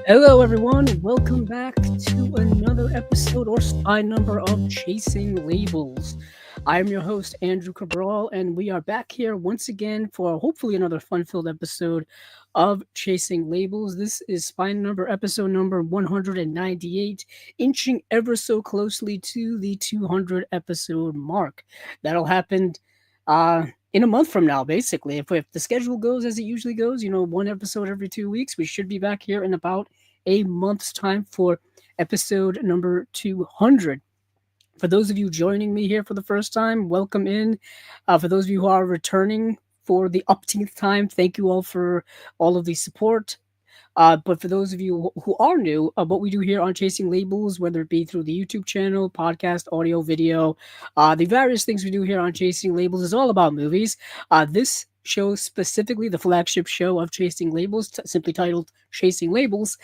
Hello, everyone. Welcome back to another episode or spy number of Chasing Labels. I'm your host, Andrew Cabral, and we are back here once again for hopefully another fun-filled episode of Chasing Labels. This is spy number episode number 198, inching ever so closely to the 200 episode mark. That'll happen in a month from now, basically. If the schedule goes as it usually goes, one episode every 2 weeks, we should be back here in about a month's time for episode number 200. For those of you joining me here for the first time, welcome in. For those of you who are returning for the upteenth time, thank you all for all of the support. But for those of you who are new, what we do here on Chasing Labels, whether it be through the YouTube channel, podcast, audio, video, the various things we do here on Chasing Labels is all about movies. This show specifically, the flagship show of Chasing Labels, simply titled Chasing Labels,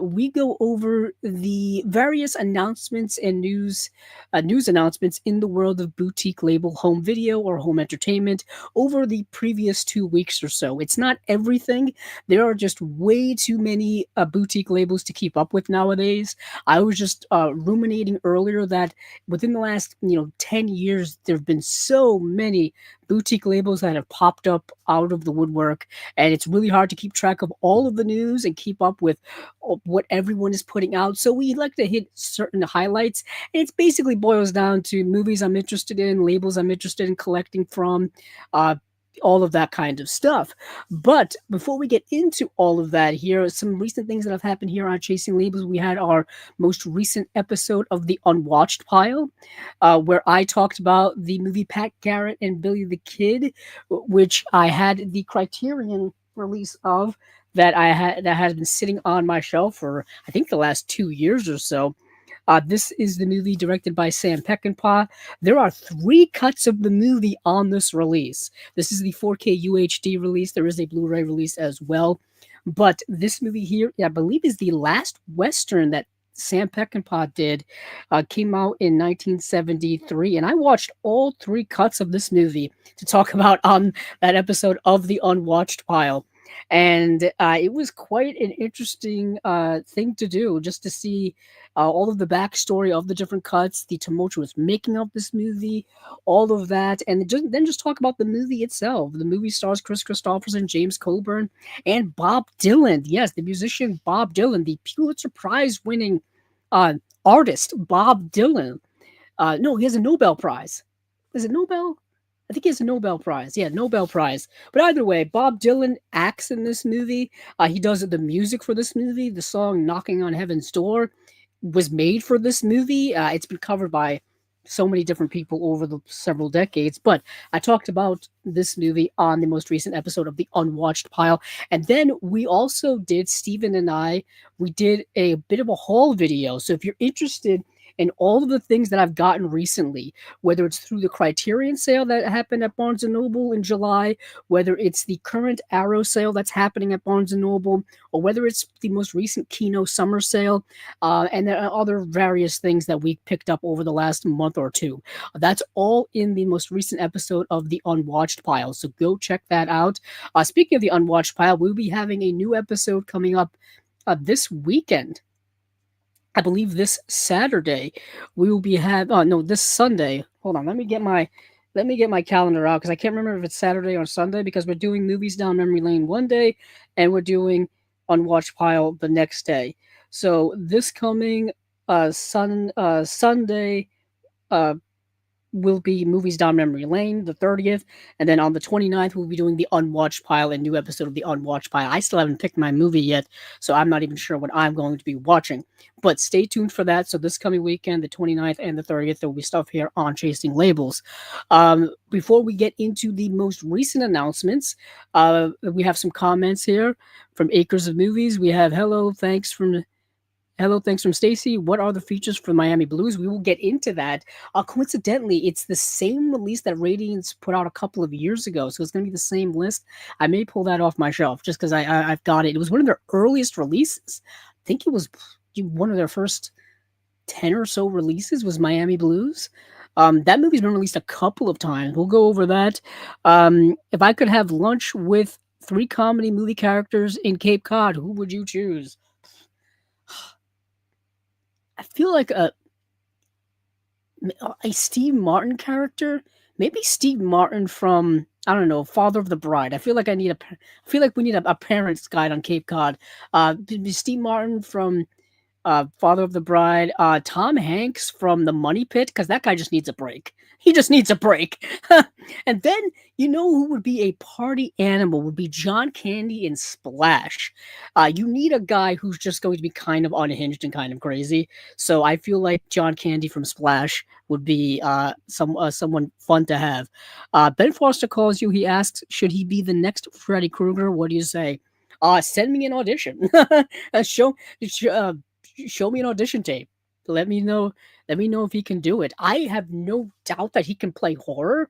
we go over the various announcements and news announcements in the world of boutique label home video or home entertainment over the previous 2 weeks or so. It's not everything. There are just way too many boutique labels to keep up with nowadays. I was just ruminating earlier that within the last 10 years, there have been so many boutique labels that have popped up out of the woodwork, and it's really hard to keep track of all of the news and keep up with what everyone is putting out. So we like to hit certain highlights, and it basically boils down to movies I'm interested in, labels I'm interested in collecting from, all of that kind of stuff. But before we get into all of that, here are some recent things that have happened here on Chasing Labels. We had our most recent episode of the Unwatched Pile, where I talked about the movie Pat Garrett and Billy the Kid, which I had the Criterion release of that has been sitting on my shelf for I think the last 2 years or so. This is the movie directed by Sam Peckinpah. There are 3 cuts of the movie on this release. This is the 4K UHD release. There is a Blu-ray release as well. But this movie here, I believe, is the last Western that Sam Peckinpah did. Came out in 1973. And I watched all 3 cuts of this movie to talk about on that episode of the Unwatched Pile. And it was quite an interesting thing to do, just to see all of the backstory of the different cuts, the tumultuous making of this movie, all of that, and then just talk about the movie itself. The movie stars Chris Christopherson, James Coburn, and Bob Dylan. Yes, the musician Bob Dylan, the Pulitzer Prize-winning artist Bob Dylan. No, he has a Nobel Prize. Is it Nobel? I think he has a Nobel Prize. Yeah, Nobel Prize. But either way, Bob Dylan acts in this movie. He does the music for this movie. The song Knocking on Heaven's Door was made for this movie. It's been covered by so many different people over the several decades. But I talked about this movie on the most recent episode of the Unwatched Pile. And then we also did, Steven and I, we did a bit of a haul video. So if you're interested and all of the things that I've gotten recently, whether it's through the Criterion sale that happened at Barnes & Noble in July, whether it's the current Arrow sale that's happening at Barnes & Noble, or whether it's the most recent Kino summer sale, and there are other various things that we picked up over the last month or two. That's all in the most recent episode of the Unwatched Pile, so go check that out. Speaking of the Unwatched Pile, we'll be having a new episode coming up this weekend. I believe this Saturday we will be this Sunday. Hold on, let me get my calendar out because I can't remember if it's Saturday or Sunday because we're doing Movies Down Memory Lane one day and we're doing Unwatched Pile the next day. So this coming Sunday will be Movies Down Memory Lane, the 30th, and then on the 29th, we'll be doing the Unwatched Pile, a new episode of the Unwatched Pile. I still haven't picked my movie yet, so I'm not even sure what I'm going to be watching, but stay tuned for that. So this coming weekend, the 29th and the 30th, there will be stuff here on Chasing Labels. Before we get into the most recent announcements, we have some comments here from Acres of Movies. We have hello, thanks from Hello, thanks from Stacy. What are the features for Miami Blues? We will get into that. Coincidentally, it's the same release that Radiance put out a couple of years ago, so it's going to be the same list. I may pull that off my shelf just because I've got it. It was one of their earliest releases. I think it was one of their first 10 or so releases was Miami Blues. That movie's been released a couple of times. We'll go over that. If I could have lunch with three comedy movie characters in Cape Cod, who would you choose? I feel like a Steve Martin character, maybe Steve Martin from I don't know, Father of the Bride. I feel like we need a parent's guide on Cape Cod. Steve Martin from Father of the Bride, Tom Hanks from The Money Pit, because that guy just needs a break. He just needs a break. And then, you know who would be a party animal would be John Candy in Splash. You need a guy who's just going to be kind of unhinged and kind of crazy. So I feel like John Candy from Splash would be someone fun to have. Ben Foster calls you. He asks, should he be the next Freddy Krueger? What do you say? Send me an audition. show, show show me an audition tape. Let me know. Let me know if he can do it. I have no doubt that he can play horror.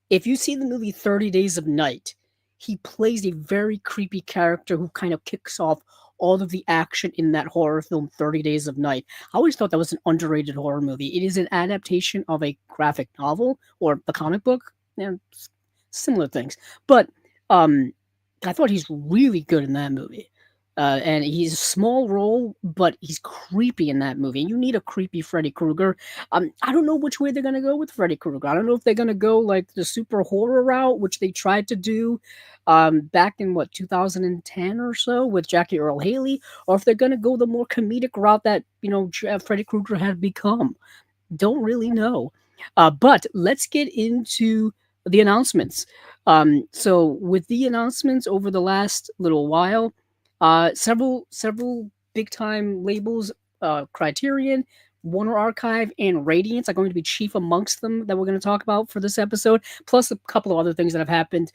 If you see the movie 30 Days of Night, he plays a very creepy character who kind of kicks off all of the action in that horror film 30 Days of Night. I always thought that was an underrated horror movie. It is an adaptation of a graphic novel or the comic book, and similar things. But I thought he's really good in that movie. And he's a small role, but he's creepy in that movie. You need a creepy Freddy Krueger. I don't know which way they're gonna go with Freddy Krueger. I don't know if they're gonna go like the super horror route, which they tried to do back in 2010 or so with Jackie Earl Haley, or if they're gonna go the more comedic route that Freddy Krueger had become. Don't really know. But let's get into the announcements. So with the announcements over the last little while, several big time labels, Criterion, Warner Archive, and Radiance are going to be chief amongst them that we're going to talk about for this episode, plus a couple of other things that have happened.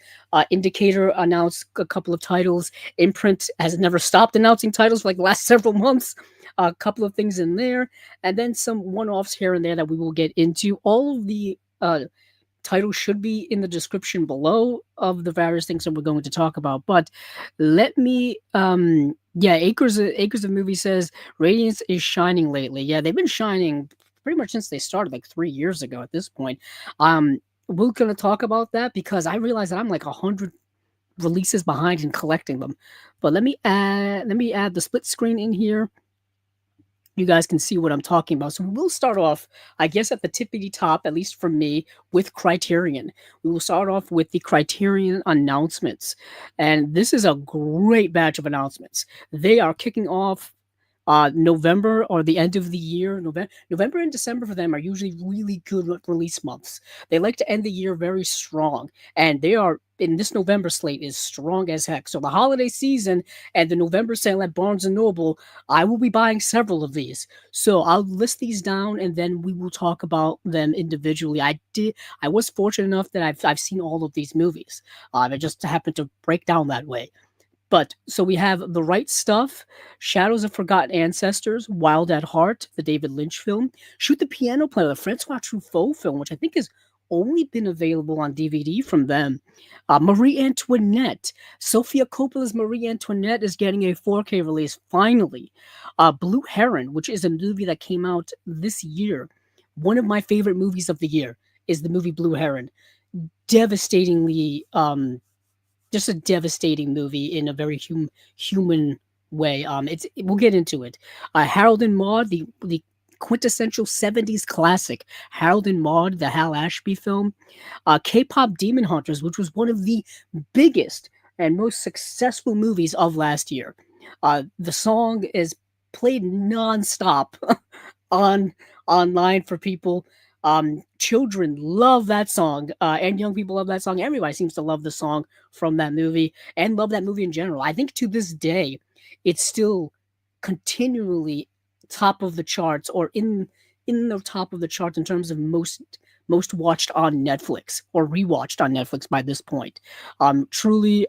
Indicator announced a couple of titles. Imprint has never stopped announcing titles for like the last several months. A couple of things in there, and then some one-offs here and there that we will get into. All of the titles should be in the description below of the various things that we're going to talk about. But let me Acres of Movie says Radiance is shining lately. Yeah, they've been shining pretty much since they started like 3 years ago at this point. We're gonna talk about that because I realize that I'm like 100 releases behind in collecting them. But let me add the split screen in here. You guys can see what I'm talking about. So we'll start off, I guess, at the tippity top, at least for me, with Criterion. We will start off with the Criterion announcements. And this is a great batch of announcements. They are kicking off November or the end of the year. November and December for them are usually really good release months. They like to end the year very strong, and they are in this November slate is strong as heck. So the holiday season and the November sale at Barnes and Noble, I will be buying several of these. So I'll list these down and then we will talk about them individually. I was fortunate enough that I've seen all of these movies. I just happened to break down that way. But so we have The Right Stuff, Shadows of Forgotten Ancestors, Wild at Heart, the David Lynch film, Shoot the Piano Player, the Francois Truffaut film, which I think has only been available on DVD from them. Marie Antoinette, Sofia Coppola's Marie Antoinette is getting a 4K release finally. Blue Heron, which is a movie that came out this year. One of my favorite movies of the year is the movie Blue Heron. Devastatingly just a devastating movie in a very human way. We'll get into it. Harold and Maude, the quintessential 70s classic, Harold and Maude, the Hal Ashby film. K-pop Demon Hunters, which was one of the biggest and most successful movies of last year. The song is played nonstop online for people. Children love that song, and young people love that song. Everybody seems to love the song from that movie and love that movie in general. I think to this day, it's still continually top of the charts or in the top of the charts in terms of most watched on Netflix or rewatched on Netflix by this point. Truly,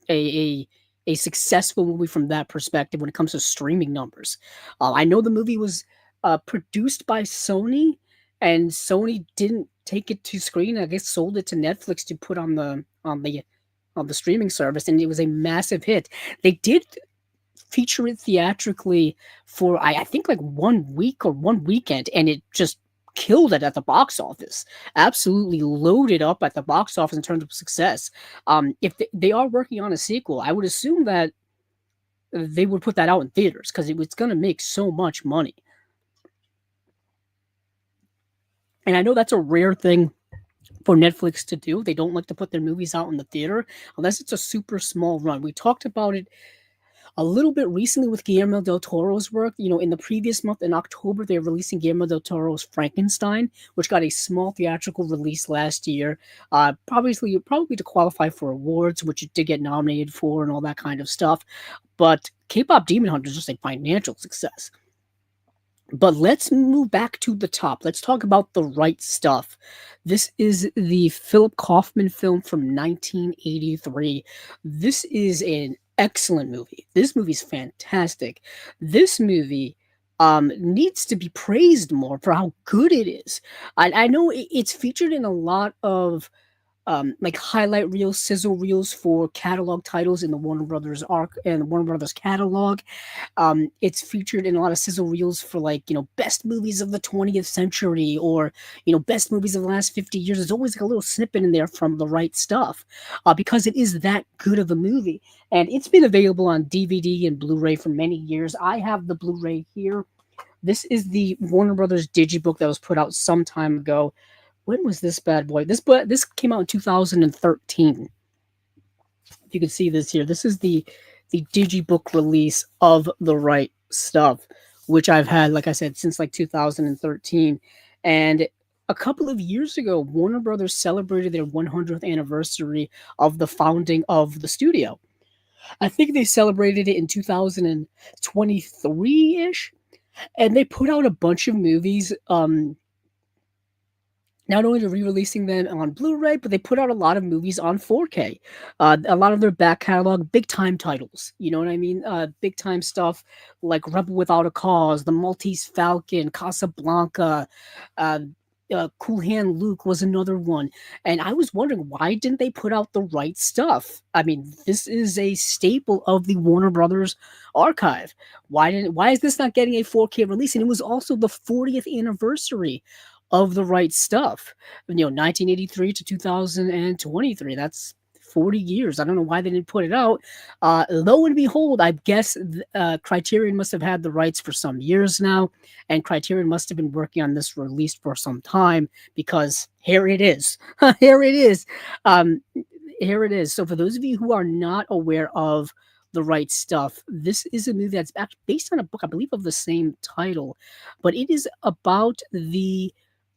a a successful movie from that perspective when it comes to streaming numbers. I know the movie was produced by Sony, and Sony didn't take it to screen. I guess sold it to Netflix to put on the streaming service, and it was a massive hit. They did feature it theatrically for I think like 1 week or 1 weekend, and it just killed it at the box office. Absolutely loaded up at the box office in terms of success. If they are working on a sequel, I would assume that they would put that out in theaters because it was going to make so much money. And I know that's a rare thing for Netflix to do. They don't like to put their movies out in the theater unless it's a super small run. We talked about it a little bit recently with Guillermo del Toro's work. In the previous month in October, they were releasing Guillermo del Toro's Frankenstein, which got a small theatrical release last year, probably to qualify for awards, which it did get nominated for and all that kind of stuff. But K-pop Demon Hunter is just a financial success. But let's move back to the top. Let's talk about The Right Stuff. This is the Philip Kaufman film from 1983. This is an excellent movie. This movie's fantastic. This movie needs to be praised more for how good it is. I know it's featured in a lot of like highlight reels, sizzle reels for catalog titles in the Warner Brothers arc and the Warner Brothers catalog. It's featured in a lot of sizzle reels for best movies of the 20th century or best movies of the last 50 years. There's always like a little snippet in there from The Right Stuff, because it is that good of a movie, and it's been available on DVD and Blu-ray for many years. I have the Blu-ray here. This is the Warner Brothers digibook that was put out some time ago. When was this bad boy? This came out in 2013. If you can see this here, this is the digibook release of The Right Stuff, which I've had, like I said, since like 2013. And a couple of years ago, Warner Brothers celebrated their 100th anniversary of the founding of the studio. I think they celebrated it in 2023-ish, and they put out a bunch of movies. Not only are re-releasing them on Blu-ray, but they put out a lot of movies on 4K. A lot of their back catalog, big-time titles. You know what I mean? Big-time stuff like Rebel Without a Cause, The Maltese Falcon, Casablanca, Cool Hand Luke was another one. And I was wondering, why didn't they put out The Right Stuff? I mean, this is a staple of the Warner Brothers archive. Why is this not getting a 4K release? And it was also the 40th anniversary of The Right Stuff. 1983 to 2023. That's 40 years. I don't know why they didn't put it out. Lo and behold, I guess Criterion must have had the rights for some years now, and Criterion must have been working on this release for some time, because here it is. Here it is. Here it is. So for those of you who are not aware of The Right Stuff, this is a movie that's based on a book, I believe, of the same title, but it is about the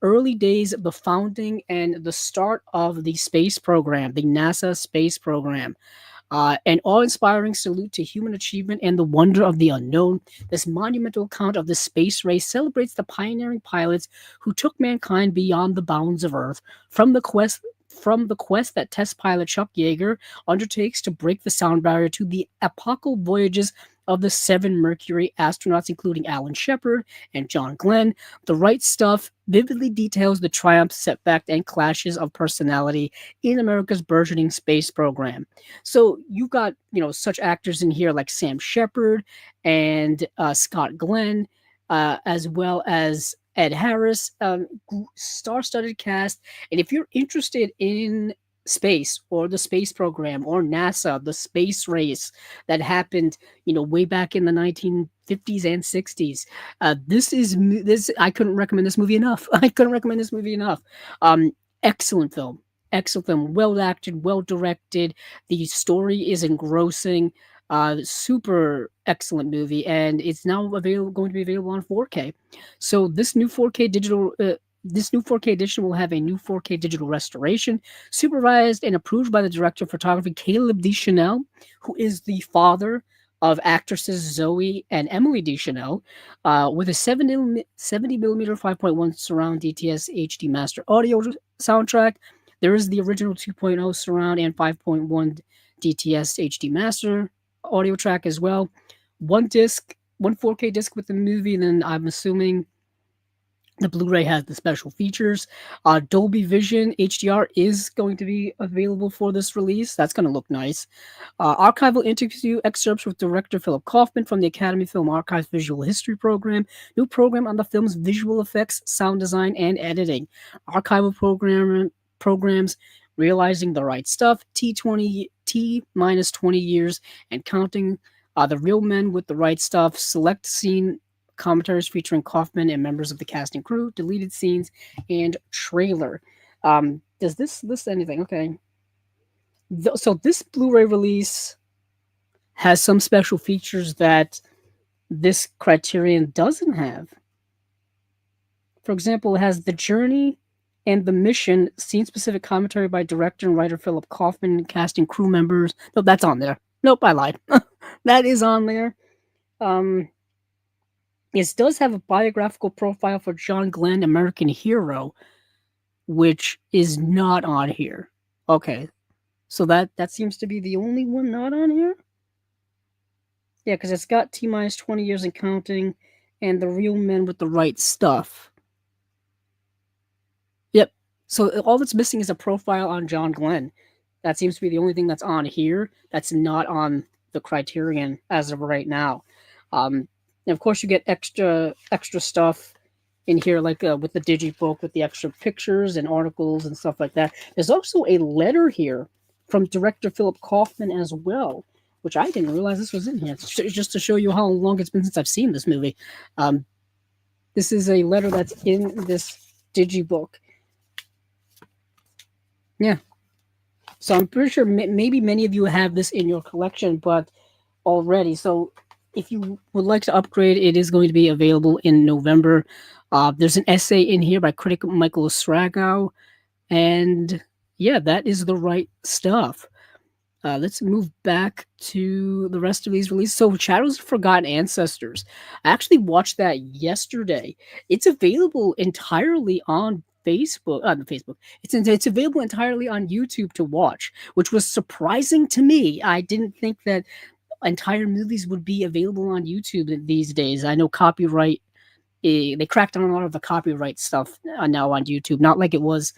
early days of the founding and the start of the space program, the NASA space program. An awe-inspiring salute to human achievement and the wonder of the unknown. This monumental account of the space race celebrates the pioneering pilots who took mankind beyond the bounds of Earth, from the quest that test pilot Chuck Yeager undertakes to break the sound barrier to the epochal voyages of the 7 Mercury astronauts, including Alan Shepard and John Glenn. The Right Stuff vividly details the triumphs, setbacks, and clashes of personality in America's burgeoning space program. So you've got, such actors in here like Sam Shepard and Scott Glenn, as well as Ed Harris, star-studded cast. And if you're interested in space or the space program or NASA, the space race that happened, way back in the 1950s and 60s, I couldn't recommend this movie enough. Excellent film. Well acted, well directed. The story is engrossing. Super excellent movie, and it's now going to be available on 4K. So this new 4K edition will have a new 4K digital restoration, supervised and approved by the director of photography Caleb Deschanel, who is the father of actresses Zoe and Emily Deschanel, with a 70mm 5.1 surround DTS HD master audio soundtrack. There is the original 2.0 surround and 5.1 DTS HD master audio track as well. One disc, one 4K disc with the movie, and then I'm assuming the Blu-ray has the special features. Dolby Vision HDR is going to be available for this release. That's going to look nice. Archival interview excerpts with director Philip Kaufman from the Academy Film Archives Visual History Program. New program on the film's visual effects, sound design, and editing. Archival programs realizing the right stuff. T minus 20 years and counting. The real men with the right stuff. Select scene commentaries featuring Kaufman and members of the cast and crew, deleted scenes, and trailer. Does this list anything? Okay. So this Blu-ray release has some special features that this Criterion doesn't have. For example, it has the journey and the mission, scene-specific commentary by director and writer Philip Kaufman, cast and crew members. No, that's on there. Nope, I lied. That is on there. It does have a biographical profile for John Glenn, American hero, which is not on here. Okay, so that seems to be the only one not on here. Yeah, because it's got T minus 20 years and counting, and the real men with the right stuff. Yep. So all that's missing is a profile on John Glenn. That seems to be the only thing that's on here. That's not on the Criterion as of right now. And of course, you get extra stuff in here, like with the digibook, with the extra pictures and articles and stuff like that. There's also a letter here from director Philip Kaufman as well, which I didn't realize this was in here. Just to show you how long it's been since I've seen this movie. This is a letter that's in this digibook. Yeah. So I'm pretty sure maybe many of you have this in your collection, but already. So if you would like to upgrade, it is going to be available in November. There's an essay in here by critic Michael Stragow, and yeah, that is the right stuff. Let's move back to the rest of these releases. So, Shadows of Forgotten Ancestors. I actually watched that yesterday. It's available entirely on Facebook. It's available entirely on YouTube to watch, which was surprising to me. I didn't think that entire movies would be available on YouTube these days. I know copyright. They cracked down on a lot of the copyright stuff now on YouTube. Not like it was,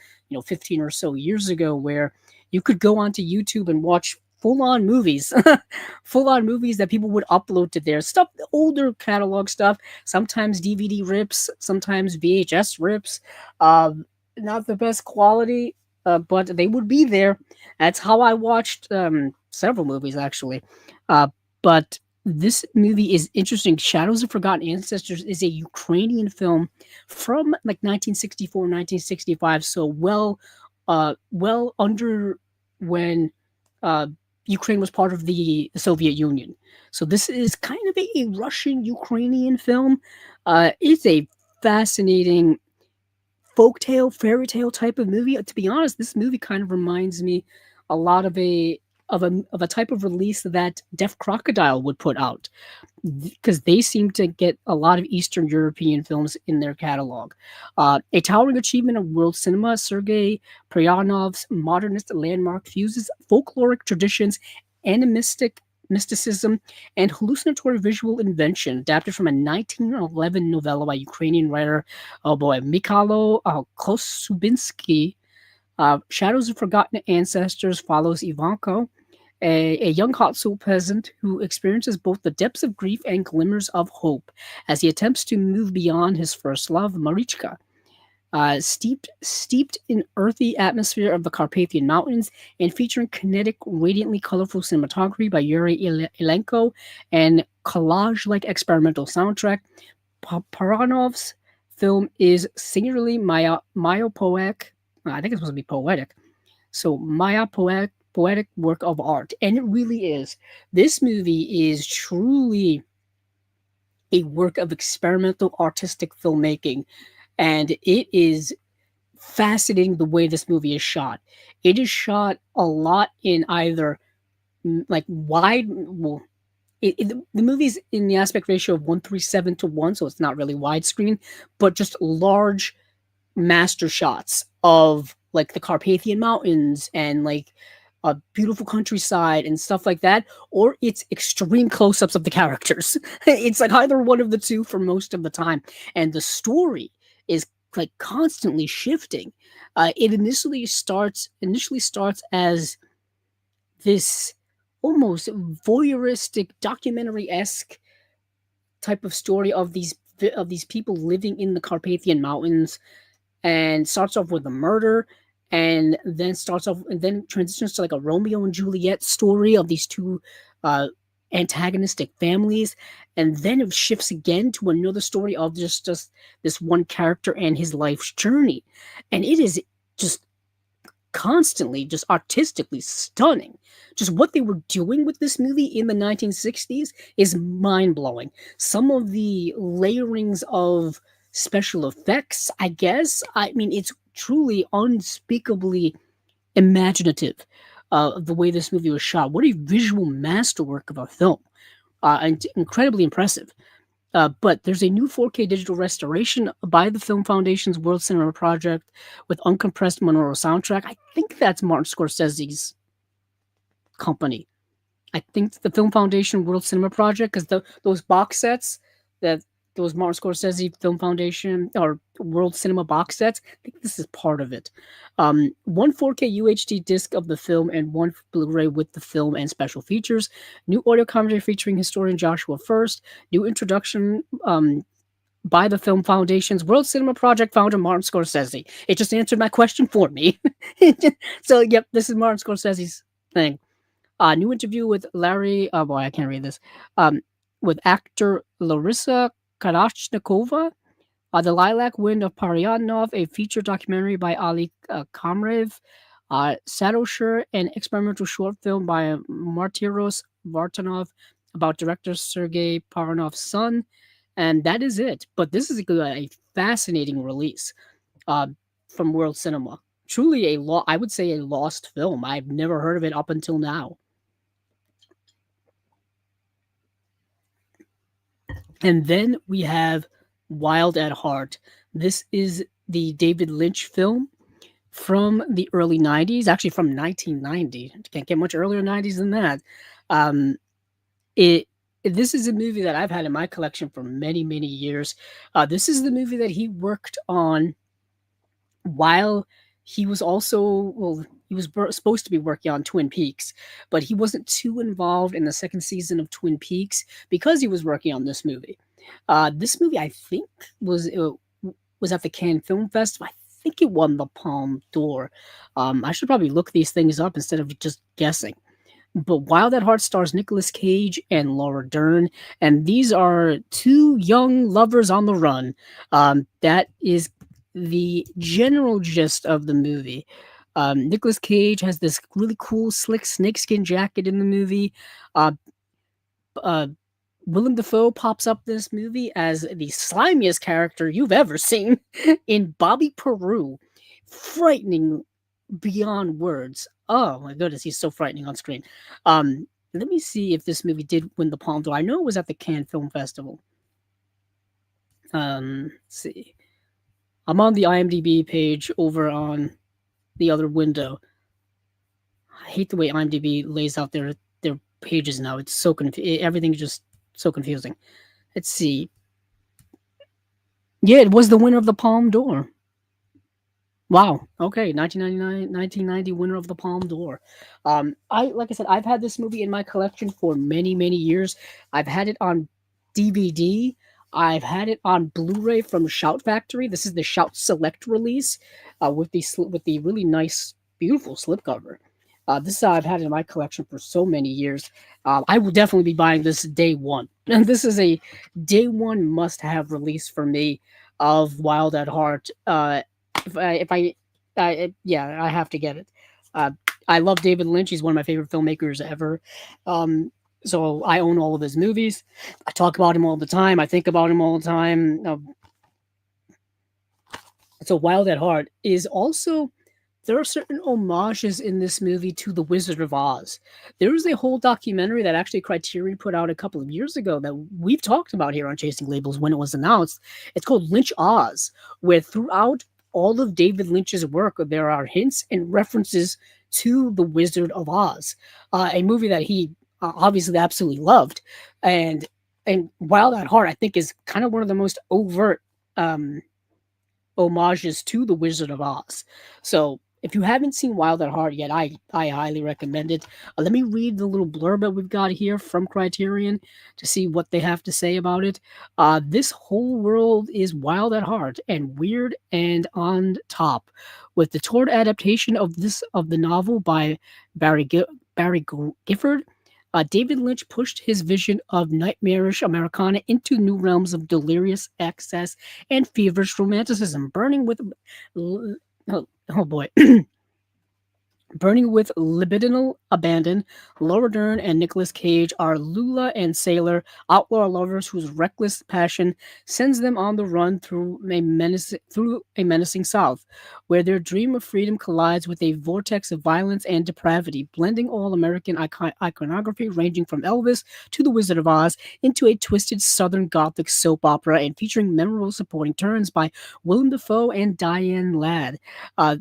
15 or so years ago, where you could go onto YouTube and watch full-on movies, full-on movies that people would upload to their stuff, older catalog stuff, sometimes DVD rips, sometimes VHS rips, not the best quality, but they would be there. That's how I watched several movies, actually. But this movie is interesting. Shadows of Forgotten Ancestors is a Ukrainian film from like 1964, 1965, so well under when Ukraine was part of the Soviet Union. So this is kind of a Russian-Ukrainian film. It's a fascinating folktale, fairy tale type of movie. To be honest, this movie kind of reminds me a lot of a type of release that Deaf Crocodile would put out, because they seem to get a lot of Eastern European films in their catalog. A towering achievement of world cinema, Sergei Pryanov's modernist landmark fuses folkloric traditions, animistic mysticism, and hallucinatory visual invention, adapted from a 1911 novella by Ukrainian writer, Mikhailo Kosubinsky. Shadows of Forgotten Ancestors follows Ivanko, a young hot soul peasant who experiences both the depths of grief and glimmers of hope as he attempts to move beyond his first love, Marichka. Steeped in earthy atmosphere of the Carpathian Mountains and featuring kinetic, radiantly colorful cinematography by Yuri Ilenko and collage-like experimental soundtrack, Paranov's film is singularly myopoetic. I think it's supposed to be poetic. So poetic work of art. And it really is. This movie is truly a work of experimental artistic filmmaking. And it is fascinating the way this movie is shot. It is shot a lot in either like wide... the movie's in the aspect ratio of 1:37:1, so it's not really widescreen, but just large master shots of like the Carpathian Mountains and like beautiful countryside and stuff like that, or it's extreme close-ups of the characters. It's like either one of the two for most of the time, and the story is like constantly shifting. It initially starts as this almost voyeuristic documentary-esque type of story of these people living in the Carpathian Mountains, and starts off with a murder, and then transitions to like a Romeo and Juliet story of these two uh, antagonistic families, and then it shifts again to another story of just this one character and his life's journey, and it is just constantly just artistically stunning. Just what they were doing with this movie in the 1960s is mind-blowing. Some of the layerings of special effects, I guess, I mean, it's truly unspeakably imaginative, the way this movie was shot. What a visual masterwork of a film, and incredibly impressive. But there's a new 4K digital restoration by the Film Foundation's World Cinema Project with uncompressed monaural soundtrack. I think that's Martin Scorsese's company. I think the Film Foundation World Cinema Project, because those box sets, that those Martin Scorsese Film Foundation or World Cinema box sets, I think this is part of it. One 4K UHD disc of the film and one Blu-ray with the film and special features. New audio commentary featuring historian Joshua First. New introduction by the Film Foundation's World Cinema Project founder Martin Scorsese. It just answered my question for me. So, yep, this is Martin Scorsese's thing. New interview with Larry. Oh boy, I can't read this. With actor Larissa Kalashnikova. The Lilac Wind of Paryanov, a feature documentary by Ali Kamrev. Sadoshir, an experimental short film by Martyros Vartanov about director Sergei Paranov's son. And that is it. But this is a fascinating release from World Cinema. Truly I would say a lost film. I've never heard of it up until now. And then we have Wild at Heart. This is the David Lynch film from the early 90s, actually from 1990. Can't get much earlier 90s than that. This is a movie that I've had in my collection for many, many years. This is the movie that he worked on while he was he was supposed to be working on Twin Peaks, but he wasn't too involved in the second season of Twin Peaks because he was working on this movie. This movie, I think, was at the Cannes Film Festival. I think it won the Palme d'Or. I should probably look these things up instead of just guessing. But Wild at Heart stars Nicolas Cage and Laura Dern, and these are two young lovers on the run. That is the general gist of the movie. Nicolas Cage has this really cool, slick snakeskin jacket in the movie. Willem Dafoe pops up in this movie as the slimiest character you've ever seen in Bobby Peru. Frightening beyond words. Oh my goodness, he's so frightening on screen. Let me see if this movie did win the Palme d'Or. I know it was at the Cannes Film Festival. Let's see. I'm on the IMDb page over on the other window. I hate the way IMDb lays out their pages now. It's so everything's just so confusing. Let's see. Yeah, it was the winner of the Palme d'Or. Wow. Okay, 1990 winner of the Palme d'Or. Like I said, I've had this movie in my collection for many, many years. I've had it on DVD. I've had it on Blu-ray from Shout Factory. This is the Shout Select release with the really nice, beautiful slipcover. I've had it in my collection for so many years. I will definitely be buying this day one. And this is a day one must-have release for me of Wild at Heart. I have to get it. I love David Lynch. He's one of my favorite filmmakers ever. So I own all of his movies. I talk about him all the time. I think about him all the time. So Wild at Heart is also, there are certain homages in this movie to The Wizard of Oz. There is a whole documentary that actually Criterion put out a couple of years ago that we've talked about here on Chasing Labels when it was announced. It's called Lynch Oz, where throughout all of David Lynch's work, there are hints and references to The Wizard of Oz, a movie that he obviously absolutely loved, and Wild at Heart I think is kind of one of the most overt um, homages to The Wizard of Oz. So if you haven't seen Wild at Heart yet, I highly recommend it. Let me read the little blurb that we've got here from Criterion to see what they have to say about it. This whole world is wild at heart and weird and on top. With the toured adaptation of the novel by Gifford, David Lynch pushed his vision of nightmarish Americana into new realms of delirious excess and feverish romanticism, oh, oh boy, burning with libidinal abandon. Laura Dern and Nicolas Cage are Lula and Sailor, outlaw lovers whose reckless passion sends them on the run through a menacing South, where their dream of freedom collides with a vortex of violence and depravity, blending all American iconography ranging from Elvis to The Wizard of Oz into a twisted Southern Gothic soap opera, and featuring memorable supporting turns by Willem Dafoe and Diane Ladd.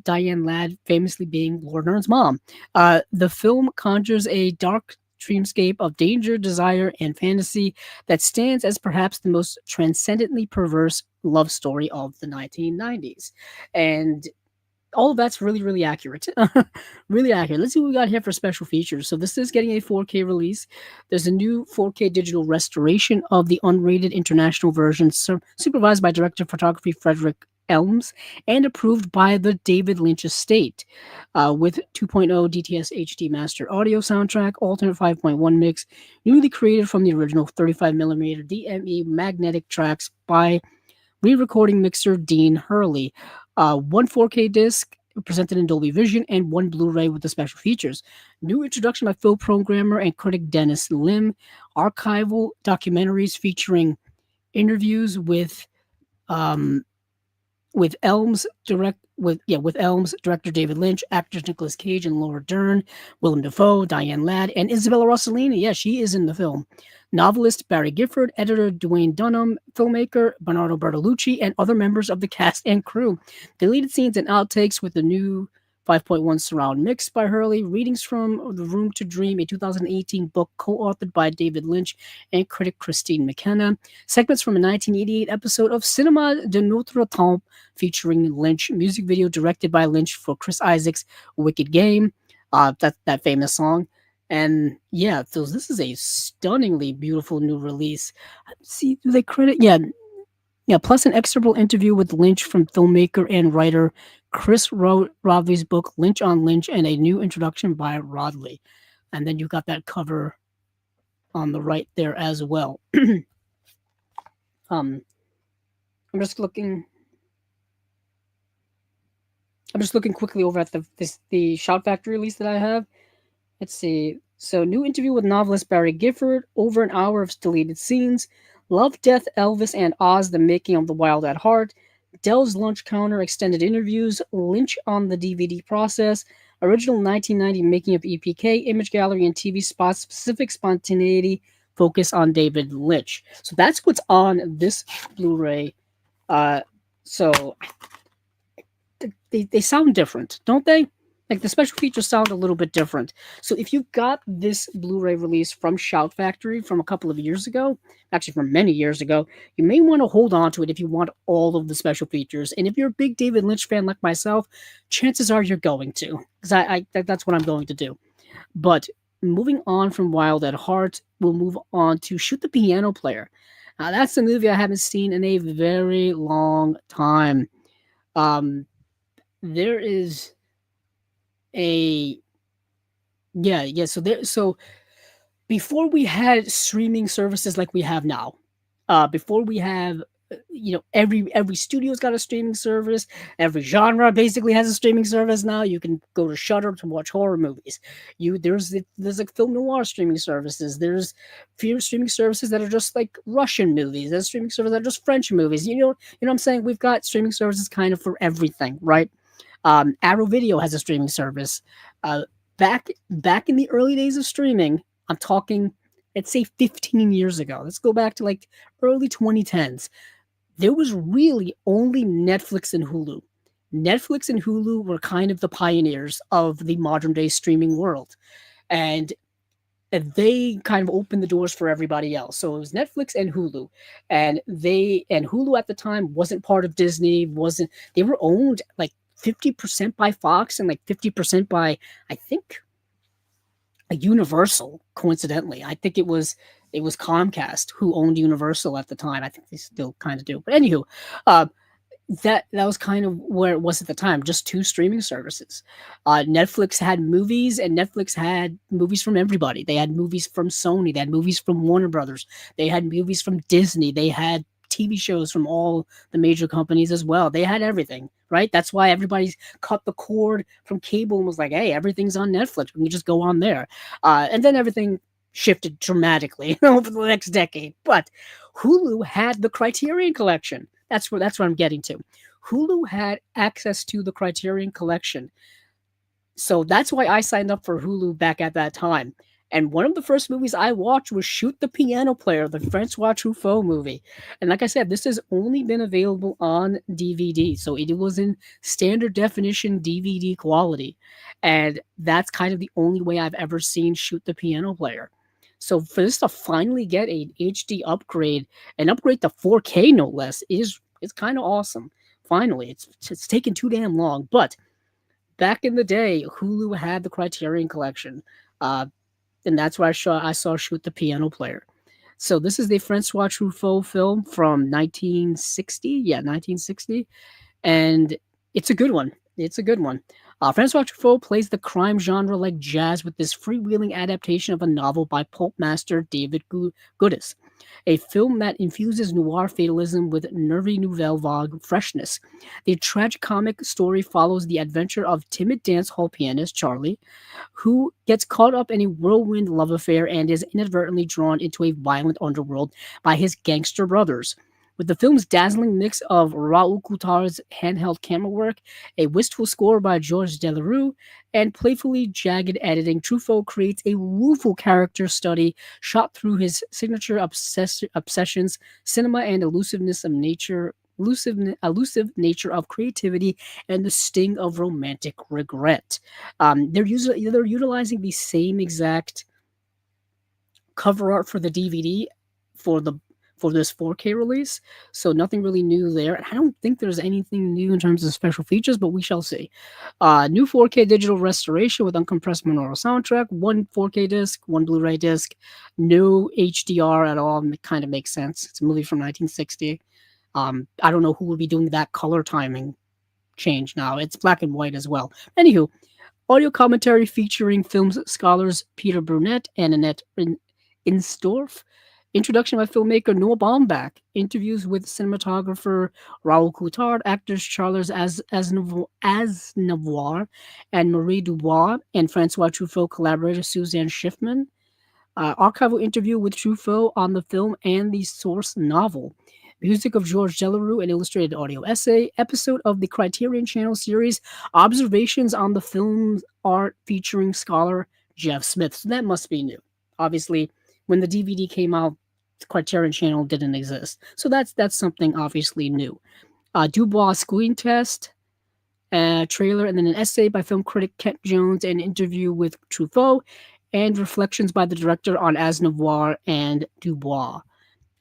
Diane Ladd famously being Laura Dern's mom. The film conjures a dark dreamscape of danger, desire, and fantasy that stands as perhaps the most transcendently perverse love story of the 1990s. And all of that's really, really accurate. Really accurate. Let's see what we got here for special features. So this is getting a 4K release. There's a new 4K digital restoration of the unrated international version, supervised by director of photography Frederick Elms and approved by the David Lynch estate, with 2.0 DTS HD master audio soundtrack, alternate 5.1 mix, newly created from the original 35mm DME magnetic tracks by re-recording mixer Dean Hurley. One 4K disc presented in Dolby Vision and one Blu-ray with the special features. New introduction by film programmer and critic Dennis Lim. Archival documentaries featuring interviews with Elms director David Lynch, actors Nicolas Cage and Laura Dern, Willem Dafoe, Diane Ladd, and Isabella Rossellini. Yeah, she is in the film. Novelist Barry Gifford, editor Dwayne Dunham, filmmaker Bernardo Bertolucci, and other members of the cast and crew. Deleted scenes and outtakes with the new 5.1 surround mix by Hurley, readings from The Room to Dream, a 2018 book co-authored by David Lynch and critic Christine McKenna, segments from a 1988 episode of Cinema de Notre Temps featuring Lynch, music video directed by Lynch for Chris Isaac's Wicked Game, that famous song. And yeah, so this is a stunningly beautiful new release. See, do they credit? Yeah, plus an excerptable interview with Lynch from filmmaker and writer Chris Rodley's book Lynch on Lynch, and a new introduction by Rodley. And then you got that cover on the right there as well. I'm just looking quickly over at the Shout Factory release that I have. Let's see. So, new interview with novelist Barry Gifford, over an hour of deleted scenes. Love, Death, Elvis, and Oz, the making of the Wild at Heart. Dell's Lunch Counter extended interviews. Lynch on the DVD process. Original 1990 making of EPK, image gallery, and TV spots. Specific spontaneity. Focus on David Lynch. So that's what's on this Blu-ray. So they sound different, don't they? Like the special features sound a little bit different. So if you got this Blu-ray release from Shout Factory from a couple of years ago, actually from many years ago, you may want to hold on to it if you want all of the special features. And if you're a big David Lynch fan like myself, chances are you're going to, because that's what I'm going to do. But moving on from Wild at Heart, we'll move on to Shoot the Piano Player. Now that's a movie I haven't seen in a very long time. There is so before we had streaming services like we have now, before we have every studio's got a streaming service, every genre basically has a streaming service now. You can go to Shudder to watch horror movies. There's like film noir streaming services. There's few streaming services that are just like Russian movies. There's streaming services that are just French movies. You know what I'm saying? We've got streaming services kind of for everything, right? Arrow Video has a streaming service. Back in the early days of streaming, I'm talking, let's say 15 years ago. Let's go back to like early 2010s. There was really only Netflix and Hulu. Netflix and Hulu were kind of the pioneers of the modern day streaming world. And they kind of opened the doors for everybody else. So it was Netflix and Hulu, and Hulu at the time wasn't part of Disney. Wasn't They were owned like 50% by Fox and like 50% by, I think, a Universal. Coincidentally, I think it was Comcast who owned Universal at the time. I think they still kind of do. But anywho, uh, that was kind of where it was at the time, just two streaming services. Netflix had movies, and Netflix had movies from everybody. They had movies from Sony, they had movies from Warner Brothers, they had movies from Disney, they had TV shows from all the major companies as well. They had everything, right? That's why everybody's cut the cord from cable and was like, hey, everything's on Netflix, we can just go on there. And then everything shifted dramatically over the next decade. But Hulu had the Criterion collection. That's what I'm getting to. Hulu had access to the Criterion collection. So that's why I signed up for Hulu back at that time. And one of the first movies I watched was Shoot the Piano Player, the Francois Truffaut movie. And like I said, this has only been available on DVD. So it was in standard definition DVD quality. And that's kind of the only way I've ever seen Shoot the Piano Player. So for this to finally get an HD upgrade, and upgrade to 4K no less, is it's kind of awesome. Finally, it's taken too damn long, but back in the day, Hulu had the Criterion collection, uh, and that's where I saw Shoot the Piano Player. So this is the Francois Truffaut film from 1960. Yeah, 1960, and it's a good one. It's a good one. Francois Truffaut plays the crime genre like jazz with this freewheeling adaptation of a novel by pulp master David Goodis, a film that infuses noir fatalism with nervy nouvelle vague freshness. The tragicomic story follows the adventure of timid dance hall pianist Charlie, who gets caught up in a whirlwind love affair and is inadvertently drawn into a violent underworld by his gangster brothers. With the film's dazzling mix of Raoul Coutar's handheld camera work, a wistful score by Georges Delerue, and playfully jagged editing, Truffaut creates a rueful character study shot through his signature obsessions, cinema, and elusive nature of creativity, and the sting of romantic regret. They're utilizing the same exact cover art for the DVD for the for this 4K release, so nothing really new there. And I don't think there's anything new in terms of special features, but we shall see. New 4K digital restoration with uncompressed monaural soundtrack, one 4K disc, one Blu-ray disc, no HDR at all. It kind of makes sense. It's a movie from 1960. I don't know who will be doing that color timing change now. It's black and white as well. Anywho, audio commentary featuring films scholars Peter Brunette and Annette Insdorf. Introduction by filmmaker Noah Baumbach. Interviews with cinematographer Raoul Coutard, actors Charles Aznavour and Marie Dubois, and Francois Truffaut collaborator Suzanne Schiffman. Archival interview with Truffaut on the film and the source novel. Music of Georges Delerue, an illustrated audio essay. Episode of the Criterion Channel series, Observations on the Film's Art featuring scholar Jeff Smith. So that must be new. Obviously, when the DVD came out, the Criterion Channel didn't exist. So that's something obviously new. Dubois Screen Test, trailer, and then an essay by film critic Kent Jones, an interview with Truffaut, and reflections by the director on Aznavour and Dubois.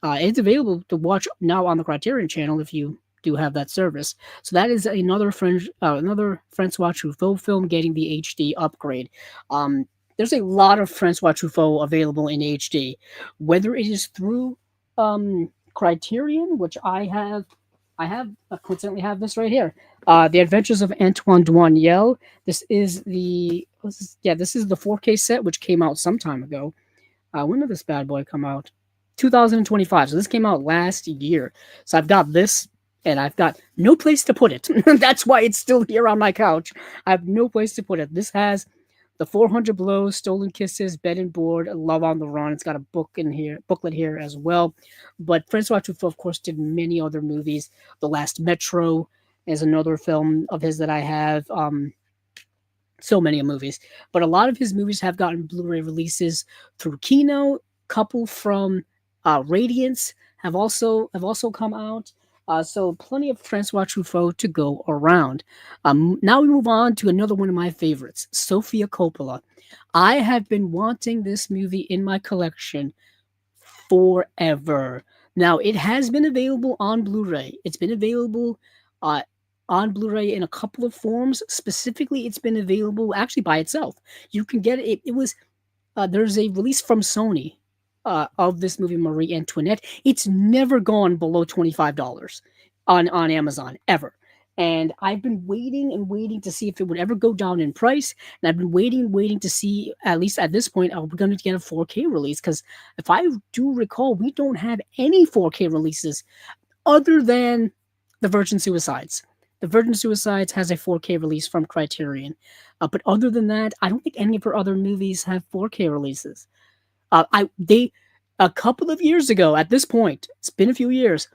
It's available to watch now on the Criterion Channel if you do have that service. So that is another Francois Truffaut film getting the HD upgrade. There's a lot of Francois Truffaut available in HD, whether it is through Criterion, which I coincidentally have this right here. The Adventures of Antoine Douaniel. This is the 4K set, which came out some time ago. When did this bad boy come out? 2025. So this came out last year. So I've got this, and I've got no place to put it. That's why it's still here on my couch. I have no place to put it. This has the 400 Blows, Stolen Kisses, Bed and Board, Love on the Run. It's got a booklet here as well. But Francois Truffaut, of course, did many other movies. The Last Metro is another film of his that I have. So many movies. But a lot of his movies have gotten Blu-ray releases through Kino. Couple from Radiance have also come out. So plenty of Francois Truffaut to go around. Now we move on to another one of my favorites, Sofia Coppola. I have been wanting this movie in my collection forever. Now, it has been available on Blu-ray. It's been available uh, on Blu-ray in a couple of forms. Specifically, it's been available actually by itself. You can get it. It was there's a release from Sony of this movie Marie Antoinette. It's never gone below $25 on Amazon ever. And I've been waiting and waiting to see if it would ever go down in price. And I've been waiting and waiting to see, at least at this point, are we going to get a 4K release? Because if I do recall, we don't have any 4K releases other than the Virgin Suicides. The Virgin Suicides has a 4K release from Criterion. But other than that, I don't think any of her other movies have 4K releases. They a couple of years ago, at this point, it's been a few years,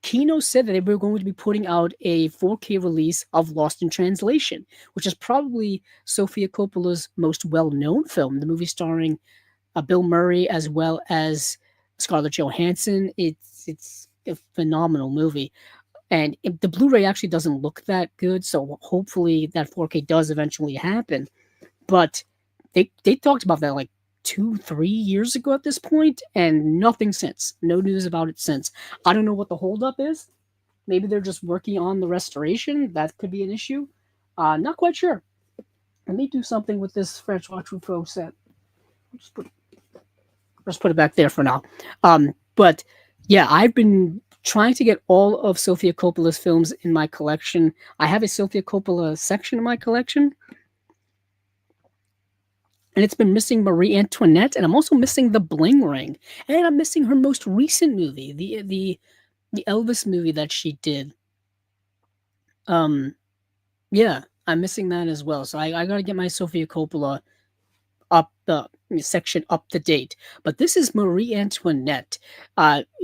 Kino said that they were going to be putting out a 4K release of Lost in Translation, which is probably Sofia Coppola's most well-known film, the movie starring Bill Murray as well as Scarlett Johansson. It's a phenomenal movie. And the Blu-ray actually doesn't look that good, so hopefully that 4K does eventually happen. But they talked about that like 2-3 years ago at this point, and nothing since. No news about it since. I don't know what the holdup is. Maybe they're just working on the restoration. That could be an issue. Not quite sure. Let me do something with this Francois Truffaut set. Just put it back there for now. But yeah, I've been trying to get all of Sofia Coppola's films in my collection. I have a Sofia Coppola section in my collection, and it's been missing Marie Antoinette, and I'm also missing The Bling Ring, and I'm missing her most recent movie, the Elvis movie that she did. Um, yeah, I'm missing that as well. So I got to get my Sofia Coppola up the section up to date. But this is Marie Antoinette.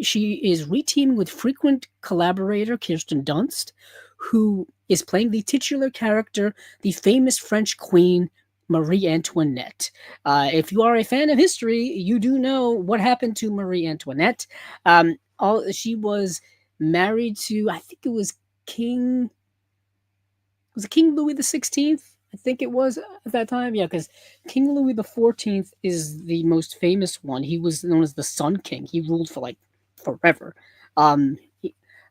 She is reteaming with frequent collaborator Kirsten Dunst, who is playing the titular character, the famous French queen Marie Antoinette. If you are a fan of history, you do know what happened to Marie Antoinette. She was married to, I think it was King. Was it King Louis the 16th? I think it was at that time. Yeah, because King Louis the 14th is the most famous one. He was known as the Sun King. He ruled for like forever. And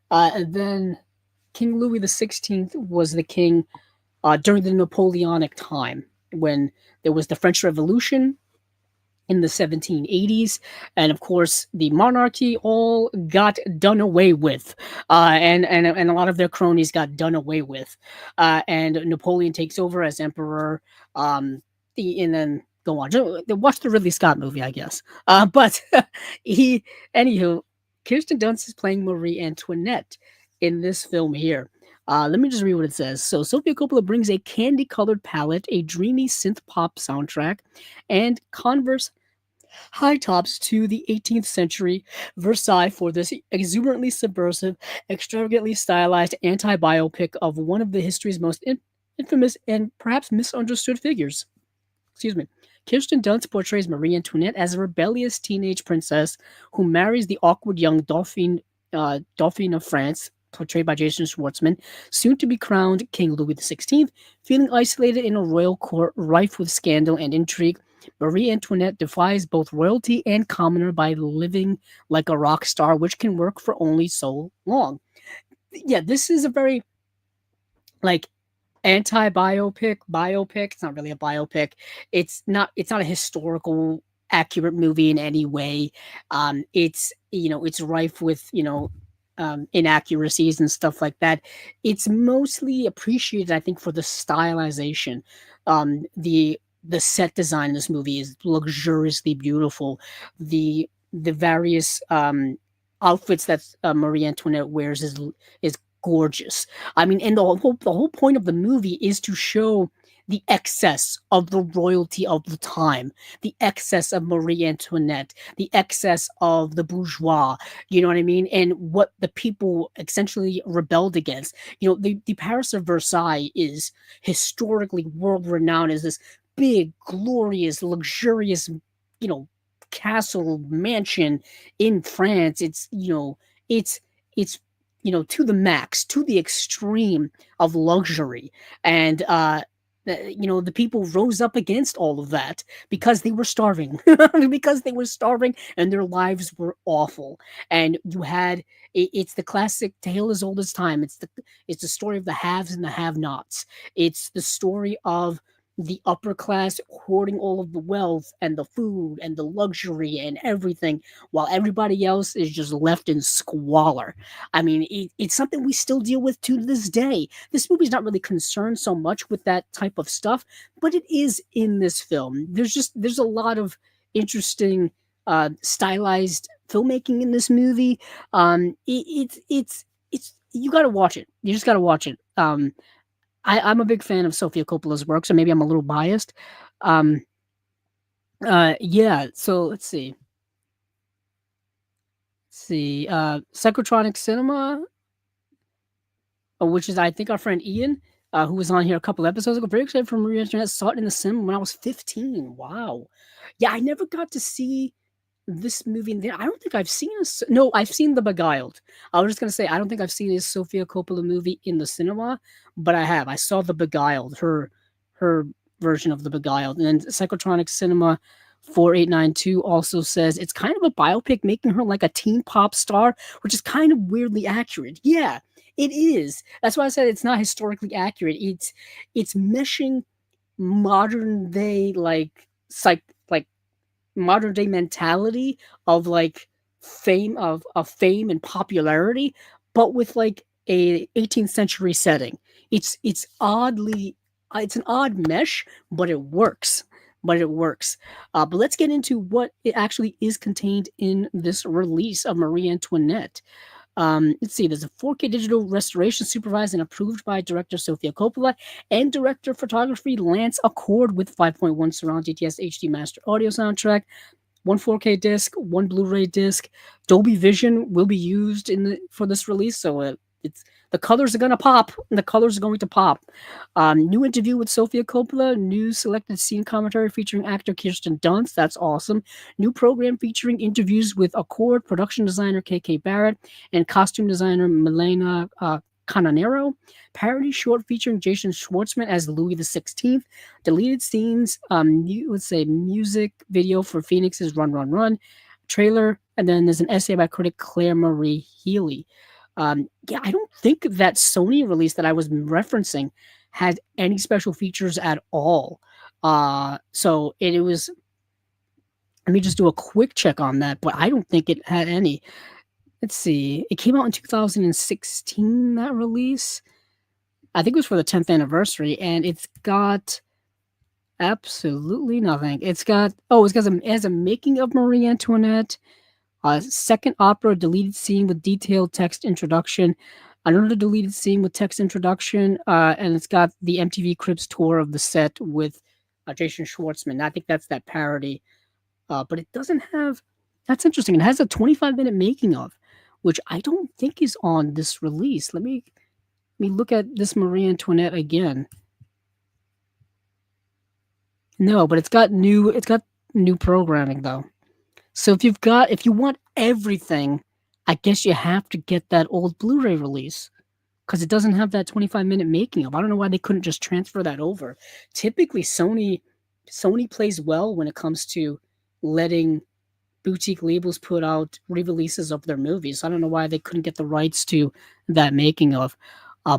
then King Louis the 16th was the king during the Napoleonic time when there was the French Revolution in the 1780s, and of course the monarchy all got done away with, and a lot of their cronies got done away with, and Napoleon takes over as emperor, and then go on. Watch the Ridley Scott movie, I guess. But he, anywho, Kirsten Dunst is playing Marie Antoinette in this film here. Let me just read what it says. So, Sofia Coppola brings a candy-colored palette, a dreamy synth pop soundtrack, and Converse high tops to the 18th century Versailles for this exuberantly subversive, extravagantly stylized anti-biopic of one of the history's most infamous and perhaps misunderstood figures. Excuse me. Kirsten Dunst portrays Marie Antoinette as a rebellious teenage princess who marries the awkward young Dauphin of France, portrayed by Jason Schwartzman, soon to be crowned King Louis XVI. Feeling isolated in a royal court rife with scandal and intrigue, Marie Antoinette defies both royalty and commoner by living like a rock star, which can work for only so long. Yeah, this is a very like biopic. It's not really a biopic. It's not a historical accurate movie in any way. It's rife with inaccuracies and stuff like that. It's mostly appreciated, I think, for the stylization. The set design in this movie is luxuriously beautiful. The various outfits that Marie Antoinette wears is gorgeous. I mean, and the whole point of the movie is to show the excess of the royalty of the time, the excess of Marie Antoinette, the excess of the bourgeois, you know what I mean? And what the people essentially rebelled against. The Paris of Versailles is historically world renowned as this big, glorious, luxurious, castle mansion in France. It's to the max, to the extreme of luxury. And the people rose up against all of that because they were starving, because they were starving and their lives were awful. And it's the classic tale as old as time. It's the story of the haves and the have-nots. It's the story of the upper class hoarding all of the wealth and the food and the luxury and everything, while everybody else is just left in squalor. I mean, it's something we still deal with to this day. This movie's not really concerned so much with that type of stuff, but it is in this film. There's a lot of interesting stylized filmmaking in this movie. It's you got to watch it. You just got to watch it. I'm a big fan of Sofia Coppola's work, so maybe I'm a little biased. Um, yeah. So let's see. Psychotronic Cinema, which is I think our friend Ian, who was on here a couple episodes ago. Very excited for Marie Antoinette. Saw it in the cinema when I was 15. Wow. Yeah, I never got to see this movie in there. I don't think I've seen no, I've seen The Beguiled. I was just gonna say I don't think I've seen a Sofia Coppola movie in the cinema, but I have. I saw The Beguiled, her version of The Beguiled. And then Psychotronic Cinema 4892 also says it's kind of a biopic making her like a teen pop star, which is kind of weirdly accurate. Yeah, it is. That's why I said it's not historically accurate. It's meshing modern day like modern day mentality of like fame and popularity, but with like a 18th century setting. It's an odd mesh, but it works. But let's get into what it actually is contained in this release of Marie Antoinette. Let's see, there's a 4K digital restoration supervised and approved by director Sofia Coppola and director of photography Lance Accord with 5.1 surround GTS HD master audio soundtrack, one 4K disc, one Blu-ray disc. Dolby Vision will be used for this release, so it's the colors are gonna pop. The colors are going to pop. New interview with Sofia Coppola. New selected scene commentary featuring actor Kirsten Dunst. That's awesome. New program featuring interviews with Accord production designer KK Barrett and costume designer Milena Canonero. Parody short featuring Jason Schwartzman as Louis XVI. Deleted scenes. Music video for Phoenix's Run Run Run trailer. And then there's an essay by critic Claire Marie Healy. Yeah, I don't think that Sony release that I was referencing had any special features at all. So it was. Let me just do a quick check on that, but I don't think it had any. Let's see. It came out in 2016. That release, I think it was for the 10th anniversary, and it's got absolutely nothing. It has a making of Marie Antoinette. Second opera deleted scene with detailed text introduction. Another deleted scene with text introduction. And it's got the MTV Cribs tour of the set with Jason Schwartzman. I think that's that parody. But it doesn't have. That's interesting. It has a 25-minute making of, which I don't think is on this release. Let me look at this Marie Antoinette again. No, but it's got new programming though. So if you want everything, I guess you have to get that old Blu-ray release because it doesn't have that 25-minute making of. I don't know why they couldn't just transfer that over. Typically, Sony plays well when it comes to letting boutique labels put out re-releases of their movies. I don't know why they couldn't get the rights to that making of.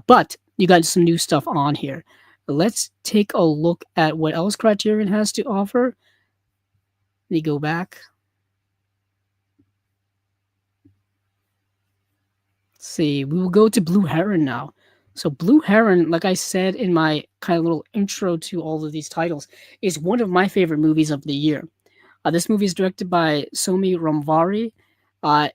But you got some new stuff on here. Let's take a look at what else Criterion has to offer. Let me go back. See, we will go to Blue Heron now. So Blue Heron, like I said in my kind of little intro to all of these titles, is one of my favorite movies of the year. This movie is directed by Somi Ramvari.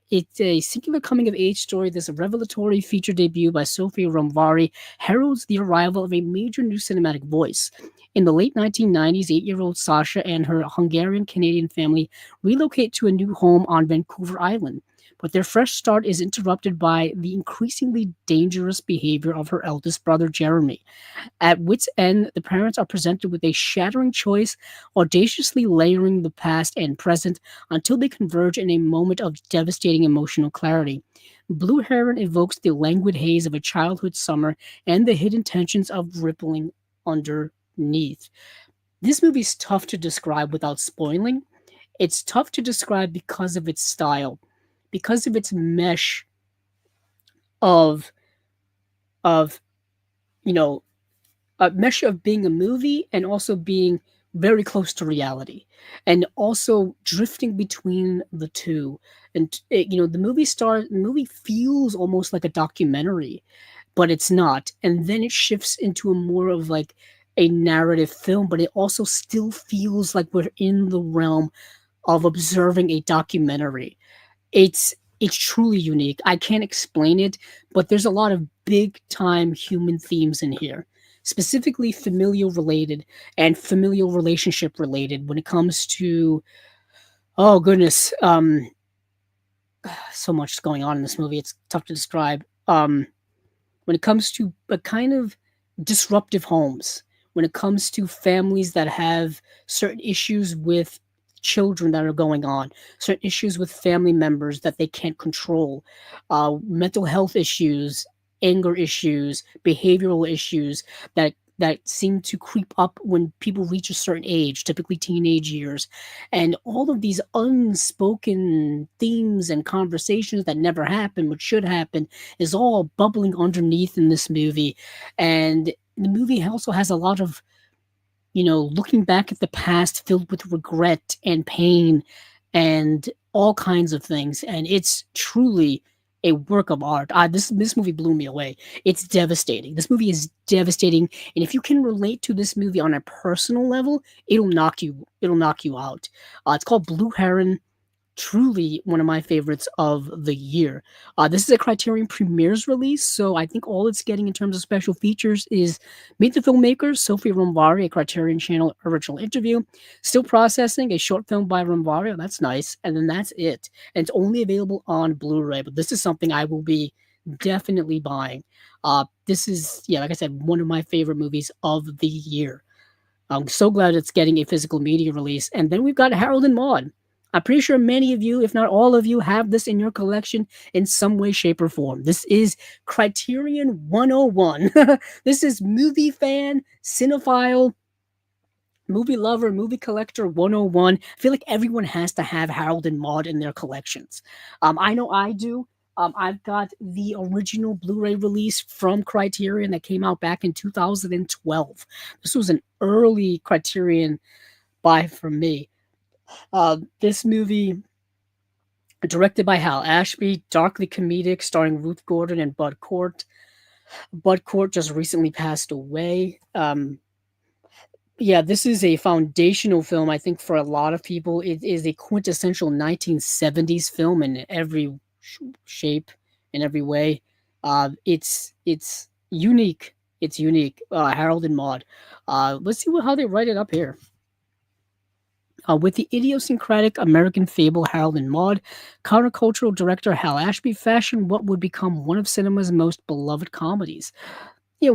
It's a singular coming-of-age story. This revelatory feature debut by Sophie Ramvari heralds the arrival of a major new cinematic voice. In the late 1990s, 8-year-old Sasha and her Hungarian-Canadian family relocate to a new home on Vancouver Island. but their fresh start is interrupted by the increasingly dangerous behavior of her eldest brother, Jeremy. At wit's end, the parents are presented with a shattering choice, audaciously layering the past and present until they converge in a moment of devastating emotional clarity. Blue Heron evokes the languid haze of a childhood summer and the hidden tensions of rippling underneath. This movie is tough to describe without spoiling. It's tough to describe because of its style, because of its mesh of of you know a mesh of being a movie and also being very close to reality, and also drifting between the two. And the movie feels almost like a documentary, but it's not. And then it shifts into a more of like a narrative film, but it also still feels like we're in the realm of observing a documentary. It's truly unique. I can't explain it, but there's a lot of big time human themes in here, specifically familial related and familial relationship related when it comes to, oh goodness, so much going on in this movie. It's tough to describe. When it comes to a kind of disruptive homes, when it comes to families that have certain issues with children that are going on, certain issues with family members that they can't control, mental health issues, anger issues, behavioral issues that seem to creep up when people reach a certain age, typically teenage years, and all of these unspoken themes and conversations that never happen, but should happen, is all bubbling underneath in this movie. And the movie also has a lot of, looking back at the past filled with regret and pain and all kinds of things. And it's truly a work of art. This movie blew me away. It's devastating. This movie is devastating. And if you can relate to this movie on a personal level, it'll knock you out. It's called Blue Heron, truly one of my favorites of the year. This is a Criterion Premieres release, so I think all it's getting in terms of special features is Meet the Filmmakers, Sophie Romvari, a Criterion Channel original interview, Still Processing, a short film by Romvari, that's nice, and then that's it. And it's only available on Blu-ray, but this is something I will be definitely buying. This is, yeah, like I said, one of my favorite movies of the year. I'm so glad it's getting a physical media release. And then we've got Harold and Maude. I'm pretty sure many of you, if not all of you, have this in your collection in some way, shape, or form. This is Criterion 101. This is movie fan, cinephile, movie lover, movie collector 101. I feel like everyone has to have Harold and Maude in their collections. I know I do. I've got the original Blu-ray release from Criterion that came out back in 2012. This was an early Criterion buy for me. This movie, directed by Hal Ashby, darkly comedic, starring Ruth Gordon and Bud Cort. Bud Cort just recently passed away. Yeah, this is a foundational film, I think, for a lot of people. It is a quintessential 1970s film in every shape, in every way. It's unique. It's unique. Harold and Maude. Let's see how they write it up here. With the idiosyncratic American fable Harold and Maude, countercultural director Hal Ashby fashioned what would become one of cinema's most beloved comedies. Yeah,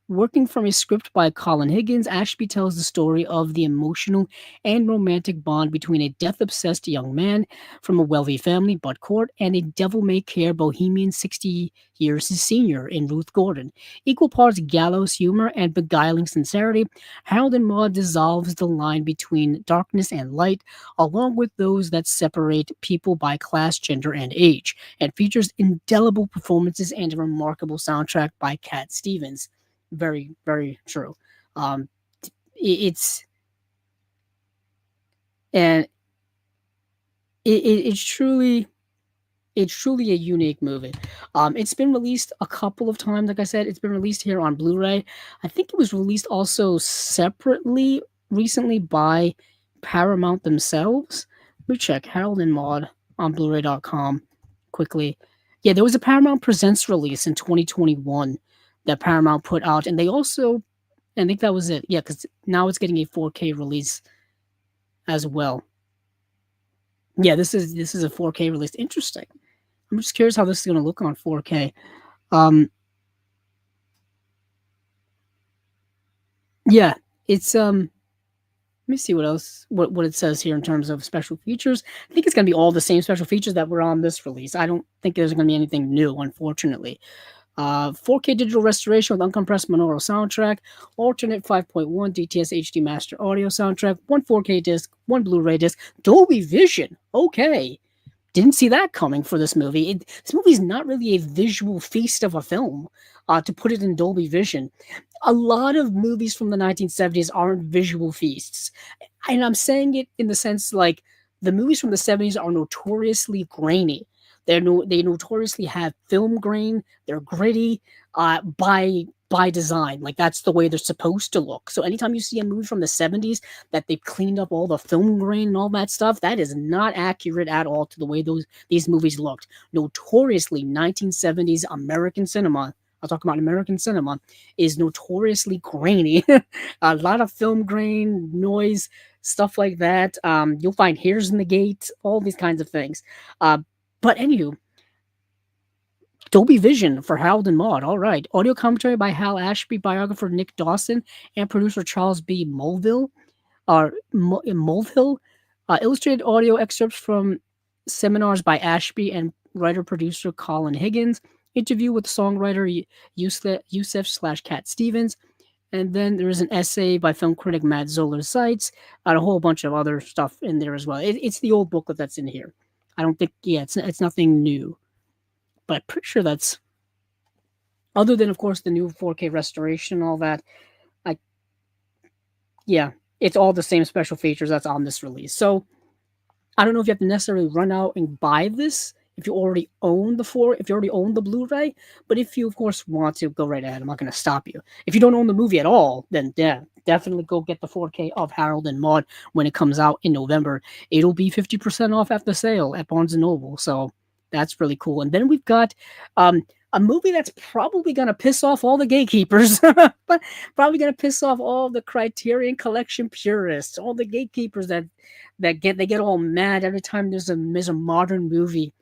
working from a script by Colin Higgins, Ashby tells the story of the emotional and romantic bond between a death-obsessed young man from a wealthy family, Bud Cort, and a devil-may-care bohemian 60 years his senior in Ruth Gordon. Equal parts gallows humor and beguiling sincerity, Harold and Maude dissolves the line between darkness and light, along with those that separate people by class, gender, and age, and features indelible performances and a remarkable soundtrack by Cat Stevens. Very, very true. Um, it's and it's truly a unique movie. It's been released a couple of times. Like I said, it's been released here on Blu-ray. I think it was released also separately recently by Paramount themselves. Let me check Harold and Maude on Blu-ray.com quickly. Yeah, there was a Paramount Presents release in 2021 that Paramount put out, and they also, I think that was it. Yeah, because now it's getting a 4K release as well. Yeah, this is a 4K release. Interesting. I'm just curious how this is going to look on 4K. Um, yeah, it's let me see what else what it says here in terms of special features. I think it's going to be all the same special features that were on this release. I don't think there's going to be anything new, unfortunately. 4K digital restoration with uncompressed monaural soundtrack, alternate 5.1 DTS HD master audio soundtrack, one 4K disc, one Blu-ray disc, Dolby Vision. Okay, didn't see that coming for this movie. This movie's not really a visual feast of a film. To put it in Dolby Vision, a lot of movies from the 1970s aren't visual feasts, and I'm saying it in the sense like the movies from the 70s are notoriously grainy. They notoriously have film grain. They're gritty by design. Like that's the way they're supposed to look. So anytime you see a movie from the 70s that they've cleaned up all the film grain and all that stuff, that is not accurate at all to the way these movies looked. Notoriously 1970s American cinema, I'll talk about American cinema, is notoriously grainy. A lot of film grain, noise, stuff like that. You'll find hairs in the gate, all these kinds of things. But anywho, Dolby Vision for Harold and Maude. All right. Audio commentary by Hal Ashby, biographer Nick Dawson, and producer Charles B. Mulville. Mulville. Illustrated audio excerpts from seminars by Ashby and writer-producer Colin Higgins. Interview with songwriter Yusef/Cat Stevens. And then there is an essay by film critic Matt Zoller Seitz, and a whole bunch of other stuff in there as well. It's the old booklet that's in here. I don't think, it's nothing new. But I'm pretty sure that's, other than, of course, the new 4K restoration and all that, it's all the same special features that's on this release. So I don't know if you have to necessarily run out and buy this if you already own the Blu-ray, but if you, of course, want to, go right ahead. I'm not going to stop you. If you don't own the movie at all, then yeah, definitely go get the 4K of Harold and Maude when it comes out in November. It'll be 50% off at the sale at Barnes & Noble, so that's really cool. And then we've got a movie that's probably going to piss off all the gatekeepers, but probably going to piss off all the Criterion Collection purists, all the gatekeepers that get all mad every time there's a modern movie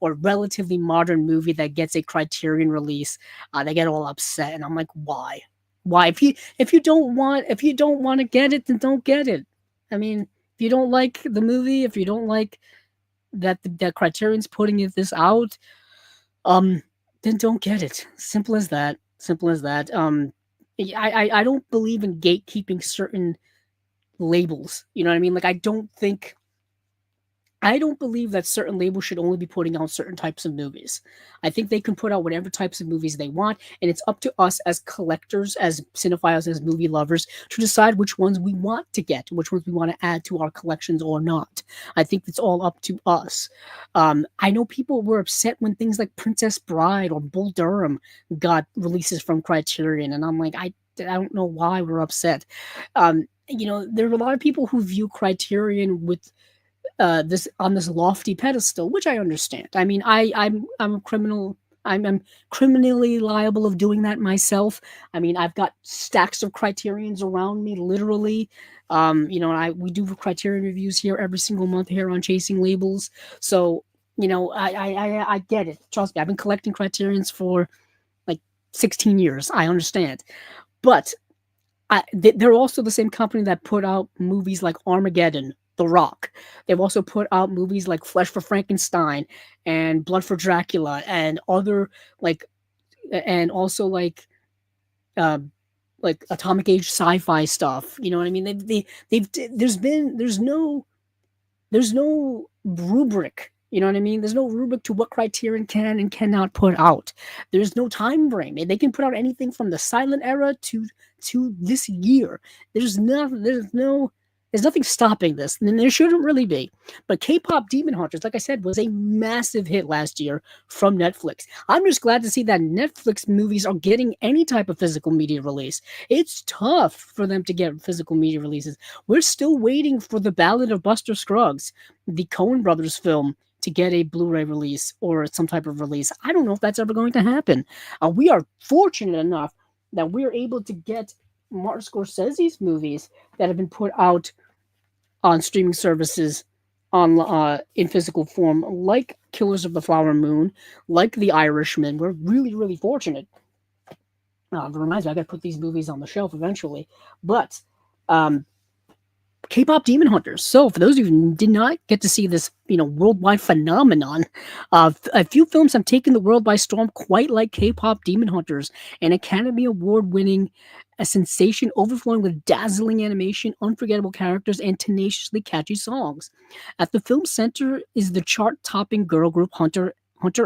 or relatively modern movie that gets a Criterion release. They get all upset, and I'm like, why? If you don't want to get it, then don't get it. I mean, if you don't like the movie, if you don't like that Criterion's putting this out, then don't get it. Simple as that. I don't believe in gatekeeping certain labels. You know what I mean? Like I don't believe that certain labels should only be putting out certain types of movies. I think they can put out whatever types of movies they want, and it's up to us as collectors, as cinephiles, as movie lovers, to decide which ones we want to get, which ones we want to add to our collections or not. I think it's all up to us. I know people were upset when things like Princess Bride or Bull Durham got releases from Criterion, and I'm like, I don't know why we're upset. There are a lot of people who view Criterion with this lofty pedestal, which I understand. I mean, I'm a criminal. I'm criminally liable of doing that myself. I mean, I've got stacks of Criterions around me, literally. We do Criterion reviews here every single month here on Chasing Labels. So, I get it. Trust me, I've been collecting Criterions for like 16 years. I understand, but they're also the same company that put out movies like Armageddon, The Rock. They've also put out movies like Flesh for Frankenstein and Blood for Dracula and other and also like atomic age sci-fi stuff. You know what I mean? There's no rubric. You know what I mean? There's no rubric to what Criterion can and cannot put out. There's no time frame. They can put out anything from the silent era to this year. There's nothing stopping this, and there shouldn't really be. But K-pop Demon Hunters, like I said, was a massive hit last year from Netflix. I'm just glad to see that Netflix movies are getting any type of physical media release. It's tough for them to get physical media releases. We're still waiting for The Ballad of Buster Scruggs, the Coen Brothers film, to get a Blu-ray release or some type of release. I don't know if that's ever going to happen. We are fortunate enough that we're able to get Martin Scorsese's movies that have been put out on streaming services on in physical form, like Killers of the Flower Moon, like The Irishman. We're really, really fortunate. That reminds me, I got to put these movies on the shelf eventually. But um, K-pop Demon Hunters. So, for those of you who did not get to see this, worldwide phenomenon, a few films have taken the world by storm, quite like K-pop Demon Hunters, an Academy Award-winning a sensation overflowing with dazzling animation, unforgettable characters, and tenaciously catchy songs. At the film's center is the chart-topping girl group Hunter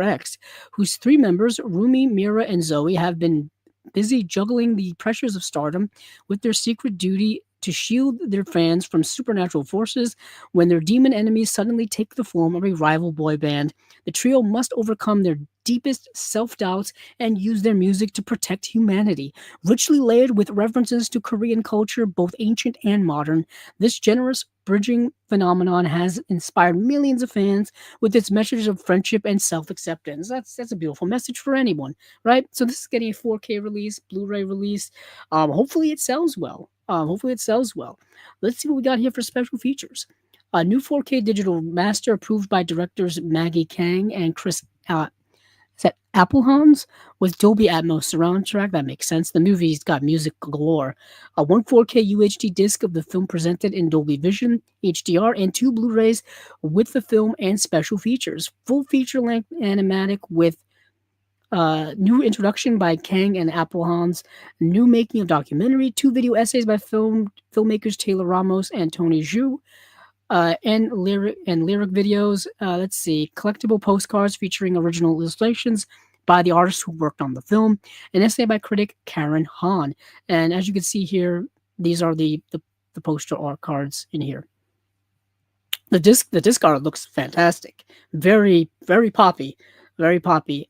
X, whose three members, Rumi, Mira, and Zoe, have been busy juggling the pressures of stardom with their secret duty to shield their fans from supernatural forces. When their demon enemies suddenly take the form of a rival boy band, the trio must overcome their deepest self doubts and use their music to protect humanity. Richly layered with references to Korean culture, both ancient and modern, this generous bridging phenomenon has inspired millions of fans with its message of friendship and self-acceptance. That's a beautiful message for anyone, right? So this is getting a 4K release, Blu-ray release. Hopefully it sells well. Let's see what we got here for special features. A new 4K digital master approved by directors Maggie Kang and Chris is that Applehans with Dolby Atmos surround track. That makes sense. The movie's got music galore. A one 4K UHD disc of the film presented in Dolby Vision, HDR, and two Blu-rays with the film and special features. Full feature-length animatic with new introduction by Kang and Applehans, new making of documentary, two video essays by filmmakers Taylor Ramos and Tony Zhu, and lyric videos. Let's see, collectible postcards featuring original illustrations by the artists who worked on the film, an essay by critic Karen Hahn, and as you can see here, these are the poster art cards in here. The disc art looks fantastic, very poppy,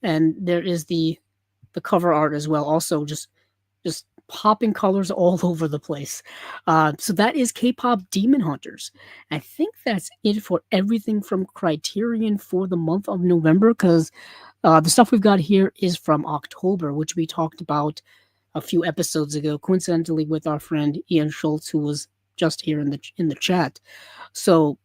and there is the cover art as well. Also, just popping colors all over the place. So that is K-pop Demon Hunters. I think that's it for everything from Criterion for the month of November, because the stuff we've got here is from October, which we talked about a few episodes ago, coincidentally with our friend Ian Schultz, who was just here in the chat. So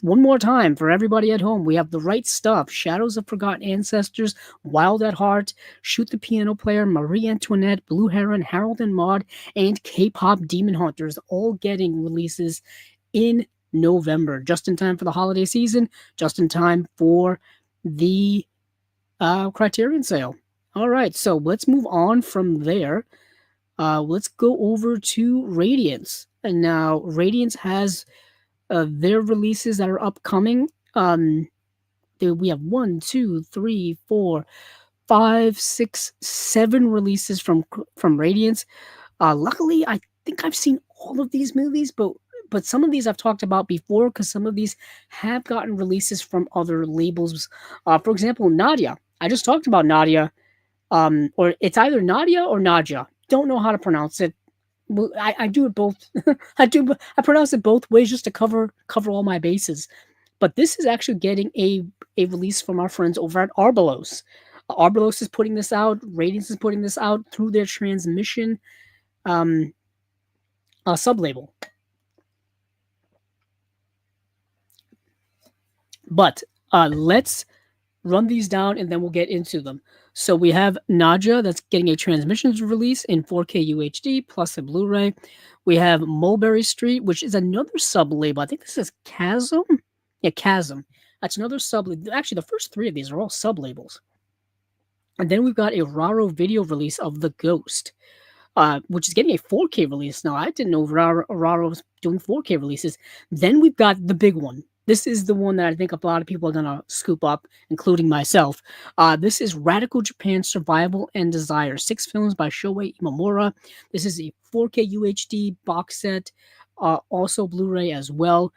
one more time for everybody at home, we have The Right Stuff, Shadows of Forgotten Ancestors, Wild at Heart, Shoot the Piano Player, Marie Antoinette, Blue Heron, Harold and Maude, and K-pop Demon Hunters, all getting releases in November, just in time for the holiday season, just in time for the Criterion sale. All right, so let's move on from there. Let's go over to Radiance. And now Radiance has their releases that are upcoming. We have 1, 2, 3, 4, 5, 6, 7 releases from Radiance. Luckily, I think I've seen all of these movies, but some of these I've talked about before because some of these have gotten releases from other labels. For example, Nadja. I just talked about Nadja, or it's either Nadja or Nadja. Don't know how to pronounce it. Well, I do it both. I pronounce it both ways just to cover all my bases. But this is actually getting a release from our friends over at Arbalos. Arbalos is putting this out. Radiance is putting this out through their Transmission sub-label. But let's run these down and then we'll get into them. So we have Nadja that's getting a Transmissions release in 4K UHD plus a Blu-ray. We have Mulberry Street, which is another sub-label. I think this is Chasm. Yeah, Chasm. That's another sub-label. Actually, the first three of these are all sub-labels. And then we've got a Raro video release of The Ghost, which is getting a 4K release. Now, I didn't know Raro was doing 4K releases. Then we've got the big one. This is the one that I think a lot of people are going to scoop up, including myself. This is Radical Japan Survival and Desire, 6 films by Shohei Imamura. This is a 4K UHD box set, also Blu-ray as well.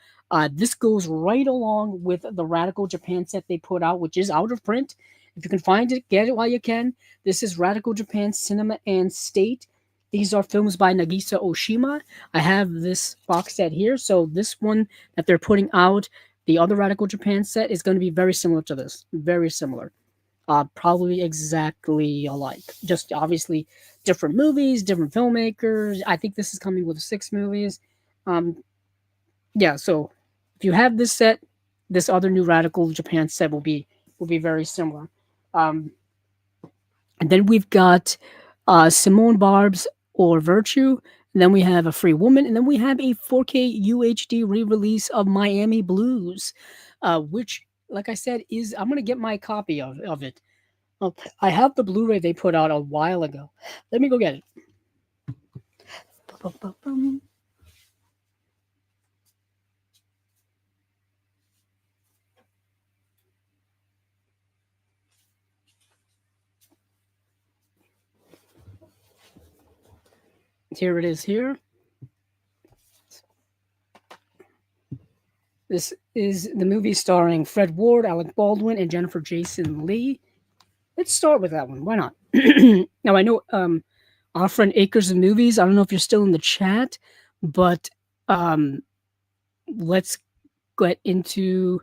This goes right along with the Radical Japan set they put out, which is out of print. If you can find it, get it while you can. This is Radical Japan Cinema and State. These are films by Nagisa Oshima. I have this box set here. So this one that they're putting out, the other Radical Japan set, is going to be very similar to this. Very similar. Probably exactly alike. Just obviously different movies, different filmmakers. I think this is coming with 6 movies. Yeah, so if you have this set, this other new Radical Japan set will be very similar. Um, and then we've got Simone Barb's or Virtue. And then we have A Free Woman. And then we have a 4K UHD re release of Miami Blues, which, like I said, is I'm going to get my copy of it. I have the Blu ray they put out a while ago. Let me go get it. Here it is here. This is the movie starring Fred Ward, Alec Baldwin, and Jennifer Jason Leigh. Let's start with that one. Why not? Now, I know our friend Acres of Movies, I don't know if you're still in the chat, but um, let's get into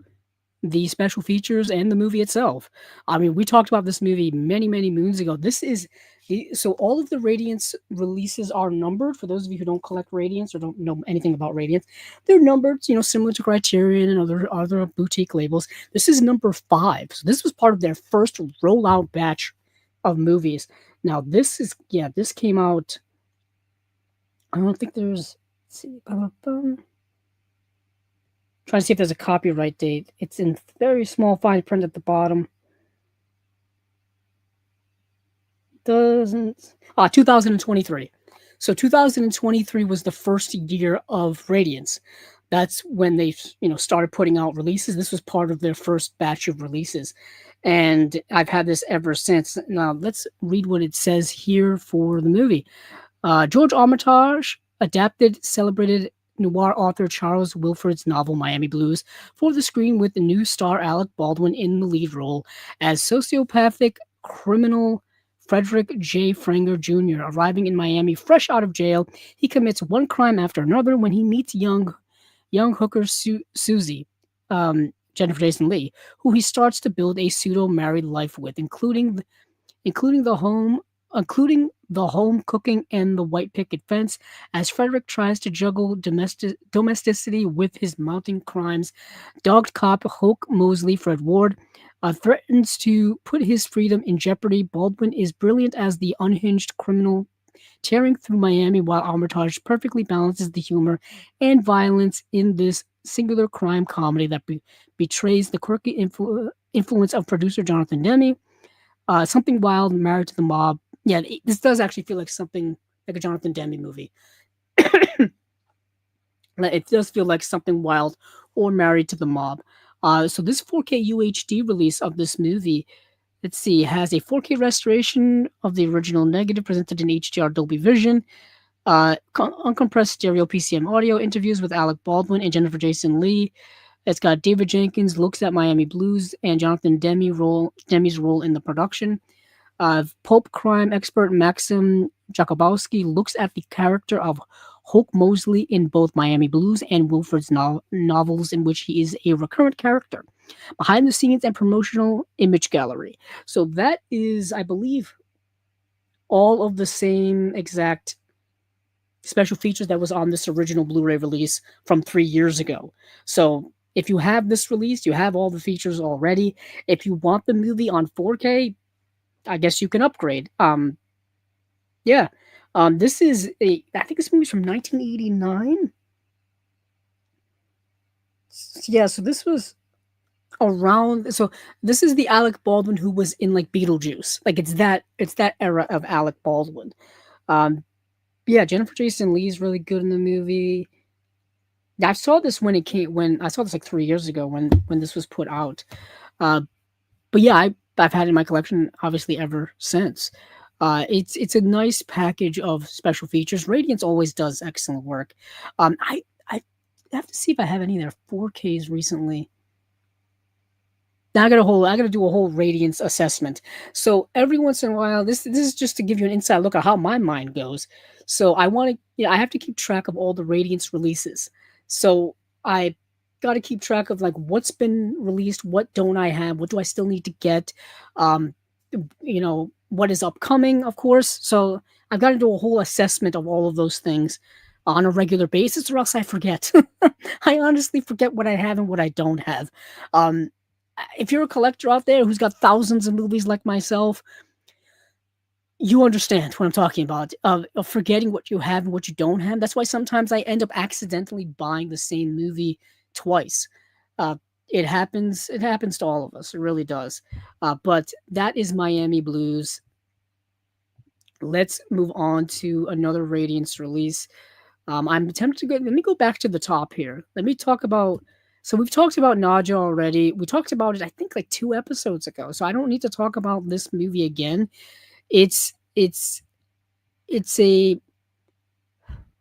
the special features and the movie itself. I mean, we talked about this movie many, many moons ago. This is so all of the Radiance releases are numbered. For those of you who don't collect Radiance or don't know anything about Radiance, they're numbered, similar to Criterion and other boutique labels. This is number 5. So this was part of their first rollout batch of movies. Now this came out. I don't think there's. Let's see. Trying to see if there's a copyright date. It's in very small fine print at the bottom. Doesn't 2023. So 2023 was the first year of Radiance. That's when they started putting out releases. This was part of their first batch of releases, and I've had this ever since. Now let's read what it says here for the movie. George Armitage adapted celebrated noir author Charles Wilford's novel Miami Blues for the screen with the new star Alec Baldwin in the lead role as sociopathic criminal Frederick J. Franger Jr. Arriving in Miami fresh out of jail, he commits one crime after another when he meets young hooker Susie, Jennifer Jason Leigh, who he starts to build a pseudo-married life with, including the home cooking and the white picket fence, as Frederick tries to juggle domesticity with his mounting crimes. Dogged cop Hoke Mosley, Fred Ward, threatens to put his freedom in jeopardy. Baldwin is brilliant as the unhinged criminal tearing through Miami, while Armitage perfectly balances the humor and violence in this singular crime comedy that betrays the quirky influence of producer Jonathan Demme. Something Wild, Married to the Mob. Yeah, this does actually feel like something like a Jonathan Demme movie. It does feel like Something Wild or Married to the Mob. So this 4K UHD release of this movie, let's see, has a 4K restoration of the original negative presented in HDR Dolby Vision, uncompressed stereo PCM audio, interviews with Alec Baldwin and Jennifer Jason Leigh. It's got David Jenkins looks at Miami Blues and Jonathan Demme's role in the production. Pulp crime expert Maxim Jakubowski looks at the character of Hoke Mosley in both Miami Blues and Wilford's novels, in which he is a recurrent character. Behind the scenes and promotional image gallery. So that is, I believe, all of the same exact special features that was on this original Blu-ray release from 3 years ago. So if you have this release, you have all the features already. If you want the movie on 4K, I guess you can upgrade. Yeah. This is I think this movie's from 1989. Yeah, so this was around. So this is the Alec Baldwin who was in like Beetlejuice. Like it's that era of Alec Baldwin. Yeah, Jennifer Jason Leigh is really good in the movie. I saw this when I saw this like 3 years ago when this was put out. But yeah, I've had it in my collection obviously ever since. It's a nice package of special features. Radiance always does excellent work. I have to see if I have any of their 4Ks recently. Now I gotta do a whole Radiance assessment. So every once in a while, this is just to give you an inside look at how my mind goes. So I have to keep track of all the Radiance releases. So I got to keep track of like what's been released, what don't I have, what do I still need to get, what is upcoming, of course. So I've got to do a whole assessment of all of those things on a regular basis, or else I forget. I honestly forget what I have and what I don't have. Um, if you're a collector out there who's got thousands of movies like myself, you understand what I'm talking about, of forgetting what you have and what you don't have. That's why sometimes I end up accidentally buying the same movie twice. Uh, it happens. It happens to all of us. It really does. But that is Miami Blues. Let's move on to another Radiance release. I'm tempted to go. Let me go back to the top here. Let me talk about. So we've talked about Nadja already. We talked about it, I think, like 2 episodes ago. So I don't need to talk about this movie again. It's it's it's a,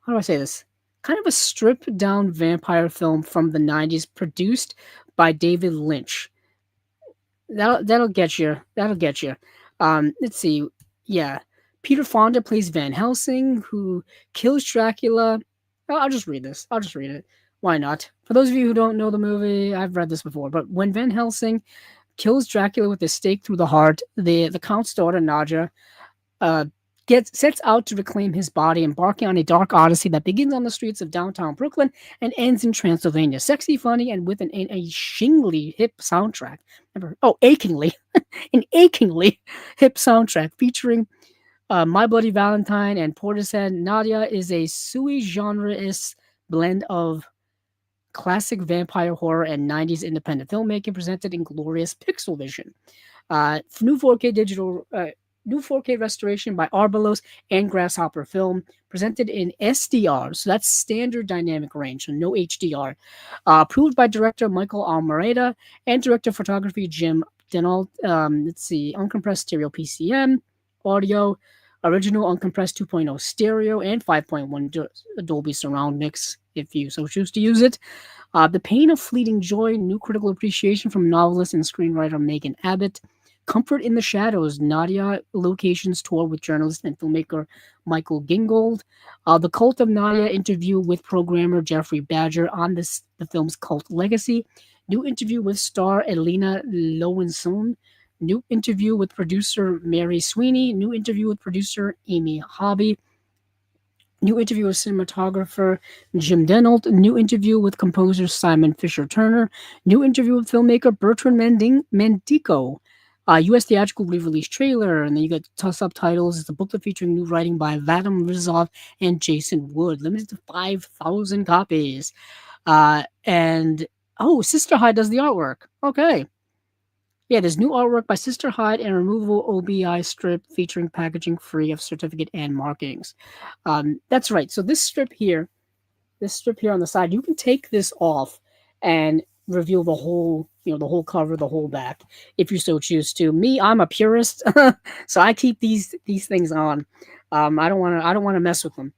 how do I say this? Kind of a stripped down vampire film from the 90s produced by David Lynch. That'll get you. That'll get you. Let's see. Yeah. Peter Fonda plays Van Helsing, who kills Dracula. I'll just read this. I'll just read it. Why not? For those of you who don't know the movie, I've read this before. But when Van Helsing kills Dracula with a stake through the heart, the Count's daughter Nadja uh, sets out to reclaim his body, embarking on a dark odyssey that begins on the streets of downtown Brooklyn and ends in Transylvania. Sexy, funny, and with a shingly hip soundtrack. Achingly, an achingly hip soundtrack featuring My Bloody Valentine and Portishead. Nadja is a sui generis blend of classic vampire horror and 90s independent filmmaking presented in glorious pixel vision. New 4K digital, new 4K restoration by Arbalos and Grasshopper Film, presented in SDR, so that's standard dynamic range, so no HDR. Approved by director Michael Almereda and director of photography Jim Denault. Let's see, uncompressed stereo PCM, audio, original uncompressed 2.0 stereo, and 5.1 Dolby surround mix, if you so choose to use it. The Pain of Fleeting Joy, new critical appreciation from novelist and screenwriter Megan Abbott. Comfort in the Shadows, Nadja Locations tour with journalist and filmmaker Michael Gingold. The Cult of Nadja interview with programmer Jeffrey Badger on the film's cult legacy. New interview with star Elena Lowenson. New interview with producer Mary Sweeney. New interview with producer Amy Hobby. New interview with cinematographer Jim Denault. New interview with composer Simon Fisher Turner. New interview with filmmaker Bertrand Mendico. U.S. theatrical re-release trailer, and then you get subtitles. It's a booklet featuring new writing by Vadim Rizov and Jason Wood, limited to 5,000 copies. And Sister Hyde does the artwork. Okay. Yeah, there's new artwork by Sister Hyde and a removable OBI strip featuring packaging free of certificate and markings. That's right. So this strip here on the side, you can take this off and reveal the whole, the whole cover, the whole back, if you so choose to. Me, I'm a purist, so I keep these things on. I don't want to mess with them.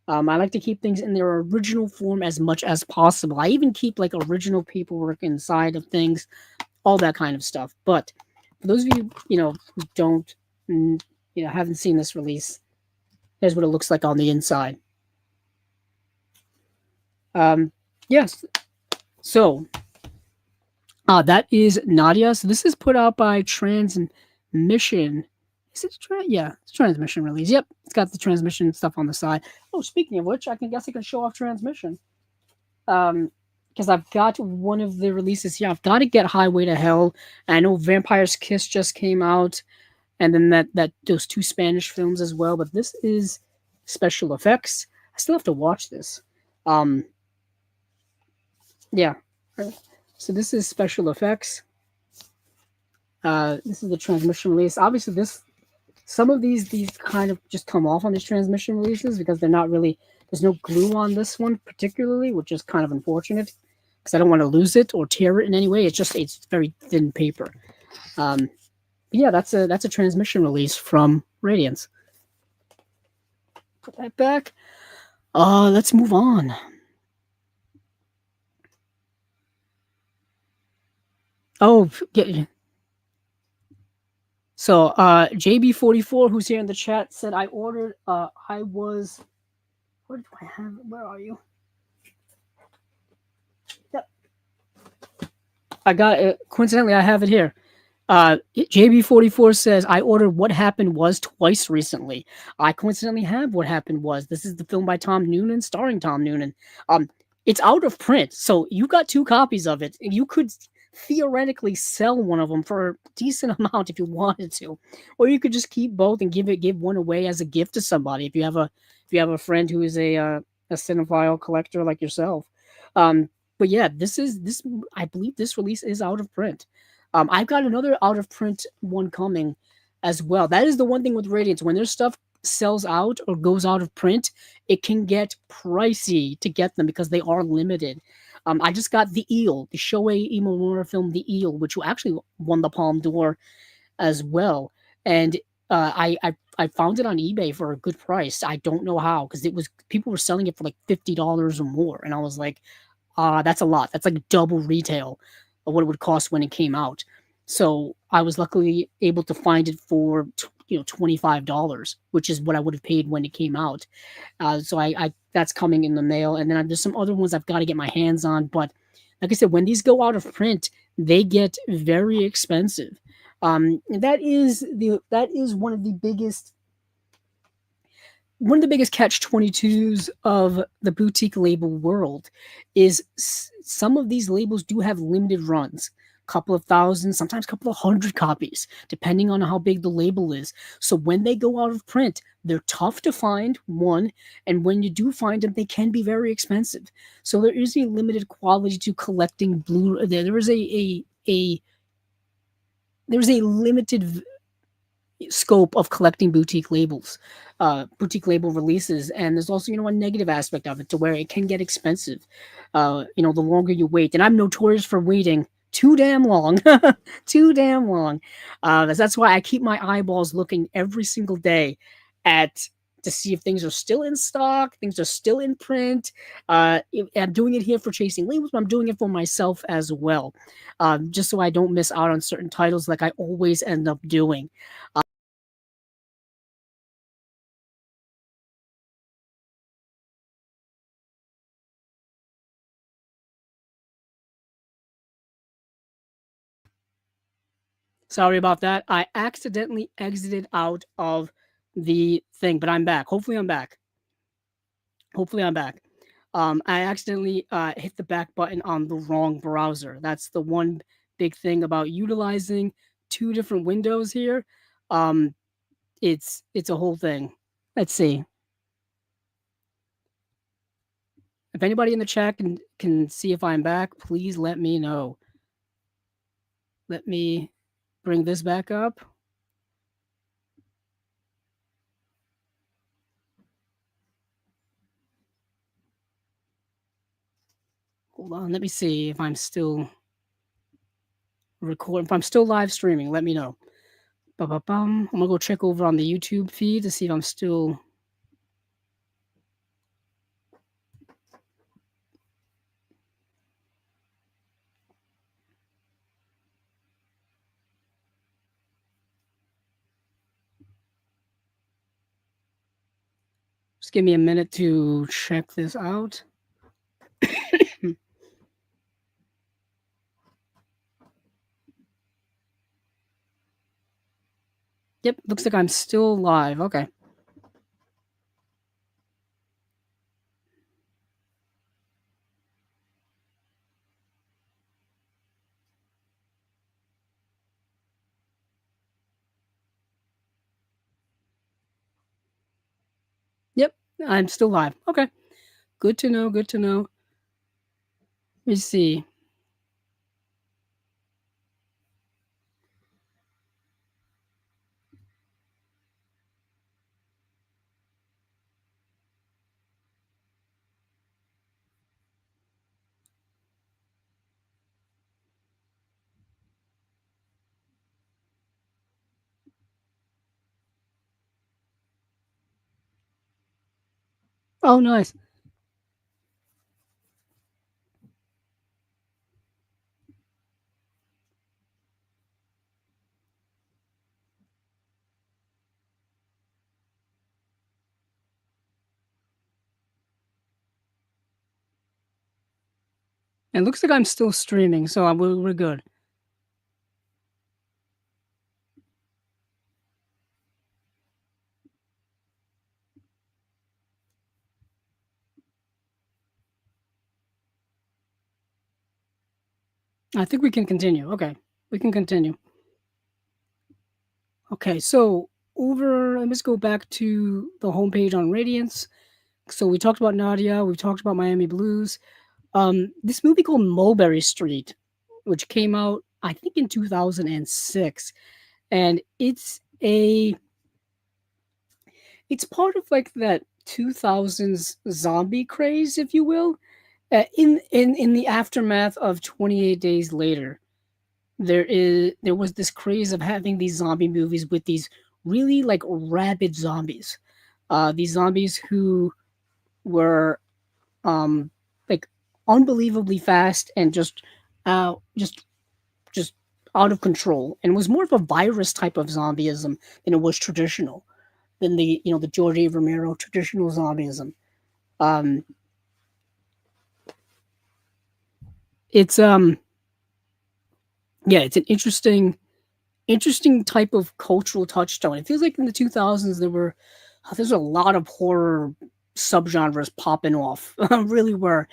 I like to keep things in their original form as much as possible. I even keep like original paperwork inside of things, all that kind of stuff. But for those of you, who don't, haven't seen this release, here's what it looks like on the inside. Yes. So, that is Nadja. So this is put out by Transmission. Is it it's Transmission release. Yep, it's got the Transmission stuff on the side. Oh, speaking of which, I can show off Transmission. Because I've got one of the releases here. I've got to get Highway to Hell. And I know Vampire's Kiss just came out, and then that those 2 Spanish films as well. But this is special effects. I still have to watch this. Yeah. So this is special effects. This is the Transmission release. Obviously, some of these kind of just come off on these Transmission releases because they're not really. There's no glue on this one particularly, which is kind of unfortunate because I don't want to lose it or tear it in any way. It's very thin paper. But yeah, that's a Transmission release from Radiance. Put that back. Let's move on. Oh, so JB44, who's here in the chat, said I ordered. I was. Where do I have it? Where are you? Yep. I got it. Coincidentally, I have it here. JB44 says, I ordered What Happened Was twice recently. I coincidentally have What Happened Was. This is the film by Tom Noonan, starring Tom Noonan. Um, it's out of print, so you got two copies of it. You could theoretically sell one of them for a decent amount if you wanted to, or you could just keep both and give one away as a gift to somebody if you have a friend who is a cinephile collector like yourself. But yeah, this I believe this release is out of print. I've got another out of print one coming as well. That is the one thing with Radiance. When their stuff sells out or goes out of print, it can get pricey to get them because they are limited. I just got The Eel, the Shohei Imamura film The Eel, which actually won the Palme d'Or as well. And I found it on eBay for a good price. I don't know how because it was people were selling it for like $50 or more, and I was like, that's a lot. That's like double retail of what it would cost when it came out. So I was luckily able to find it for $25, which is what I would have paid when it came out. So I that's coming in the mail, and then there's some other ones I've got to get my hands on. But like I said, when these go out of print, they get very expensive. That is one of the biggest catch 22s of the boutique label world is some of these labels do have limited runs, couple of thousand, sometimes a couple of hundred copies, depending on how big the label is. So when they go out of print, they're tough to find, one, and when you do find them, they can be very expensive. So there is a limited quality to collecting blue. There is a there's a limited scope of collecting boutique label releases, and there's also a negative aspect of it to where it can get expensive. The longer you wait, and I'm notorious for waiting too damn long, too damn long. That's why I keep my eyeballs looking every single day at to see if things are still in stock, things are still in print. I'm doing it here for Chasing Labels, but I'm doing it for myself as well, just so I don't miss out on certain titles like I always end up doing. Sorry about that. I accidentally exited out of the thing, but I'm back. Hopefully, I'm back. Hopefully, I'm back. I accidentally hit the back button on the wrong browser. That's the one big thing about utilizing two different windows here. Um, it's a whole thing. Let's see if anybody in the chat can see if I'm back. Please let me know. Let me bring this back up. Hold on. Let me see if I'm still recording. If I'm still live streaming, let me know. I'm gonna go check over on the YouTube feed to see if I'm still. Just give me a minute to check this out. Yep, looks like I'm still live. Okay. Yep, I'm still live. Okay. Good to know. Good to know. Let me see. Oh, nice. It looks like I'm still streaming, so we're good. I think we can continue. Okay, we can continue. Okay, so let's go back to the homepage on Radiance. So we talked about Nadia, we talked about Miami Blues. This movie called Mulberry Street, which came out I think in 2006, and it's part of like that 2000s zombie craze, if you will. In the aftermath of 28 Days Later, there was this craze of having these zombie movies with these really like rabid zombies. These zombies who were um like unbelievably fast and uh just just out of control, and it was more of a virus type of zombieism than it was traditional, than the George A. Romero traditional zombieism. Um, it's yeah, it's an interesting type of cultural touchstone. It feels like in the 2000s there's a lot of horror subgenres popping off. Really were.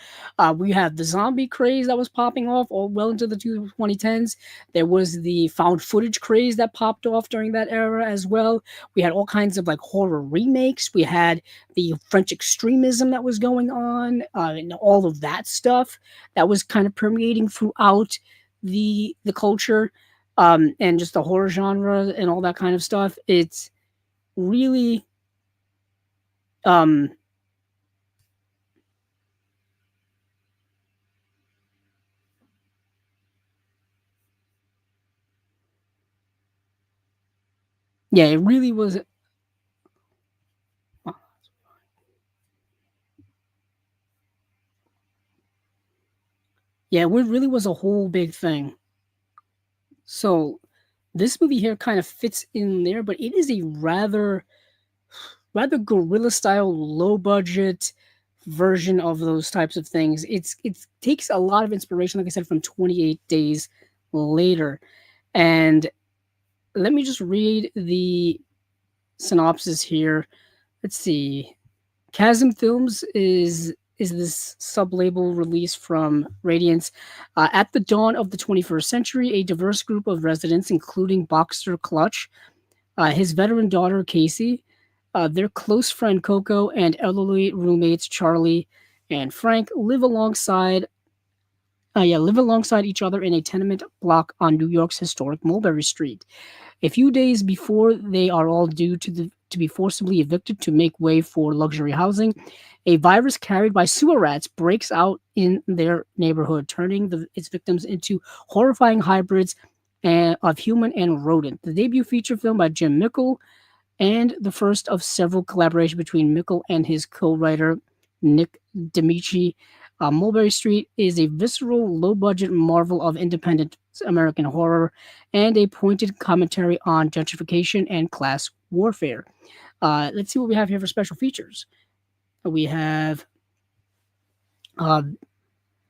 We had the zombie craze that was popping off all well into the 2010s. There was the found footage craze that popped off during that era as well. We had all kinds of like horror remakes. We had the French extremism that was going on, and all of that stuff that was kind of permeating throughout the culture, and just the horror genre and all that kind of stuff. It's really um, yeah, it really was. Yeah, it really was a whole big thing. So this movie here kind of fits in there, but it is a rather guerrilla style, low budget version of those types of things. It takes a lot of inspiration, like I said, from 28 Days Later. And let me just read the synopsis here. Let's see. Chasm Films is this sub-label release from Radiance. At the dawn of the 21st century, a diverse group of residents, including boxer Clutch, his veteran daughter Casey, their close friend Coco, and elderly roommates Charlie and Frank live alongside each other in a tenement block on New York's historic Mulberry Street. A few days before they are all due to be forcibly evicted to make way for luxury housing, a virus carried by sewer rats breaks out in their neighborhood, turning its victims into horrifying hybrids of human and rodent. The debut feature film by Jim Mickle, and the first of several collaborations between Mickle and his co-writer Nick D'Amici. Mulberry Street is a visceral, low-budget marvel of independent American horror and a pointed commentary on gentrification and class warfare. Let's see what we have here for special features. We have uh,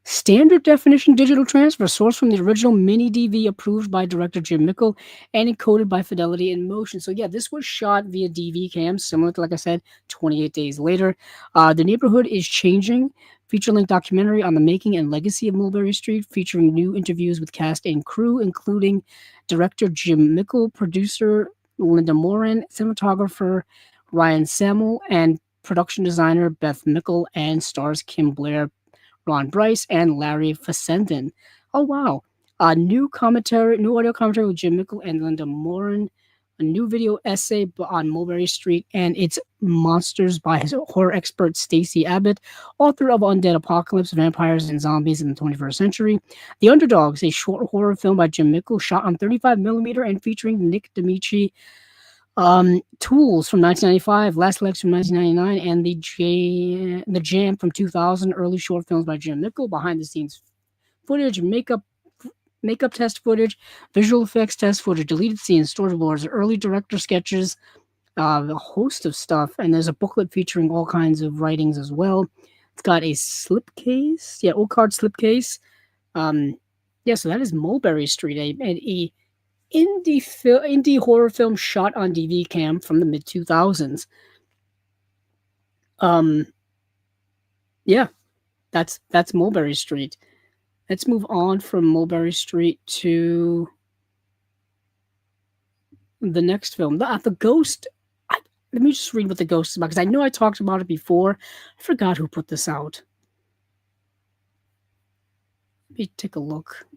standard definition digital transfer, sourced from the original mini DV, approved by director Jim Mickle and encoded by Fidelity in Motion. So yeah, this was shot via DV cam, similar to, like I said, 28 Days Later. The neighborhood is changing. Feature-length documentary on the making and legacy of Mulberry Street, featuring new interviews with cast and crew, including director Jim Mickle, producer Linda Moran, cinematographer Ryan Samuel, and production designer Beth Mickle, and stars Kim Blair, Ron Bryce, and Larry Fessenden. Oh wow! New audio commentary with Jim Mickle and Linda Moran. A new video essay on Mulberry Street and its monsters by his horror expert Stacy Abbott, author of Undead Apocalypse, Vampires and Zombies in the 21st Century. The Underdogs, a short horror film by Jim Mickle, shot on 35mm and featuring Nick D'Amici. Tools from 1995, Last Legs from 1999, and the Jam from 2000. Early short films by Jim Mickle, behind the scenes footage, makeup test footage, visual effects test footage, deleted scenes, storyboards, early director sketches, a host of stuff, and there's a booklet featuring all kinds of writings as well. It's got a slipcase, yeah, old card slipcase. Um, yeah, so that is Mulberry Street, a indie horror film shot on DV cam from the mid 2000s. Um, yeah, that's Mulberry Street. Let's move on from Mulberry Street to the next film. The Ghost. Let me just read what The Ghost is about, because I know I talked about it before. I forgot who put this out. Let me take a look.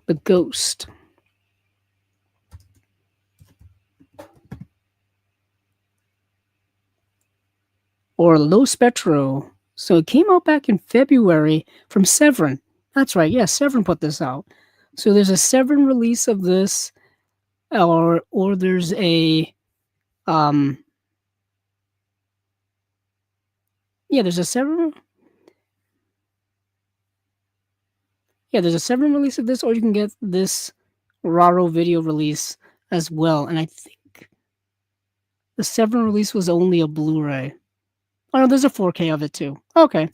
The Ghost. Or Lo Spetro. So it came out back in February from Severin. That's right, yeah, Severin put this out. So there's a Severin release of this, or there's a there's a Severin. Yeah, there's a Severin release of this, or you can get this Raro video release as well. And I think the Severin release was only a Blu-ray. Oh no, there's a 4K of it too. Okay,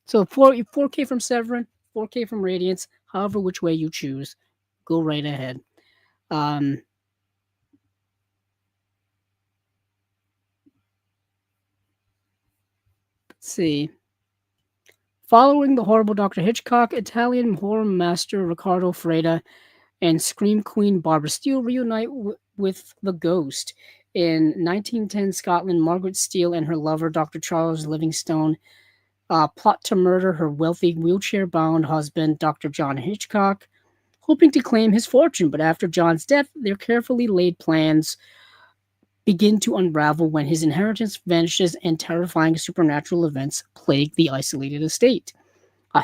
so 4K from Severin, 4K from Radiance. However, which way you choose, go right ahead. Let's see. Following the horrible Dr. Hitchcock, Italian horror master Riccardo Freda and Scream Queen Barbara Steele reunite with the Ghost. In 1910 Scotland, Margaret Steele and her lover, Dr. Charles Livingstone, plot to murder her wealthy, wheelchair-bound husband, Dr. John Hitchcock, hoping to claim his fortune. But after John's death, their carefully laid plans begin to unravel when his inheritance vanishes and terrifying supernatural events plague the isolated estate.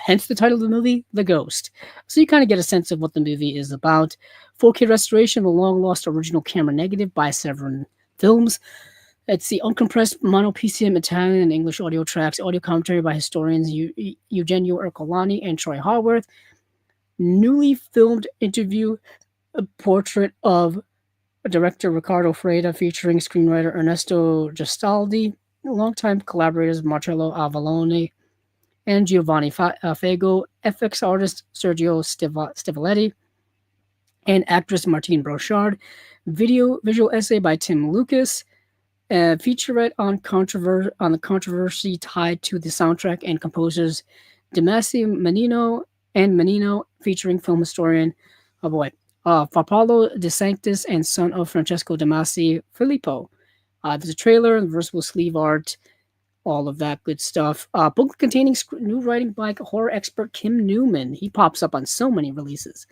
Hence the title of the movie, The Ghost. So you kind of get a sense of what the movie is about. 4K restoration of the long-lost original camera negative by Severin Films. It's the uncompressed mono PCM Italian and English audio tracks, audio commentary by historians Eugenio Ercolani and Troy Haworth. Newly filmed interview, a portrait of director Riccardo Freda featuring screenwriter Ernesto Gestaldi, longtime collaborators Marcello Avallone and Giovanni Fago, FX artist Sergio Stivoletti, and actress Martine Brochard. Visual essay by Tim Lucas. Featurette on the controversy tied to the soundtrack and composers Damasi Menino, featuring film historian, Farpallo De Sanctis and son of Francesco Damasi Filippo. There's a trailer and reversible sleeve art, all of that good stuff. Book containing new writing by horror expert Kim Newman. He pops up on so many releases.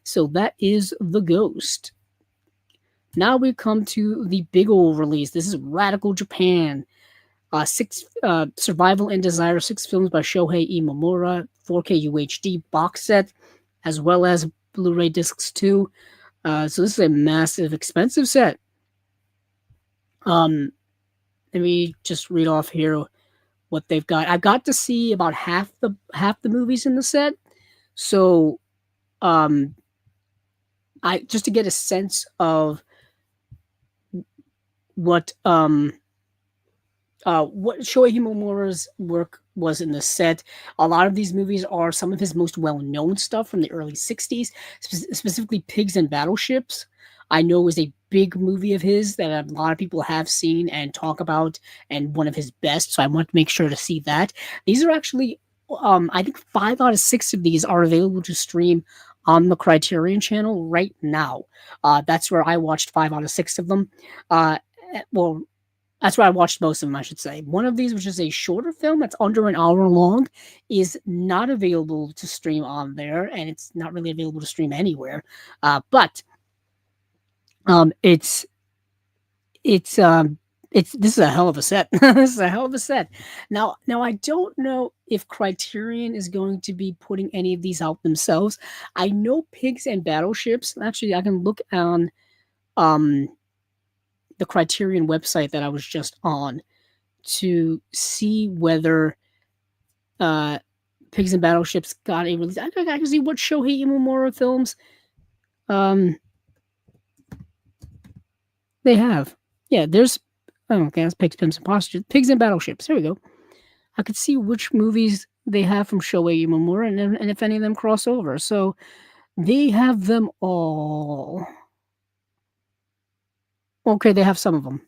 So that is The Ghost. Now we come to the big old release. This is Radical Japan. Six Survival and Desire, 6 films by Shohei Imamura, 4K UHD box set, as well as Blu-ray discs too. So this is a massive, expensive set. Let me just read off here what they've got. I've got to see about half the movies in the set. So I just to get a sense of what Shohei Imamura's work was in the set. A lot of these movies are some of his most well-known stuff from the early 60s, specifically Pigs and Battleships. I know is a big movie of his that a lot of people have seen and talk about, and one of his best, so I want to make sure to see that. These are actually, I think 5 out of 6 of these are available to stream on the Criterion channel right now. That's where I watched 5 out of 6 of them. Well, that's where I watched most of them, I should say. One of these, which is a shorter film that's under an hour long, is not available to stream on there, and it's not really available to stream anywhere. But this is a hell of a set. This is a hell of a set. Now I don't know if Criterion is going to be putting any of these out themselves. I know Pigs and Battleships. Actually, I can look on the Criterion website that I was just on to see whether Pigs and Battleships got a release. I can see what Shohei Imamura films they have. Yeah, there's that's Pigs, Pimps, and Postures. Pigs and Battleships. There we go. I could see which movies they have from Shohei Imamura and if any of them cross over. So they have them all. Okay, they have some of them.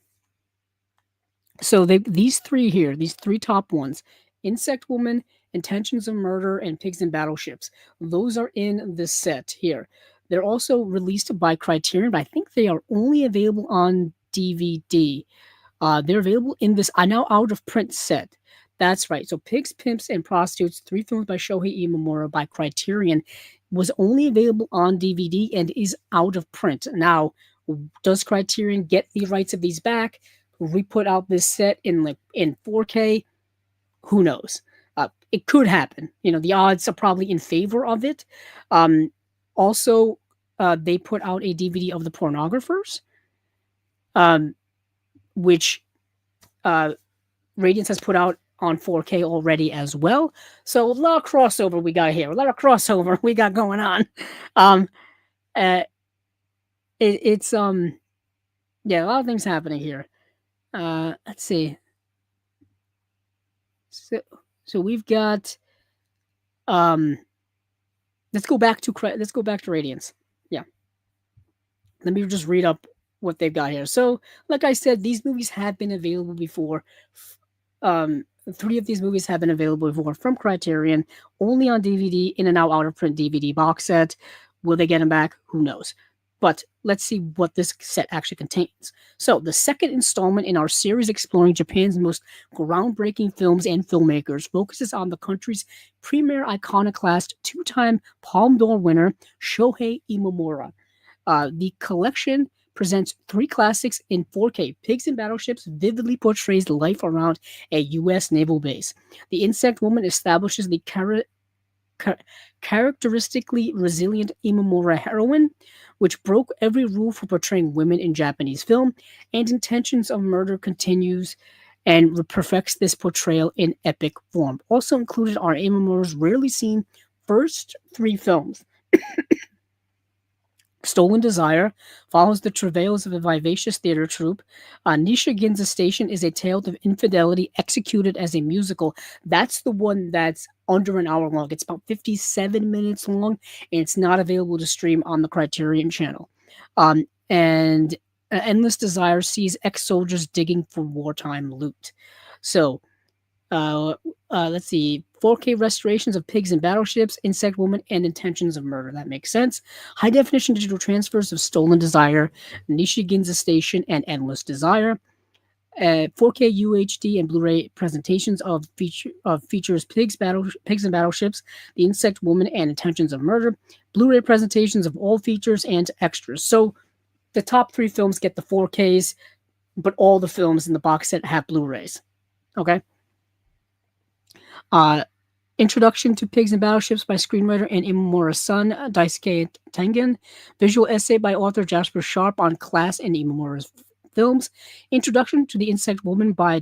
So these 3 here, these 3 top ones, Insect Woman Intentions of Murder, and Pigs and Battleships. Those are in this set here. They're also released by Criterion, but I think they are only available on DVD. They're available in this now out of print set. That's right. So Pigs, Pimps, and Prostitutes, 3 films by Shohei Imamura by Criterion, was only available on DVD and is out of print. Now, does Criterion get the rights of these back? Re-put out this set in 4K? Who knows? It could happen. The odds are probably in favor of it. Also, they put out a DVD of The Pornographers, which Radiance has put out on 4K already as well. So a lot of crossover we got here. A lot of crossover we got going on. It's yeah, a lot of things happening here. Let's see. So we've got let's go back to Radiance. Yeah. Let me just read up what they've got here. So, like I said, these movies have been available before. 3 of these movies have been available before from Criterion, only on DVD, in and out of print DVD box set. Will they get them back? Who knows? But let's see what this set actually contains. So, the second installment in our series exploring Japan's most groundbreaking films and filmmakers focuses on the country's premier iconoclast, 2-time Palme d'Or winner, Shohei Imamura. The collection presents 3 classics in 4K. Pigs and Battleships vividly portrays life around a U.S. naval base. The Insect Woman establishes the characteristically resilient Imamura heroine, which broke every rule for portraying women in Japanese film, and Intentions of Murder continues and perfects this portrayal in epic form. Also included are Imamura's rarely seen first 3 films. Stolen Desire follows the travails of a vivacious theater troupe. Nisha Ginza Station is a tale of infidelity executed as a musical. That's the one that's under an hour long. It's about 57 minutes long, and it's not available to stream on the Criterion channel. And Endless Desire sees ex-soldiers digging for wartime loot. So, let's see. 4K restorations of Pigs and Battleships, Insect Woman, and Intentions of Murder. That makes sense. High definition digital transfers of Stolen Desire, Nishi Ginza Station, and Endless Desire. 4K UHD and Blu-ray presentations of features Pigs and Battleships, The Insect Woman, and Intentions of Murder. Blu-ray presentations of all features and extras. So the top 3 films get the 4Ks, but all the films in the box set have Blu-rays. Okay. Introduction to Pigs and Battleships by screenwriter and Imamura's son, Daisuke Tengen. Visual essay by author Jasper Sharp on class and Imamura's films. Introduction to The Insect Woman by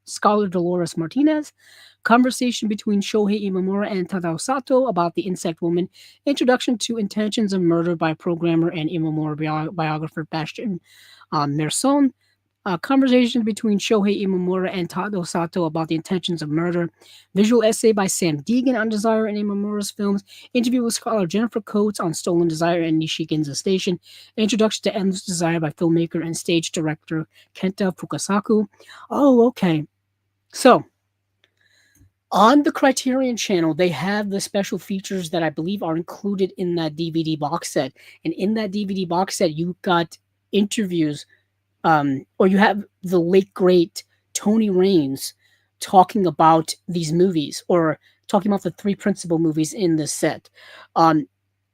scholar Dolores Martinez. Conversation between Shohei Imamura and Tadao Sato about The Insect Woman. Introduction to Intentions of Murder by programmer and Imamura biographer Bastian Merson. Conversation between Shohei Imamura and Tadao Sato about The Intentions of Murder. Visual essay by Sam Deegan on Desire and Imamura's films. Interview with scholar Jennifer Coates on Stolen Desire and Nishi Ginza Station. Introduction to Endless Desire by filmmaker and stage director Kenta Fukasaku. Oh, okay. So, on the Criterion channel, they have the special features that I believe are included in that DVD box set. And in that DVD box set, you got interviews, or you have the late great Tony Raines talking about these movies, or talking about the 3 principal movies in this set. And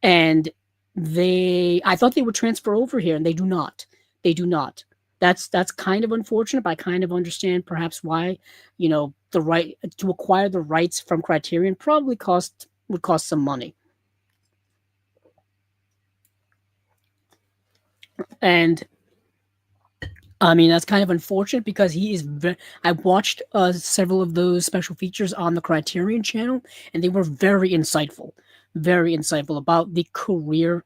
I thought they would transfer over here, and they do not. They do not. That's kind of unfortunate, but I kind of understand perhaps why. The right to acquire the rights from Criterion probably would cost some money. And I mean, that's kind of unfortunate because he is I watched several of those special features on the Criterion channel, and they were very insightful about the career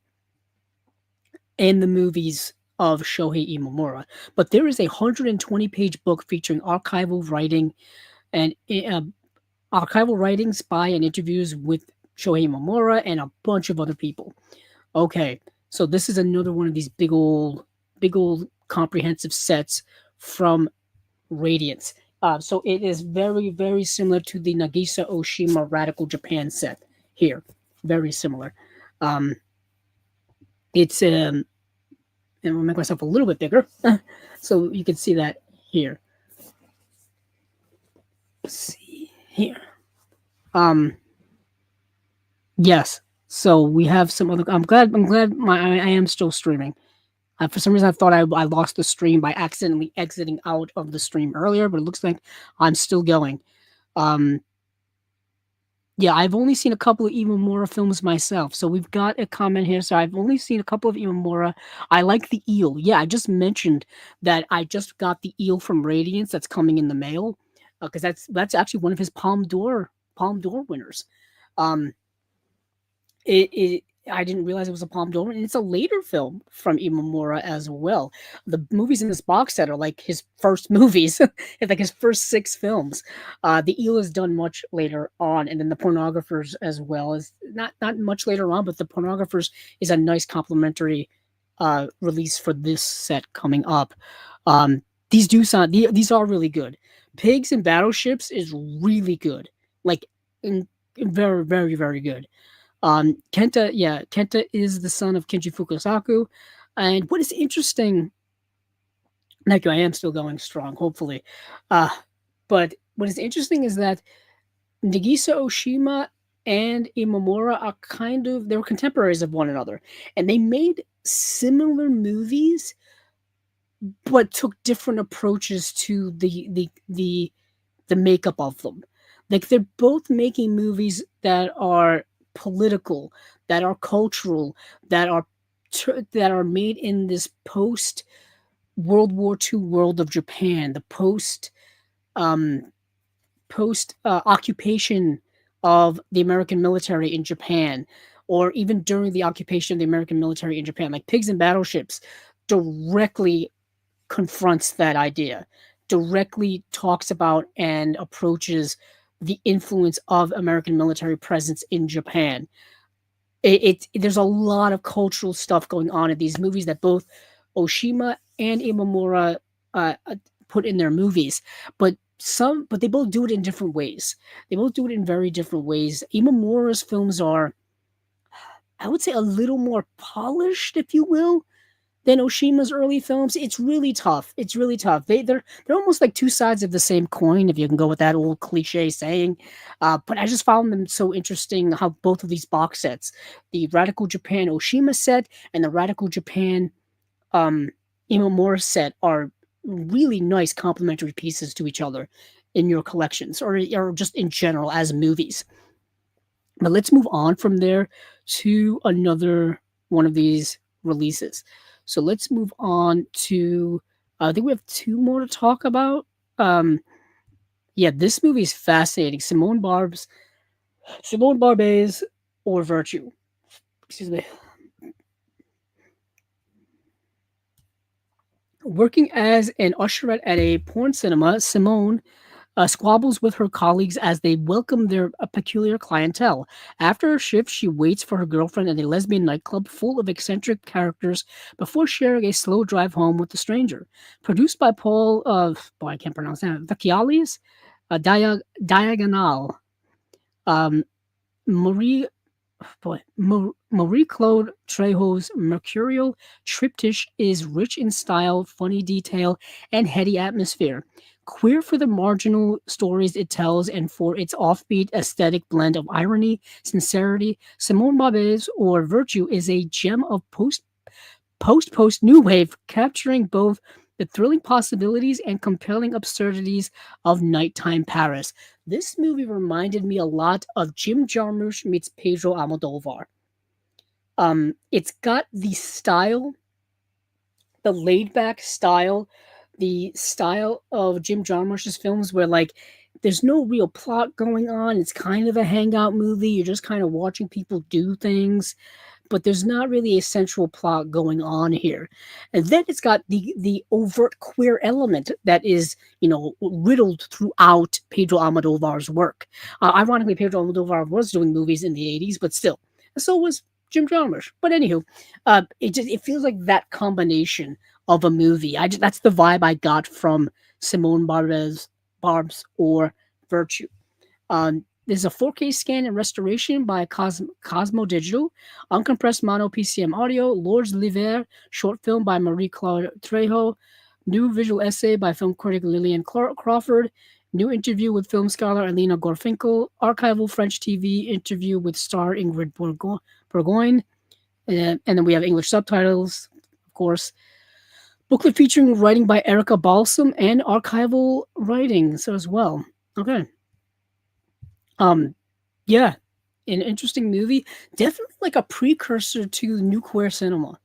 and the movies of Shohei Imamura. But there is a 120-page book featuring archival writing and archival writings by and interviews with Shohei Imamura and a bunch of other people. Okay, so this is another one of these big old comprehensive sets from Radiance. So it is very, very similar to the Nagisa Oshima Radical Japan set here. Very similar. Um, it's and I'll make myself a little bit bigger, so you can see that here. Let's see here. Um, yes. So we have some other. I'm glad. I am still streaming. For some reason, I thought I lost the stream by accidentally exiting out of the stream earlier, but it looks like I'm still going. Um, Yeah, I've only seen a couple of Imamura films myself. So we've got a comment here. So I've only seen a couple of Imamura. I like the eel. Yeah, I just mentioned that I just got the eel from Radiance that's coming in the mail because that's actually one of his Palm d'Or winners. Um, it I didn't realize it was a Palme d'Or, and it's a later film from Imamura as well. The movies in this box set are like his first movies. It's like his first 6 films. The Eel is done much later on, and then the Pornographers as well is not much later on, but the Pornographers is a nice complementary release for this set coming up. Um, these are really good. Pigs and Battleships is really good, like very, very, very good. Kenta is the son of Kenji Fukasaku. And what is interesting, thank you, I am still going strong, hopefully. Uh, but what is interesting is that Nagisa Oshima and Imamura are they were contemporaries of one another. And they made similar movies, but took different approaches to the makeup of them. Like they're both making movies that are political, that are cultural, that are that are made in this post World War II world of Japan, the um, post occupation of the American military in Japan, or even during the occupation of the American military in Japan. Like Pigs and Battleships directly confronts that idea, directly talks about and approaches the influence of American military presence in Japan. There's a lot of cultural stuff going on in these movies that both Oshima and Imamura uh, put in their movies, but they both do it in different ways. They both do it in very different ways. Imamura's films are, I would say, a little more polished, if you will, than Oshima's early films. It's really tough. It's really tough. They're almost like two sides of the same coin, if you can go with that old cliche saying. But I just found them so interesting how both of these box sets, the Radical Japan Oshima set and the Radical Japan um, Imamura set, are really nice complementary pieces to each other in your collections or just in general as movies. But let's move on from there to another one of these releases. So let's move on to. I think we have 2 more to talk about. Um, yeah, this movie is fascinating. Simone Barbès, or Virtue. Excuse me. Working as an usherette at a porn cinema, Simone squabbles with her colleagues as they welcome their peculiar clientele. After her shift, she waits for her girlfriend at a lesbian nightclub full of eccentric characters before sharing a slow drive home with the stranger. Produced by Paul, I can't pronounce that, Vecchialis, Diagonal, um, Marie Marie Claude Trejo's mercurial triptych is rich in style, funny detail, and heady atmosphere. Queer for the marginal stories it tells and for its offbeat aesthetic blend of irony, sincerity, Simone Barbès, or Virtue, is a gem of post new wave, capturing both the thrilling possibilities and compelling absurdities of nighttime Paris. This movie reminded me a lot of Jim Jarmusch meets Pedro Almodovar. It's got the style, the laid back style, the style of Jim Jarmusch's films where like there's no real plot going on. It's kind of a hangout movie. You're just kind of watching people do things, but there's not really a central plot going on here. And then it's got the overt queer element that is, riddled throughout Pedro Almodovar's work. Ironically, Pedro Almodovar was doing movies in the 80s, but still. And so was Jim Jarmusch. But anywho, it feels like that combination of a movie. That's the vibe I got from Simone Barbès Barbès, or Virtue. There's a 4K scan and restoration by Cosmo Digital, uncompressed mono PCM audio, Lords l'Hiver, short film by Marie-Claude Trejo, new visual essay by film critic Lillian Crawford, new interview with film scholar Alina Gorfinkel, archival French TV interview with star Ingrid Bourgoin, and then we have English subtitles, of course. Booklet featuring writing by Erica Balsam and archival writings as well. Okay. Yeah, an interesting movie. Definitely like a precursor to new queer cinema.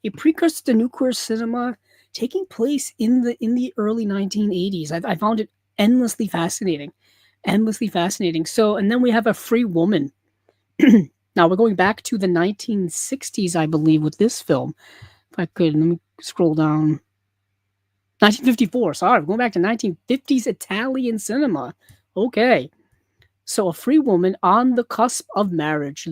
A precursor to new queer cinema taking place in the early 1980s. I found it endlessly fascinating. Endlessly fascinating. So, and then we have A Free Woman. Now we're going back to the 1960s, I believe, with this film. If I could, let me scroll down. 1954, sorry, we're going back to 1950s Italian cinema. Okay. So, a free woman on the cusp of marriage,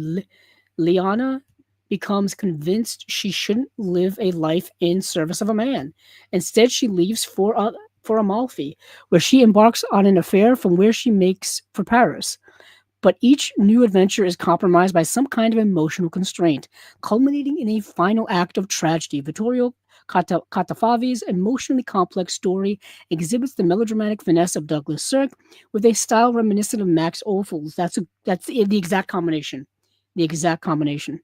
Liana becomes convinced she shouldn't live a life in service of a man. Instead, she leaves for Amalfi, where she embarks on an affair from where she makes for Paris. But each new adventure is compromised by some kind of emotional constraint, culminating in a final act of tragedy. Vittorio Catafavi's emotionally complex story exhibits the melodramatic finesse of Douglas Sirk with a style reminiscent of Max Ophuls. That's the exact combination. The exact combination.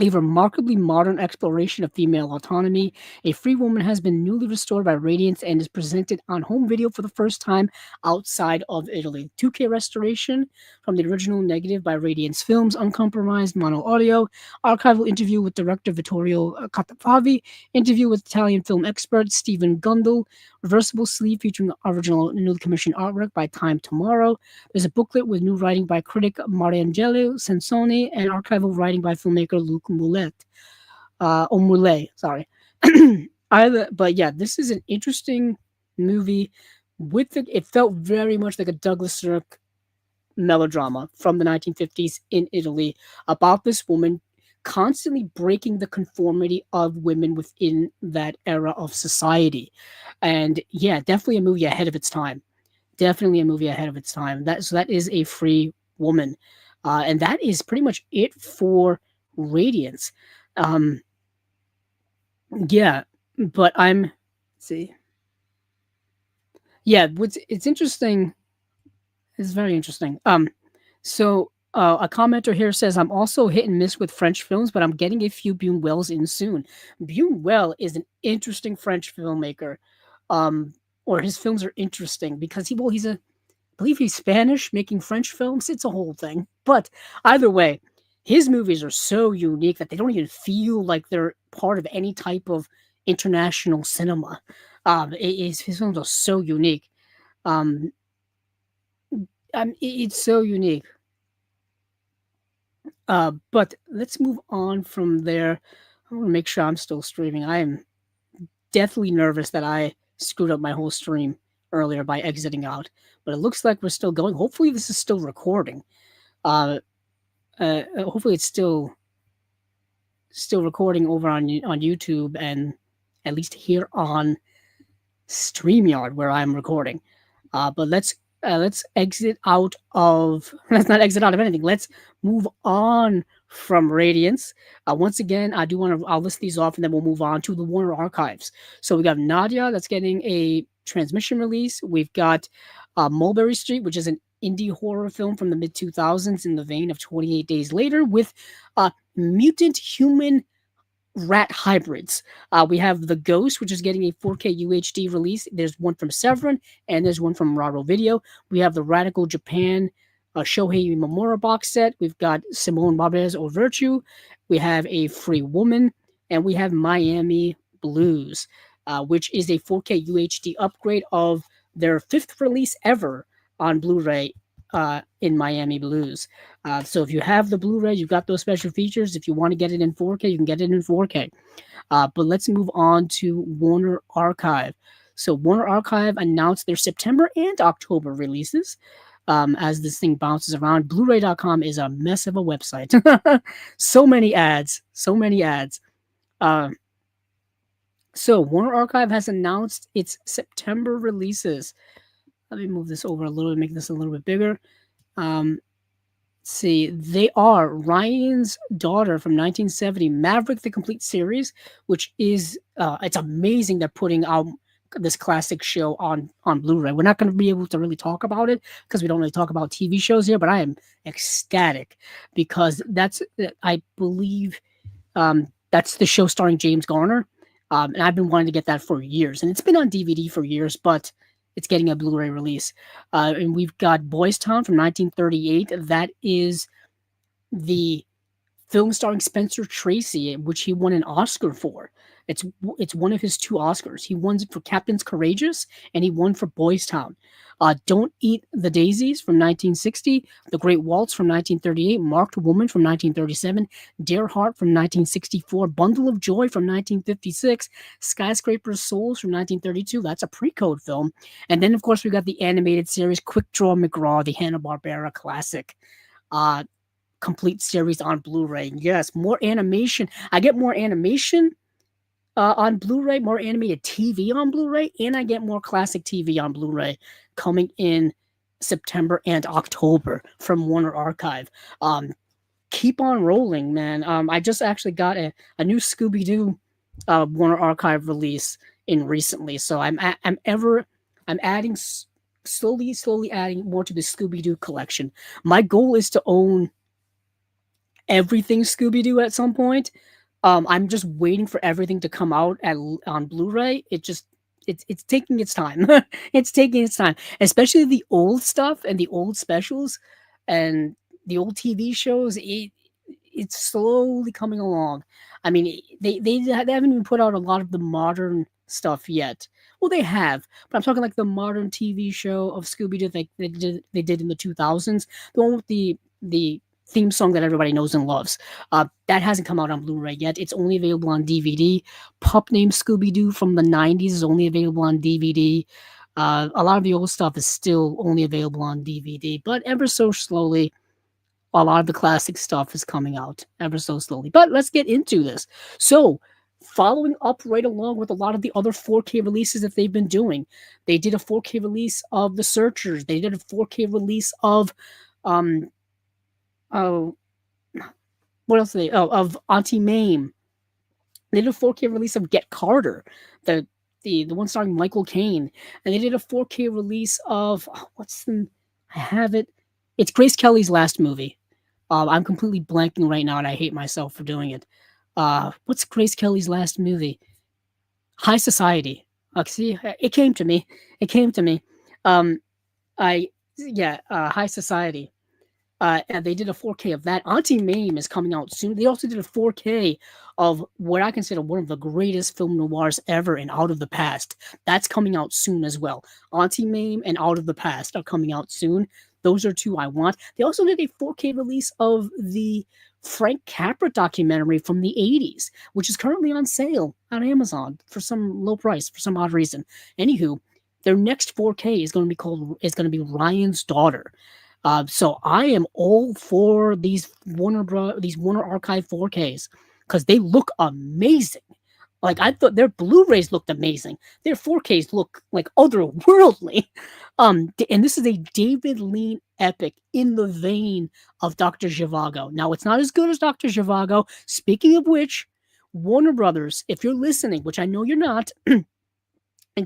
A remarkably modern exploration of female autonomy. A Free Woman has been newly restored by Radiance and is presented on home video for the first time outside of Italy. 2K restoration from the original negative by Radiance Films, uncompromised mono audio, archival interview with director Vittorio Catafavi, interview with Italian film expert Stephen Gundel, reversible sleeve featuring original newly commissioned artwork by Time Tomorrow. There's a booklet with new writing by critic Mariangelo Sansoni and archival writing by filmmaker Luc Moulet. Sorry. But yeah, this is an interesting movie. It felt very much like a Douglas Sirk melodrama from the 1950s in Italy about this woman constantly breaking the conformity of women within that era of society. And yeah, definitely a movie ahead of its time. Definitely a movie ahead of its time. That is A Free Woman. And that is pretty much it for Radiance. Yeah, but let's see. Yeah, it's interesting. It's very interesting. So a commenter here says, I'm also hit and miss with French films, but I'm getting a few Buñuel's in soon. Buñuel is an interesting French filmmaker. Or his films are interesting because he's I believe he's Spanish making French films. It's a whole thing. But either way, his movies are so unique that they don't even feel like they're part of any type of international cinema. His films are so unique. It's so unique. But let's move on from there. I want to make sure I'm still streaming. I am deathly nervous that I screwed up my whole stream earlier by exiting out, but it looks like we're still going. Hopefully this is still recording. Hopefully it's still recording over on YouTube and at least here on StreamYard where I'm recording. But let's exit out of let's not exit out of anything. Let's move on from Radiance. Once again, I'll list these off and then we'll move on to the Warner Archives. So we got Nadja that's getting a transmission release. We've got Mulberry Street, which is an indie horror film from the mid 2000s in the vein of 28 Days Later with mutant human rat hybrids. We have The Ghost, which is getting a 4K UHD release. There's one from Severin and there's one from Raro Video. We have the Radical Japan Shohei Imamura box set. We've got Simone Barbès or Virtue. We have A Free Woman. And we have Miami Blues, which is a 4K UHD upgrade of their 5th release ever on Blu-ray in Miami Blues. So if you have the Blu-ray, you've got those special features. If you want to get it in 4K, you can get it in 4K. But let's move on to Warner Archive. So Warner Archive announced their September and October releases. As this thing bounces around, Blu-ray.com is a mess of a website. So many ads. So Warner Archive has announced its September releases. Let me move this over a little to make this a little bit bigger. Um, see, they are Ryan's Daughter from 1970, Maverick the Complete Series, which is it's amazing they're putting out this classic show on Blu-ray. We're not going to be able to really talk about it because we don't really talk about TV shows here, but I am ecstatic because I believe that's the show starring James Garner, and I've been wanting to get that for years, and it's been on DVD for years, but it's getting a Blu-ray release. And we've got Boys Town from 1938. That is the film starring Spencer Tracy, which he won an Oscar for. It's one of his two Oscars. He won for Captain's Courageous, and he won for Boys Town. Don't Eat the Daisies from 1960, The Great Waltz from 1938, Marked Woman from 1937, Dear Heart from 1964, Bundle of Joy from 1956, Skyscraper Souls from 1932. That's a pre-code film. And then, of course, we got the animated series Quick Draw McGraw, the Hanna-Barbera classic. Complete series on Blu-ray. Yes, more animation. I get more animation on Blu-ray, more animated TV on Blu-ray, and I get more classic TV on Blu-ray coming in September and October from Warner Archive. Keep on rolling, man. I just actually got a new Scooby-Doo Warner Archive release in recently, so I'm adding slowly adding more to the Scooby-Doo collection. My goal is to own everything Scooby-Doo at some point. I'm just waiting for everything to come out on Blu-ray. It's taking its time. It's taking its time, especially the old stuff and the old specials and the old TV shows. It's slowly coming along. I mean, they haven't even put out a lot of the modern stuff yet. Well, they have, but I'm talking like the modern TV show of Scooby-Doo they did in the 2000s. The one with the theme song that everybody knows and loves. That hasn't come out on Blu-ray yet. It's only available on DVD. Pup Named Scooby-Doo from the 90s is only available on DVD. A lot of the old stuff is still only available on DVD, but ever so slowly, a lot of the classic stuff is coming out ever so slowly. But let's get into this. So, following up right along with a lot of the other 4K releases that they've been doing, they did a 4K release of The Searchers. They did a 4K release of oh, what else? Of Auntie Mame. They did a 4K release of Get Carter, the one starring Michael Caine, and they did a 4K release of I have it. It's Grace Kelly's last movie. I'm completely blanking right now, and I hate myself for doing it. What's Grace Kelly's last movie? High Society. See, it came to me. It came to me. High Society. And they did a 4K of that. Auntie Mame is coming out soon. They also did a 4K of what I consider one of the greatest film noirs ever in Out of the Past. That's coming out soon as well. Auntie Mame and Out of the Past are coming out soon. Those are two I want. They also did a 4K release of the Frank Capra documentary from the 80s, which is currently on sale on Amazon for some low price, for some odd reason. Anywho, their next 4K is going to be Ryan's Daughter. So I am all for these Warner Archive 4Ks because they look amazing. Like I thought their Blu-rays looked amazing. Their 4Ks look like otherworldly. And this is a David Lean epic in the vein of Dr. Zhivago. Now it's not as good as Dr. Zhivago. Speaking of which, Warner Brothers, if you're listening, which I know you're not, and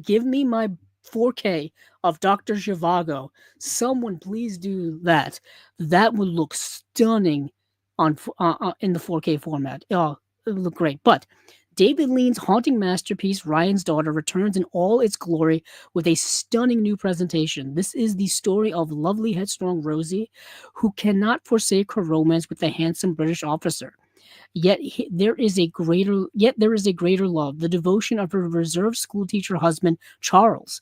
give me my 4K of Dr. Zhivago. Someone please do that. That would look stunning on in the 4K format. Oh, it would look great. But David Lean's haunting masterpiece, Ryan's Daughter, returns in all its glory with a stunning new presentation. This is the story of lovely, headstrong Rosie, who cannot forsake her romance with the handsome British officer. Yet there is a greater love, the devotion of her reserved schoolteacher husband, Charles,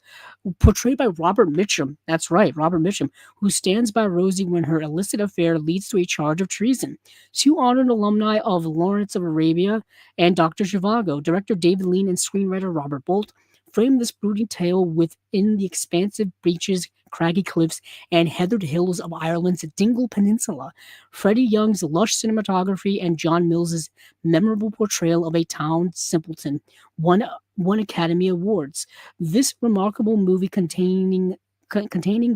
portrayed by Robert Mitchum. That's right, Robert Mitchum, who stands by Rosie when her illicit affair leads to a charge of treason. Two honored alumni of Lawrence of Arabia and Dr. Zhivago, director David Lean and screenwriter Robert Bolt, frame this brooding tale within the expansive beaches, craggy cliffs, and heathered hills of Ireland's Dingle Peninsula. Freddie Young's lush cinematography and John Mills's memorable portrayal of a town simpleton, one won Academy Awards. This remarkable movie containing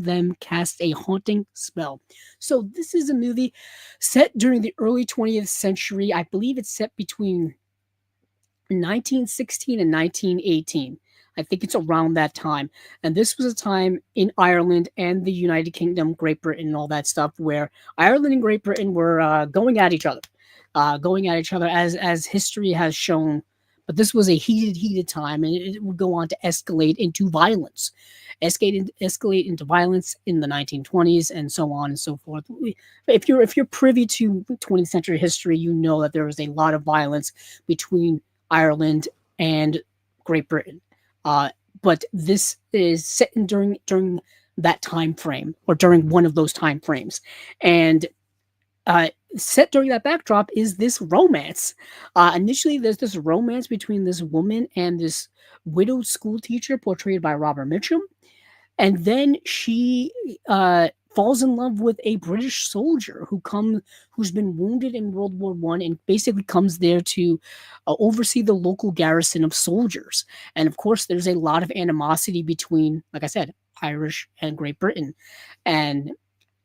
them cast a haunting spell. So this is a movie set during the early 20th century. I believe it's set between 1916 and 1918. I think it's around that time. And this was a time in Ireland and the United Kingdom, Great Britain, and all that stuff, where Ireland and Great Britain were going at each other, as history has shown. But this was a heated time, and it would go on to escalate into violence, escalate into violence in the 1920s, and so on and so forth. If you're privy to 20th century history, you know that there was a lot of violence between Ireland and Great Britain. But this is set during that time frame, or during one of those time frames, and set during that backdrop is this romance. Initially, there's this romance between this woman and this widowed school teacher portrayed by Robert Mitchum, and then she falls in love with a British soldier who's been wounded in World War One, and basically comes there to oversee the local garrison of soldiers. And of course, there's a lot of animosity between, like I said, Irish and Great Britain, and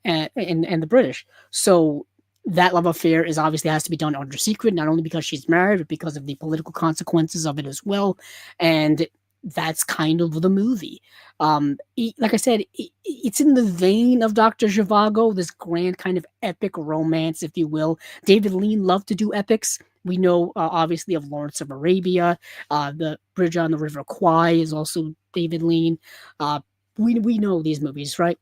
the British. So that love affair is obviously has to be done under secret, not only because she's married, but because of the political consequences of it as well. And that's kind of the movie. Like I said, it's in the vein of Dr. Zhivago, this grand kind of epic romance, if you will. David Lean loved to do epics. We know, obviously, of Lawrence of Arabia. The Bridge on the River Kwai is also David Lean. We know these movies, right?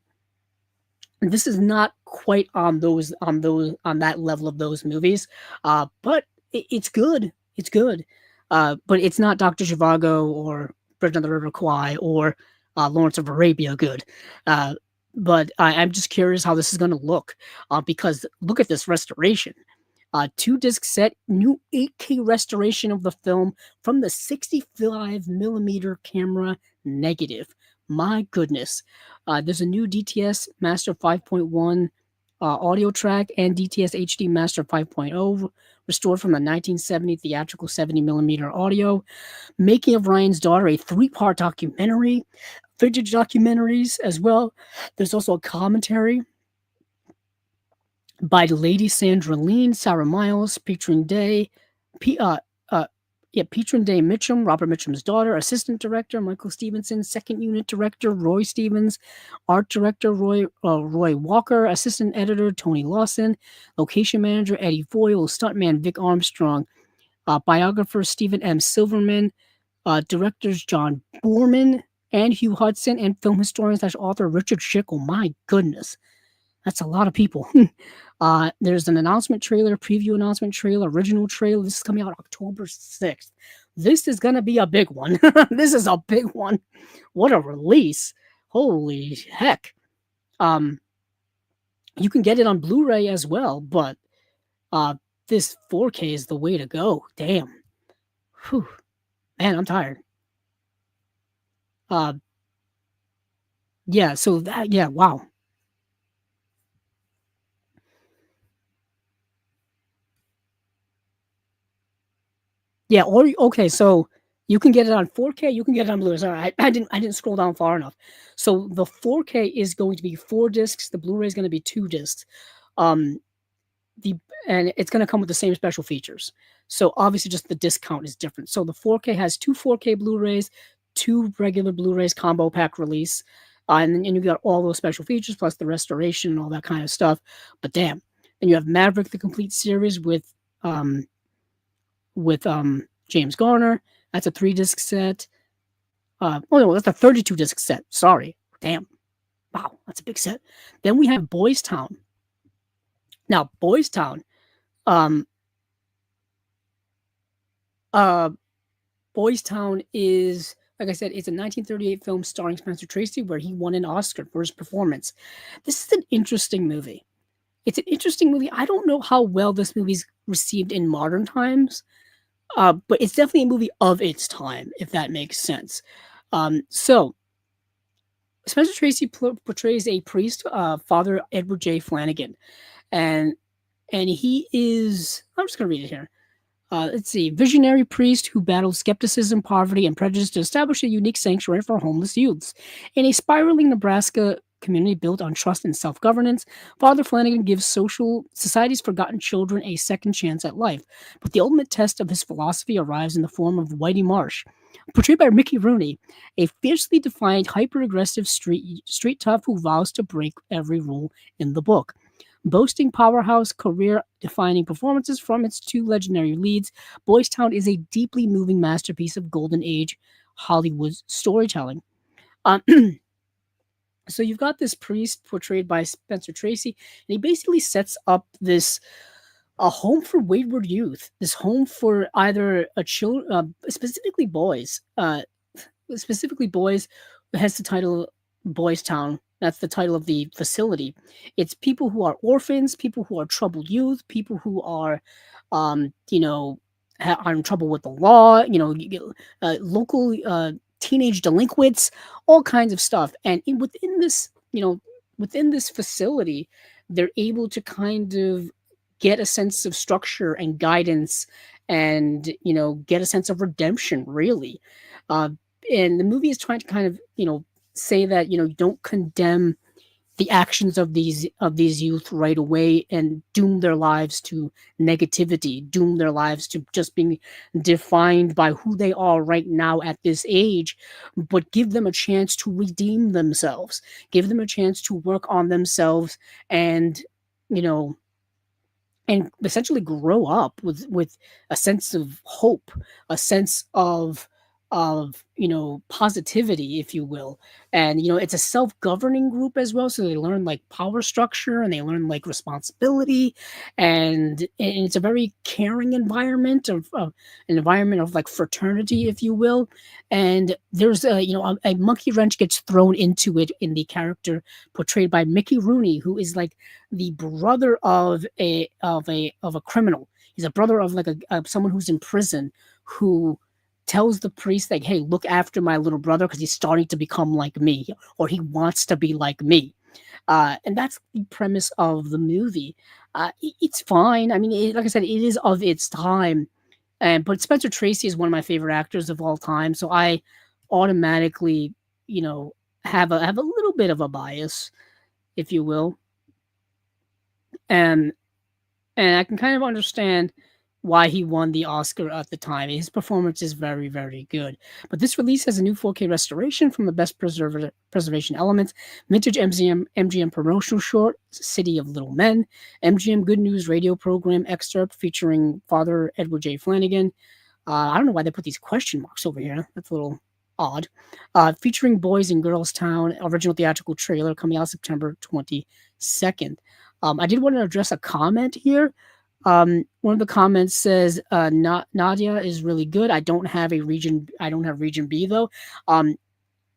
This is not quite on that level of those movies, but it's good. It's good, but it's not Dr. Zhivago or Bridge on the River Kwai or Lawrence of Arabia good. But I'm just curious how this is going to look, because look at this restoration. 2-disc set, new 8K restoration of the film from the 65 millimeter camera negative. My goodness. There's a new DTS Master 5.1 audio track and DTS HD Master 5.0 restored from the 1970 theatrical 70 millimeter audio. Making of Ryan's Daughter, a 3-part documentary, vintage documentaries as well. There's also a commentary by Lady Sandra Lean, Sarah Miles, Patron Day, Patron Day Mitchum, Robert Mitchum's daughter, assistant director Michael Stevenson, second unit director Roy Stevens, art director Roy Walker, assistant editor Tony Lawson, location manager Eddie Foyle, stuntman Vic Armstrong, biographer Stephen M. Silverman, directors John Boorman and Hugh Hudson, and film historian / author Richard Schickel. My goodness. That's a lot of people. There's an announcement trailer, preview announcement trailer, original trailer. This is coming out October 6th. This is going to be a big one. This is a big one. What a release. Holy heck. You can get it on Blu-ray as well, but this 4K is the way to go. Damn. Whew. Man, I'm tired. Yeah, so that, yeah, wow. Yeah, or okay, so you can get it on 4K, you can get it on Blu-ray. Sorry, I didn't scroll down far enough. So the 4K is going to be 4 discs, the Blu-ray is going to be 2 discs. And it's going to come with the same special features. So obviously just the disc count is different. So the 4K has 2 4K Blu-rays, 2 regular Blu-rays combo pack release. And you got all those special features plus the restoration and all that kind of stuff. But damn. Then you have Maverick the Complete Series with James Garner. That's a 3-disc set. Oh no, that's a 32-disc set. Sorry. Damn. Wow, that's a big set. Then we have Boys Town. Now, Boys Town, Boys Town is, like I said, it's a 1938 film starring Spencer Tracy where he won an Oscar for his performance. This is an interesting movie. It's an interesting movie. I don't know how well this movie's received in modern times, but it's definitely a movie of its time, if that makes sense. So, Spencer Tracy portrays a priest, Father Edward J. Flanagan, and he is. I'm just gonna read it here. Let's see. Visionary priest who battled skepticism, poverty, and prejudice to establish a unique sanctuary for homeless youths. In a spiraling Nebraska community built on trust and self-governance, Father Flanagan gives society's forgotten children a second chance at life. But the ultimate test of his philosophy arrives in the form of Whitey Marsh, portrayed by Mickey Rooney, a fiercely defiant, hyper-aggressive street tough who vows to break every rule in the book. Boasting powerhouse career-defining performances from its two legendary leads, Boys Town is a deeply moving masterpiece of Golden Age Hollywood storytelling. Um, so you've got this priest portrayed by Spencer Tracy, and he basically sets up this a home for wayward youth, this home for either specifically boys, specifically boys, has the title Boys Town. That's the title of the facility. It's people who are orphans, people who are troubled youth, people who are, are in trouble with the law. Local teenage delinquents, all kinds of stuff. And within this facility, they're able to kind of get a sense of structure and guidance, and get a sense of redemption. Really, and the movie is trying to kind of say that don't condemn the actions of these youth right away and doom their lives to negativity, doom their lives to just being defined by who they are right now at this age, but give them a chance to redeem themselves, give them a chance to work on themselves, and and essentially grow up with a sense of hope, a sense of positivity, if you will. And it's a self-governing group as well, so they learn like power structure, and they learn like responsibility, and it's a very caring environment of an environment of like fraternity, if you will. And there's a monkey wrench gets thrown into it in the character portrayed by Mickey Rooney, who is like the brother of a criminal. He's a brother of like someone who's in prison, who tells the priest, like, hey, look after my little brother because he's starting to become like me, or he wants to be like me. And that's the premise of the movie. It's fine. I mean, like I said, it is of its time. But Spencer Tracy is one of my favorite actors of all time, so I automatically, have a little bit of a bias, if you will. And I can kind of understand why he won the Oscar at the time. His performance is very, very good. But this release has a new 4K restoration from the best preservation elements: vintage MGM promotional short, City of Little Men, MGM Good News radio program excerpt featuring Father Edward J. Flanagan. I don't know why they put these question marks over here. That's a little odd. Featuring Boys and Girls Town, original theatrical trailer coming out September 22nd. I did want to address a comment here. One of the comments says, Nadja is really good. I don't have region B though.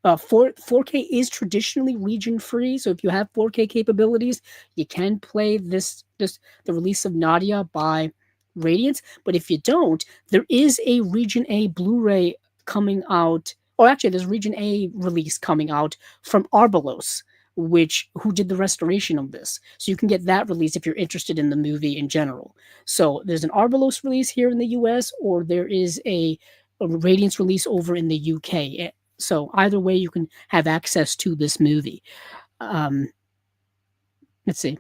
4K is traditionally region free, so if you have 4K capabilities, you can play the release of Nadja by Radiance. But if you don't, there is a region A Blu-ray coming out, or actually there's region A release coming out from Arbalos, who did the restoration of this. So you can get that release if you're interested in the movie in general. So there's an Arbalos release here in the US, or there is a Radiance release over in the UK. So either way, you can have access to this movie. Let's see.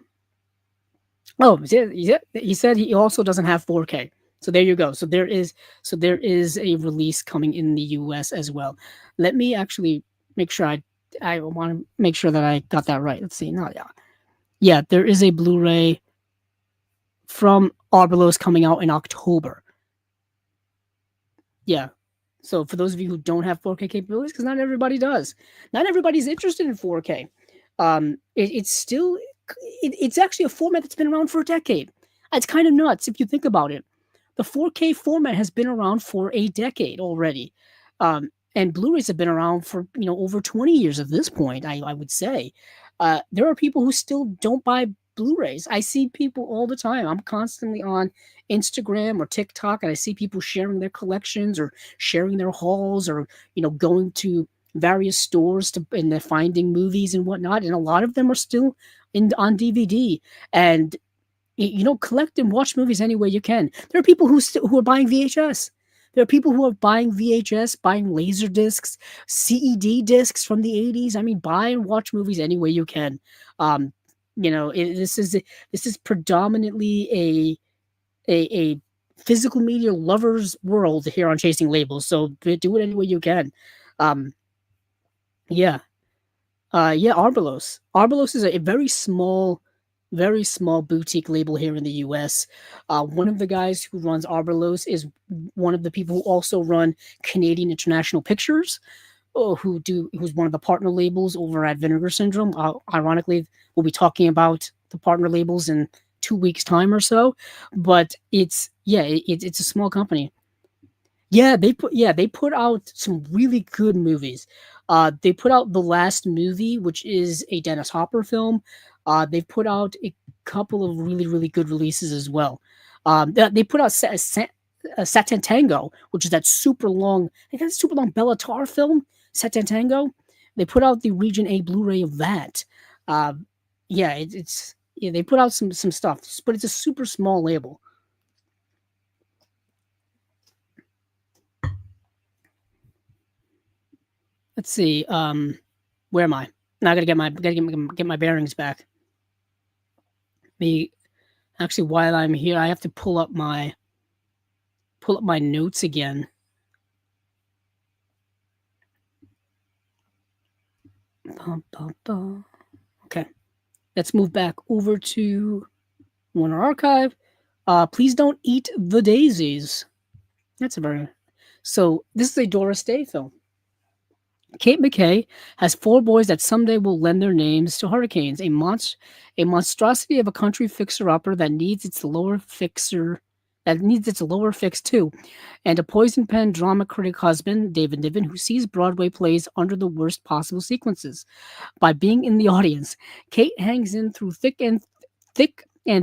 Oh, he said he also doesn't have 4K. So there you go. So there is a release coming in the US as well. Let me actually make sure I want to make sure that I got that right. Let's see. No, yeah, there is a Blu-ray from Arbalos coming out in October. Yeah. So for those of you who don't have 4K capabilities, because not everybody does, not everybody's interested in 4K. It's actually a format that's been around for a decade. It's kind of nuts if you think about it. The 4K format has been around for a decade already. And Blu-rays have been around for over 20 years at this point. I would say there are people who still don't buy Blu-rays. I see people all the time. I'm constantly on Instagram or TikTok, and I see people sharing their collections or sharing their hauls, or going to various stores and they're finding movies and whatnot. And a lot of them are still on DVD. And collect and watch movies any way you can. There are people who are buying VHS. There are people who are buying VHS, buying laser discs, CED discs from the 80s. I mean, buy and watch movies any way you can. Um, this is predominantly a physical media lovers world here on Chasing Labels. So do it any way you can. Um, yeah. Yeah, Arbalos. Arbalos is a very small boutique label here in the U.S. One of the guys who runs Arbalos is one of the people who also run Canadian International Pictures, who's one of the partner labels over at Vinegar Syndrome. Ironically, we'll be talking about the partner labels in 2 weeks' time or so. But it's a small company. They put out some really good movies. They put out The Last Movie, which is a Dennis Hopper film. They've put out a couple of really good releases as well. They put out Satan Tango, which is that super long, I think, super long Bellatar film, Satan Tango. They put out the Region A Blu-ray of that. Uh, yeah, they put out some stuff, but it's a super small label. Let's see. Where am I? Now I gotta get my bearings back. Me actually, while I'm here, I have to pull up my notes again. Bum, bum, bum. Okay, let's move back over to Warner Archive. Please don't eat the daisies. That's a very so. This is a Doris Day film. Kate McKay has four boys that someday will lend their names to hurricanes. A monstrosity of a country fixer-upper that needs its lower fix too, and a poison pen drama critic husband, David Niven, who sees Broadway plays under the worst possible sequences. By being in the audience, Kate hangs in through thick and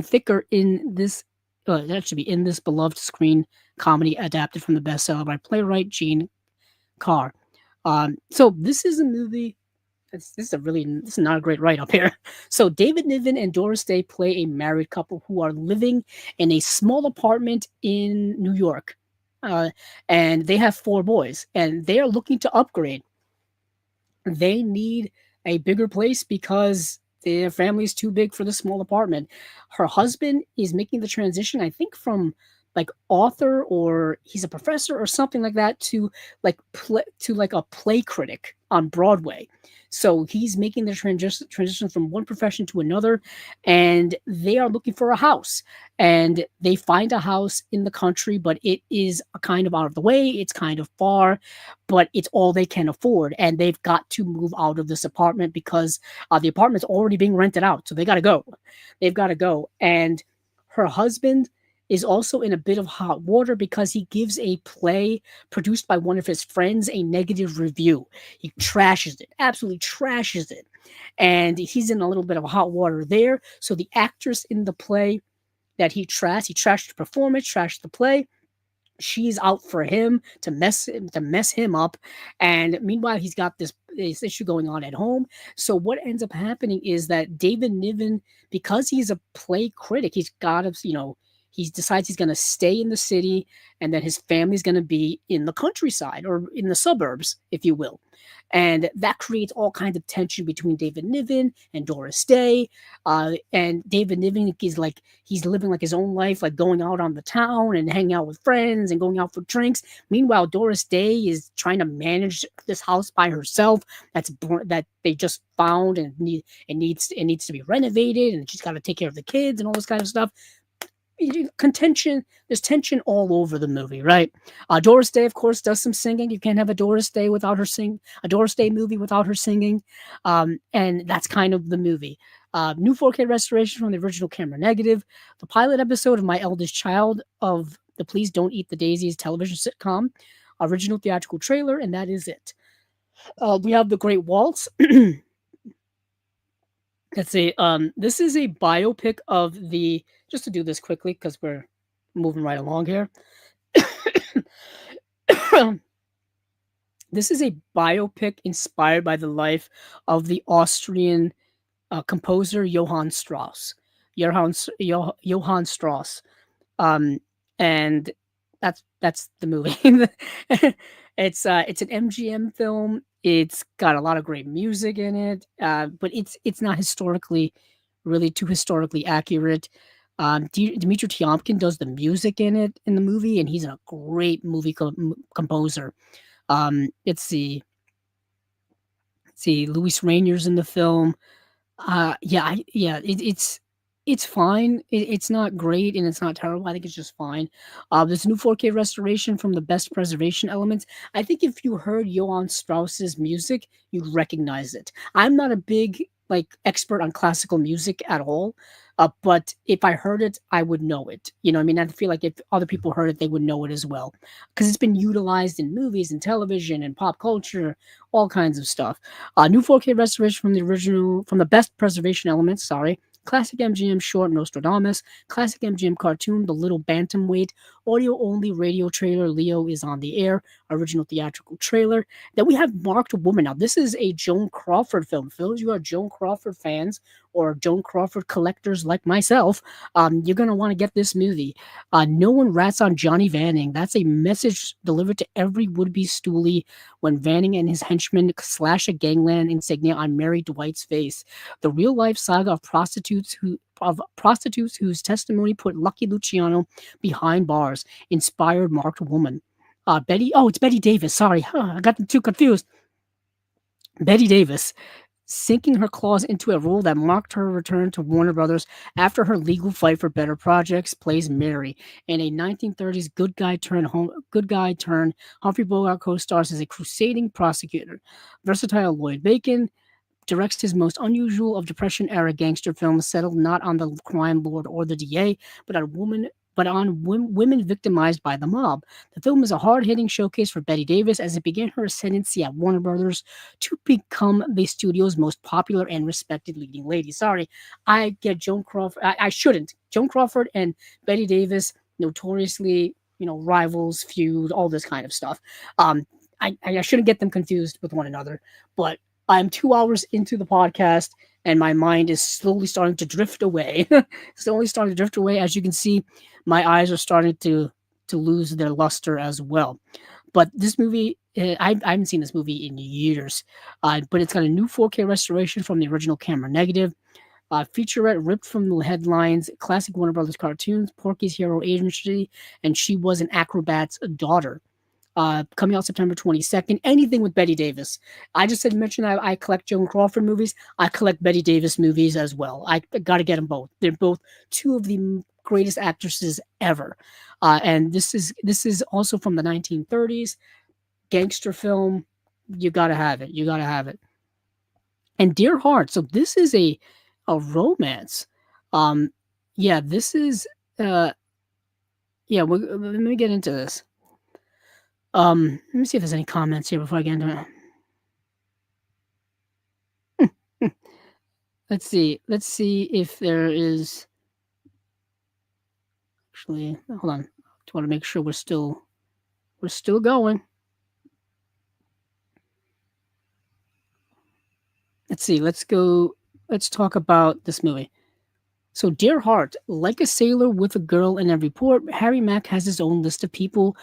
thicker in this. That should be in this beloved screen comedy adapted from the bestseller by playwright Gene Carr. So this is a movie. This is not a great write up here. So David Niven and Doris Day play a married couple who are living in a small apartment in New York, uh, and they have four boys, and they are looking to upgrade. They need a bigger place because their family is too big for the small apartment. Her husband is making the transition, I think, from like author or he's a professor or something like that to like a play critic on Broadway. So he's making the transition from one profession to another, and they are looking for a house. And they find a house in the country, but it is a kind of out of the way. It's kind of far, but it's all they can afford. And they've got to move out of this apartment because the apartment's already being rented out. So they got to go. They've got to go. And her husband is also in a bit of hot water because he gives a play produced by one of his friends a negative review. He trashes it, absolutely trashes it. And he's in a little bit of hot water there. So the actress in the play that he trashed the performance, trashed the play. She's out for him to mess him up, and meanwhile he's got this issue going on at home. So what ends up happening is that David Niven, because he's a play critic, he's got to he decides he's going to stay in the city, and then his family's going to be in the countryside or in the suburbs, if you will. And that creates all kinds of tension between David Niven and Doris Day. And David Niven is like he's living like his own life, like going out on the town and hanging out with friends and going out for drinks. Meanwhile, Doris Day is trying to manage this house by herself. That they just found and needs to be renovated, and she's got to take care of the kids and all this kind of stuff. Contention There's tension all over the movie, right? Doris Day, of course, does some singing. You can't have a Doris Day movie without her singing. And that's kind of the movie. New 4K restoration from the original camera negative, the pilot episode of My Eldest Child of the Please Don't Eat the Daisies television sitcom, original theatrical trailer, and that is it. We have the Great Waltz. Let's see. This is a biopic of the. Just to do this quickly because we're moving right along here. This is a biopic inspired by the life of the Austrian composer Johann Strauss. Johann Strauss. Um, and that's the movie. It's an MGM film. It's got a lot of great music in it, but it's not historically really too historically accurate. Dmitry Tiomkin does the music in it in the movie, and he's a great movie composer. Let's see, Luis Rainier's in the film. Yeah, it's fine. It's not great and it's not terrible. I think it's just fine. There's a new 4K restoration from the best preservation elements. I think if you heard Johann Strauss's music, you'd recognize it. I'm not a big expert on classical music at all, but if I heard it, I would know it. You know, what I mean, I feel like if other people heard it, they would know it as well because it's been utilized in movies and television and pop culture, all kinds of stuff. New 4K restoration from the original, from the best preservation elements. Sorry. Classic MGM short Nostradamus, classic MGM cartoon The Little Bantamweight, audio only radio trailer Leo is on the air, original theatrical trailer. Then we have Marked Woman. Now, this is a Joan Crawford film. For those of you who are Joan Crawford fans or Joan Crawford collectors like myself, you're going to want to get this movie. No one rats on Johnny Vanning. That's a message delivered to every would-be stoolie when Vanning and his henchmen slash a gangland insignia on Mary Dwight's face. The real-life saga of prostitutes whose testimony put Lucky Luciano behind bars, inspired Marked Woman. It's Betty Davis. Sorry, I got them too confused. Betty Davis, sinking her claws into a role that marked her return to Warner Brothers after her legal fight for better projects, plays Mary in a 1930s good guy turn. Humphrey Bogart co-stars as a crusading prosecutor. Versatile Lloyd Bacon directs his most unusual of Depression-era gangster films, settled not on the crime lord or the DA, but on women victimized by the mob. The film is a hard-hitting showcase for Betty Davis as it began her ascendancy at Warner Brothers to become the studio's most popular and respected leading lady. Sorry, I get Joan Crawford. I shouldn't. Joan Crawford and Betty Davis, notoriously, rivals, feud, all this kind of stuff. I shouldn't get them confused with one another, but I'm 2 hours into the podcast and my mind is slowly starting to drift away. Slowly starting to drift away. As you can see, my eyes are starting to lose their luster as well. But this movie, I haven't seen this movie in years, but it's got a new 4K restoration from the original camera negative. Featurette ripped from the headlines, classic Warner Brothers cartoons, Porky's Hero Agency, and She Was an Acrobat's Daughter. Coming out September 22nd. Anything with Betty Davis. I just mentioned I collect Joan Crawford movies. I collect Betty Davis movies as well. I got to get them both. They're both two of the greatest actresses ever. And this is also from the 1930s. Gangster film. You got to have it. You got to have it. And Dear Heart. So this is a romance. This is let me get into this. Let me see if there's any comments here before I get into it. Let's see if there is. Actually, hold on. I want to make sure we're still going. Let's see. Let's talk about this movie. So, Dear Heart, like a sailor with a girl in every port, Harry Mack has his own list of people.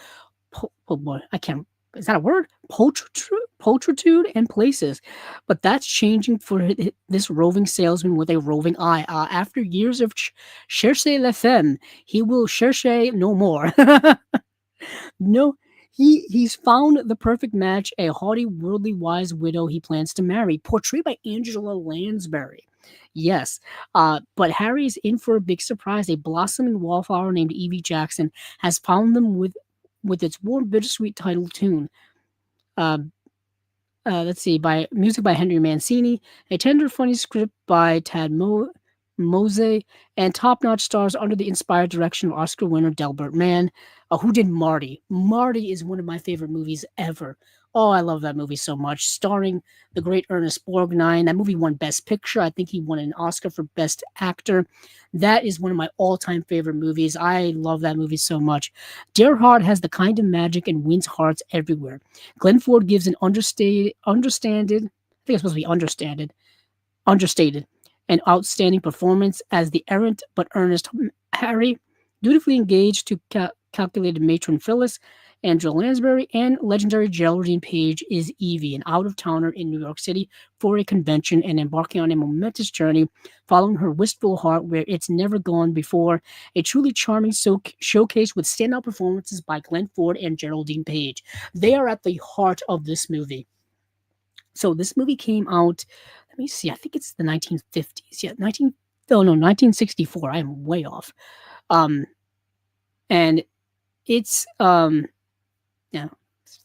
Oh boy, I can't. Is that a word? Pulchritude and places, but that's changing for this roving salesman with a roving eye. After years of chercher la femme, he will chercher no more. No, he's found the perfect match, a haughty, worldly wise widow he plans to marry, portrayed by Angela Lansbury. Yes, but Harry's in for a big surprise. A blossoming wallflower named Evie Jackson has found them with its warm, bittersweet title tune. Let's see, by music by Henry Mancini, a tender, funny script by Tad Mose, and top-notch stars under the inspired direction of Oscar winner Delbert Mann, who did Marty. Marty is one of my favorite movies ever. Oh, I love that movie so much. Starring the great Ernest Borgnine. That movie won Best Picture. I think he won an Oscar for Best Actor. That is one of my all-time favorite movies. I love that movie so much. Dear Heart has the kind of magic and wins hearts everywhere. Glenn Ford gives an understated an outstanding performance as the errant but earnest Harry, dutifully engaged to calculated matron Phyllis, Angela Lansbury, and legendary Geraldine Page is Evie, an out-of-towner in New York City for a convention and embarking on a momentous journey following her wistful heart where it's never gone before. A truly charming showcase with standout performances by Glenn Ford and Geraldine Page. They are at the heart of this movie. So this movie came out, let me see, I think it's the 1950s. Yeah, 1964. I am way off. Um, and it's, yeah,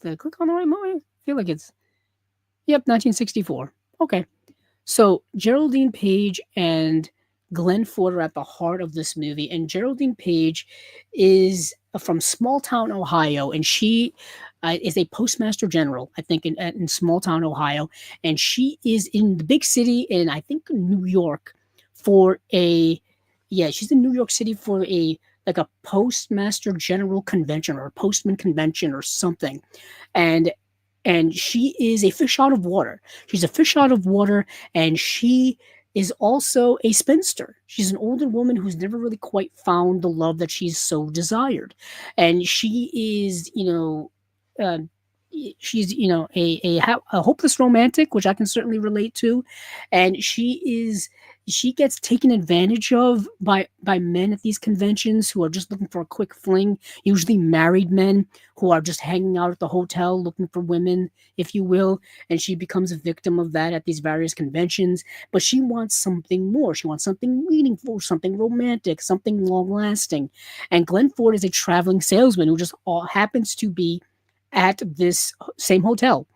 did I click on the right movie? I feel like it's, yep, 1964. Okay. So Geraldine Page and Glenn Ford are at the heart of this movie, and Geraldine Page is from small town Ohio, and she is a postmaster general, I think, in small town Ohio, and she is in the big city in I think New York for a yeah, she's in New York City for a like a postmaster general convention or a postman convention or something, and she is a fish out of water. She's a fish out of water, and she is also a spinster. She's an older woman who's never really quite found the love that she's so desired, and she is, uh, she's a hopeless romantic, which I can certainly relate to, and she gets taken advantage of by men at these conventions who are just looking for a quick fling, usually married men who are just hanging out at the hotel looking for women, if you will, and she becomes a victim of that at these various conventions. But she wants something more. She wants something meaningful, something romantic, something long lasting. And Glenn Ford is a traveling salesman who just happens to be at this same hotel,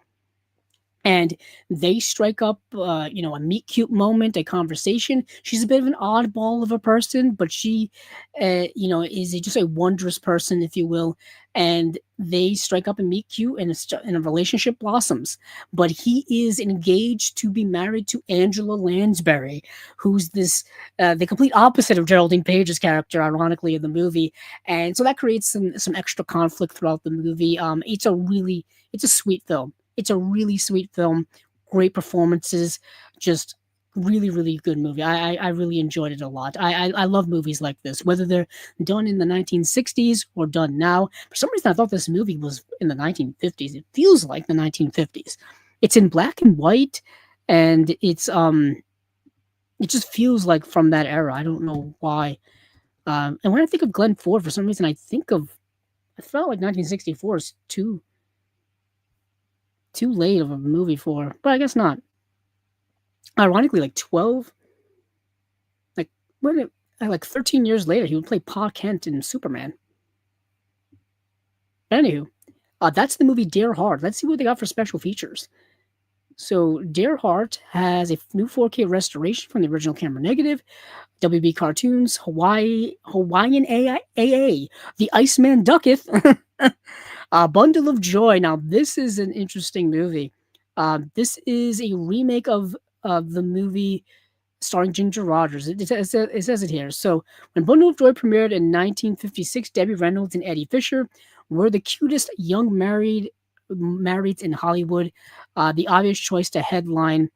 and they strike up a meet cute moment, a conversation. She's a bit of an oddball of a person, but she is just a wondrous person, if you will, and they strike up and meet cute, and a relationship blossoms. But he is engaged to be married to Angela Lansbury, who's this the complete opposite of Geraldine Page's character, ironically, in the movie, and so that creates some extra conflict throughout the movie. It's a sweet film. It's a really sweet film, great performances, just really, really good movie. I really enjoyed it a lot. I love movies like this, whether they're done in the 1960s or done now. For some reason, I thought this movie was in the 1950s. It feels like the 1950s. It's in black and white, and it just feels like from that era. I don't know why. And when I think of Glenn Ford, for some reason, I felt like 1964 is too late of a movie for, but I guess not. Ironically, like 12, like when it, like 13 years later, he would play Pa Kent in Superman. Anywho, that's the movie Dear Heart. Let's see what they got for special features. So Dear Heart has a new 4K restoration from the original camera negative, WB Cartoons, Hawaiian AA, The Iceman Ducketh, A Bundle of Joy. Now, this is an interesting movie. This is a remake of the movie starring Ginger Rogers. It says it here. So, when Bundle of Joy premiered in 1956, Debbie Reynolds and Eddie Fisher were the cutest young marrieds in Hollywood. The obvious choice to headline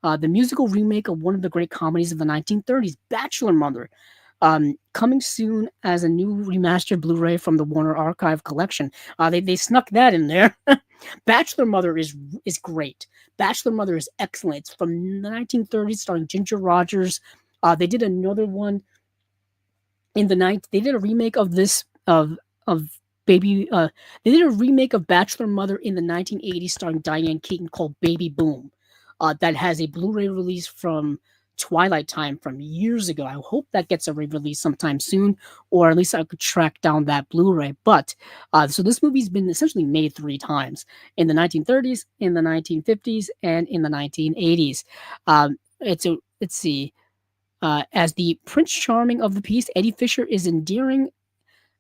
the musical remake of one of the great comedies of the 1930s, Bachelor Mother, coming soon as a new remastered Blu-ray from the Warner Archive collection. They snuck that in there. Bachelor Mother is great. Bachelor Mother is excellent. It's from the 1930s, starring Ginger Rogers. They did another one in the night. They did a remake of this of Baby. They did a remake of Bachelor Mother in the 1980s, starring Diane Keaton, called Baby Boom. That has a Blu-ray release from Twilight Time from years ago. I hope that gets a re-release sometime soon, or at least I could track down that Blu-ray. But so this movie's been essentially made 3 times: in the 1930s, in the 1950s, and in the 1980s. Let's see. As the Prince Charming of the piece, Eddie Fisher is endearing,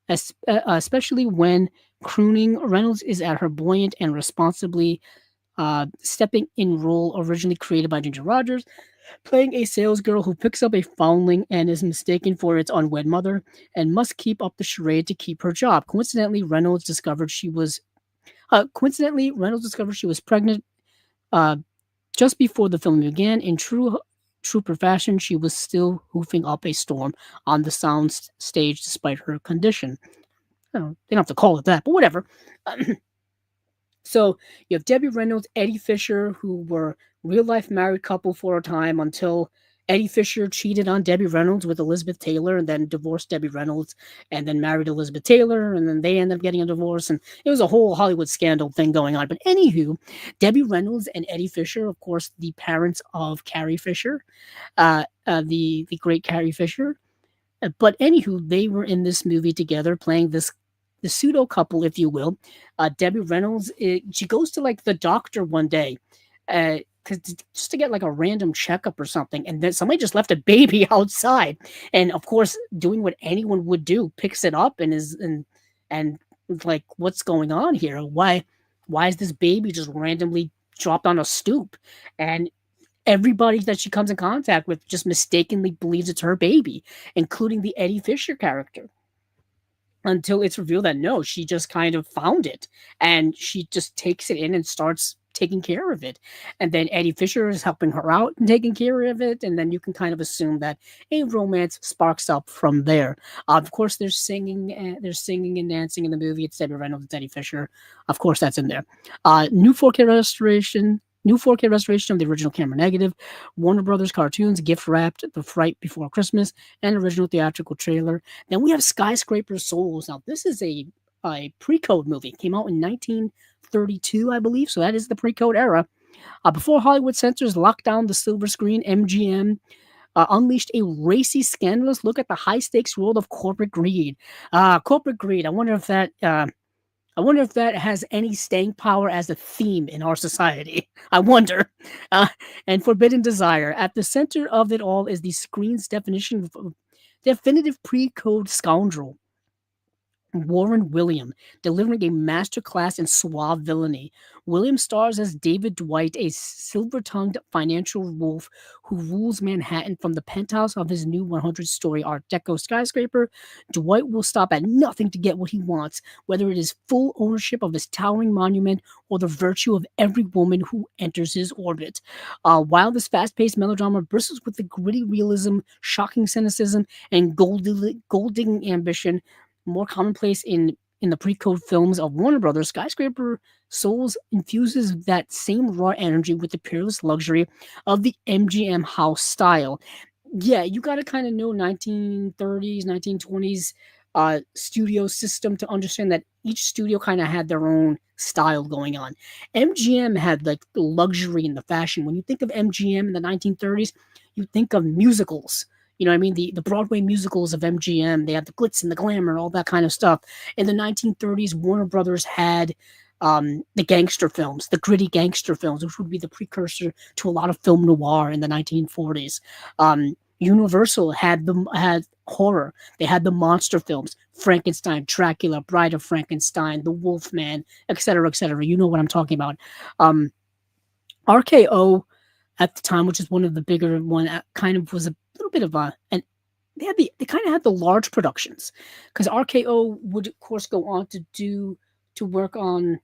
especially when crooning. Reynolds is at her buoyant and responsibly stepping in role originally created by Ginger Rogers, playing a salesgirl who picks up a foundling and is mistaken for its unwed mother and must keep up the charade to keep her job. Coincidentally, Reynolds discovered she was pregnant just before the film began. In true trooper fashion, she was still hoofing up a storm on the stage despite her condition. They don't have to call it that, but whatever. So you have Debbie Reynolds, Eddie Fisher, who were real life married couple for a time until Eddie Fisher cheated on Debbie Reynolds with Elizabeth Taylor and then divorced Debbie Reynolds and then married Elizabeth Taylor and then they ended up getting a divorce and it was a whole Hollywood scandal thing going on. But anywho, Debbie Reynolds and Eddie Fisher, of course, the parents of Carrie Fisher, the great Carrie Fisher. But anywho, they were in this movie together playing the pseudo couple, if you will. Debbie Reynolds, she goes to like the doctor one day, just to get like a random checkup or something, and then somebody just left a baby outside, and of course, doing what anyone would do, picks it up and like, what's going on here? Why is this baby just randomly dropped on a stoop? And everybody that she comes in contact with just mistakenly believes it's her baby, including the Eddie Fisher character, until it's revealed that no, she just kind of found it and she just takes it in and starts taking care of it. And then Eddie Fisher is helping her out and taking care of it. And then you can kind of assume that a romance sparks up from there. Of course, there's singing and dancing in the movie. It's Debbie Reynolds, it's Eddie Fisher. Of course, that's in there. New 4K restoration. New 4K restoration of the original camera negative, Warner Brothers cartoons, gift wrapped The Fright Before Christmas, and original theatrical trailer. Then we have Skyscraper Souls. Now, this is a pre-code movie. It came out in 1932, I believe, so that is the pre-code era. Before Hollywood censors locked down the silver screen, MGM unleashed a racy, scandalous look at the high-stakes world of corporate greed. Corporate greed, I wonder if that has any staying power as a theme in our society. I wonder. And Forbidden Desire. At the center of it all is the screen's definitive pre-code scoundrel, Warren William, delivering a masterclass in suave villainy. William stars as David Dwight, a silver-tongued financial wolf who rules Manhattan from the penthouse of his new 100-story Art Deco skyscraper. Dwight will stop at nothing to get what he wants, whether it is full ownership of his towering monument or the virtue of every woman who enters his orbit. While this fast-paced melodrama bristles with the gritty realism, shocking cynicism, and gold-digging ambition, more commonplace in the pre-code films of Warner Brothers, Skyscraper Souls infuses that same raw energy with the peerless luxury of the MGM house style. Yeah, you got to kind of know 1930s, 1920s studio system to understand that each studio kind of had their own style going on. MGM had like the luxury and the fashion. When you think of MGM in the 1930s, you think of musicals. You know what I mean? The Broadway musicals of MGM, they had the glitz and the glamour, all that kind of stuff. In the 1930s, Warner Brothers had the gangster films, the gritty gangster films, which would be the precursor to a lot of film noir in the 1940s. Universal had horror. They had the monster films, Frankenstein, Dracula, Bride of Frankenstein, The Wolfman, etc., etc. You know what I'm talking about. RKO at the time, which is one of the bigger one, kind of was a little bit of and they kind of had the large productions, because RKO would of course go on to work on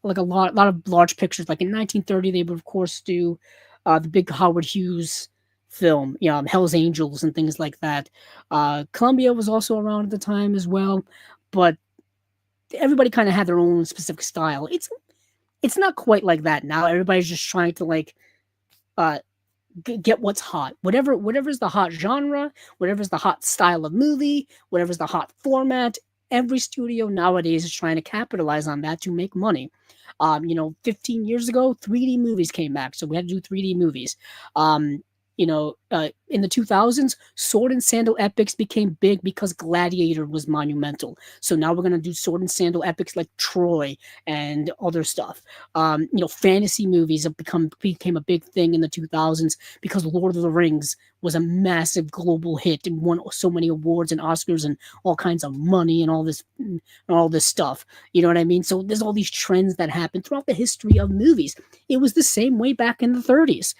like a lot of large pictures. Like in 1930, they would of course do the big Howard Hughes film, Hell's Angels and things like that. Columbia was also around at the time as well, but everybody kind of had their own specific style. It's not quite like that now. Everybody's just trying to like get what's hot, whatever's the hot genre, whatever's the hot style of movie, whatever's the hot format. Every studio nowadays is trying to capitalize on that to make money. 15 years ago, 3D movies came back, so we had to do 3D movies. In the 2000s, sword and sandal epics became big because Gladiator was monumental. So now we're going to do sword and sandal epics like Troy and other stuff. Fantasy movies became a big thing in the 2000s because Lord of the Rings was a massive global hit and won so many awards and Oscars and all kinds of money and all this stuff. You know what I mean? So there's all these trends that happen throughout the history of movies. It was the same way back in the 30s.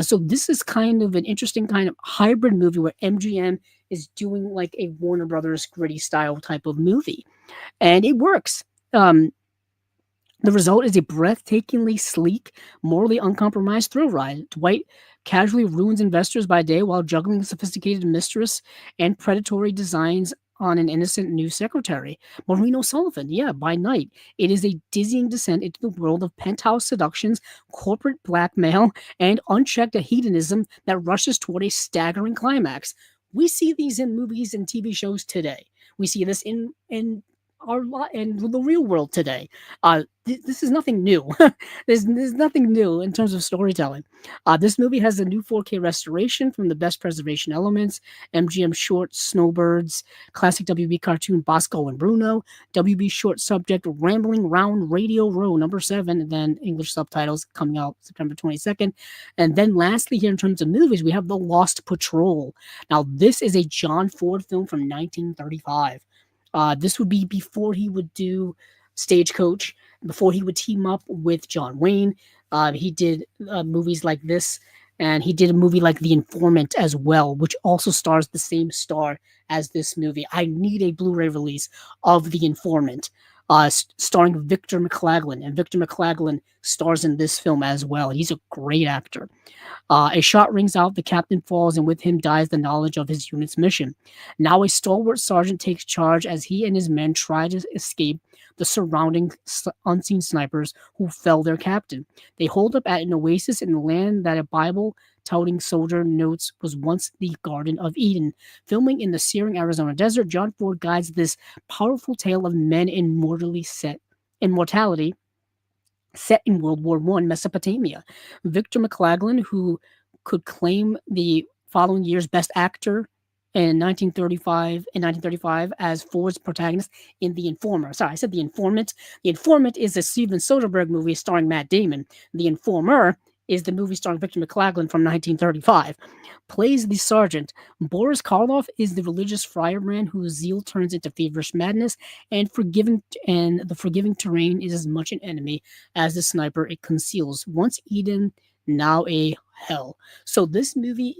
So this is kind of an interesting kind of hybrid movie where MGM is doing like a Warner Brothers gritty style type of movie, and it works. The result is a breathtakingly sleek, morally uncompromised thrill ride. Dwight casually ruins investors by day while juggling a sophisticated mistress and predatory designs on an innocent new secretary. Maureen O'Sullivan, yeah, by night. It is a dizzying descent into the world of penthouse seductions, corporate blackmail, and unchecked hedonism that rushes toward a staggering climax. We see these in movies and TV shows today. We see this in in the real world today. This is nothing new. There's nothing new in terms of storytelling. This movie has a new 4K restoration from the best preservation elements: MGM short Snowbirds, classic WB cartoon Bosco and Bruno, WB short subject Rambling Round Radio Row #7, and then English subtitles coming out September 22nd. And then lastly, here in terms of movies, we have The Lost Patrol. Now, this is a John Ford film from 1935. This would be before he would do Stagecoach, before he would team up with John Wayne. He did movies like this, and he did a movie like The Informant as well, which also stars the same star as this movie. I need a Blu-ray release of The Informant, starring Victor McLaglen, and Victor McLaglen stars in this film as well. He's a great actor. A shot rings out, the captain falls, and with him dies the knowledge of his unit's mission. Now a stalwart sergeant takes charge as he and his men try to escape the surrounding unseen snipers who fell their captain. They hold up at an oasis in the land that a Bible-touting soldier notes was once the Garden of Eden. Filming in the searing Arizona desert, John Ford guides this powerful tale of men immortality set in World War I Mesopotamia. Victor McLaglen, who could claim the following year's Best Actor in 1935 as Ford's protagonist in The Informer. Sorry, I said The Informant. The Informant is a Steven Soderbergh movie starring Matt Damon. The Informer is the movie starring Victor McLaglen from 1935. Plays the sergeant. Boris Karloff is the religious fireman whose zeal turns into feverish madness, and the forgiving terrain is as much an enemy as the sniper it conceals. Once Eden, now a hell. So this movie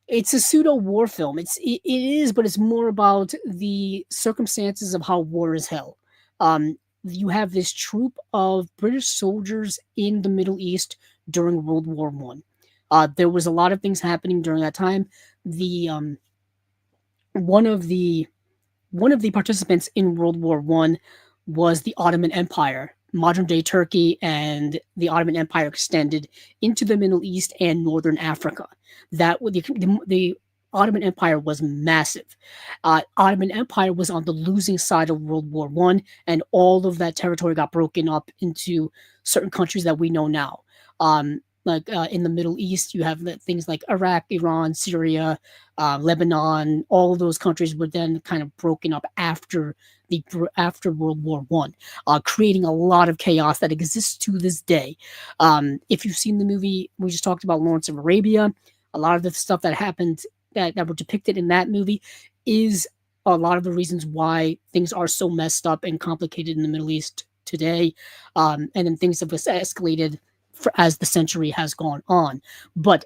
it's a pseudo war film. It is, but it's more about the circumstances of how war is held. You have this troop of British soldiers in the Middle East during World War I. There was a lot of things happening during that time. One of the participants in World War I was the Ottoman Empire. Modern day Turkey and the Ottoman Empire extended into the Middle East and Northern Africa. The Ottoman Empire was massive. Ottoman Empire was on the losing side of World War I, and all of that territory got broken up into certain countries that we know now. In the Middle East, you have things like Iraq, Iran, Syria, Lebanon. All of those countries were then kind of broken up after World War I, creating a lot of chaos that exists to this day. If you've seen the movie, we just talked about Lawrence of Arabia. A lot of the stuff that happened that were depicted in that movie is a lot of the reasons why things are so messed up and complicated in the Middle East today. And then things have escalated as the century has gone on. But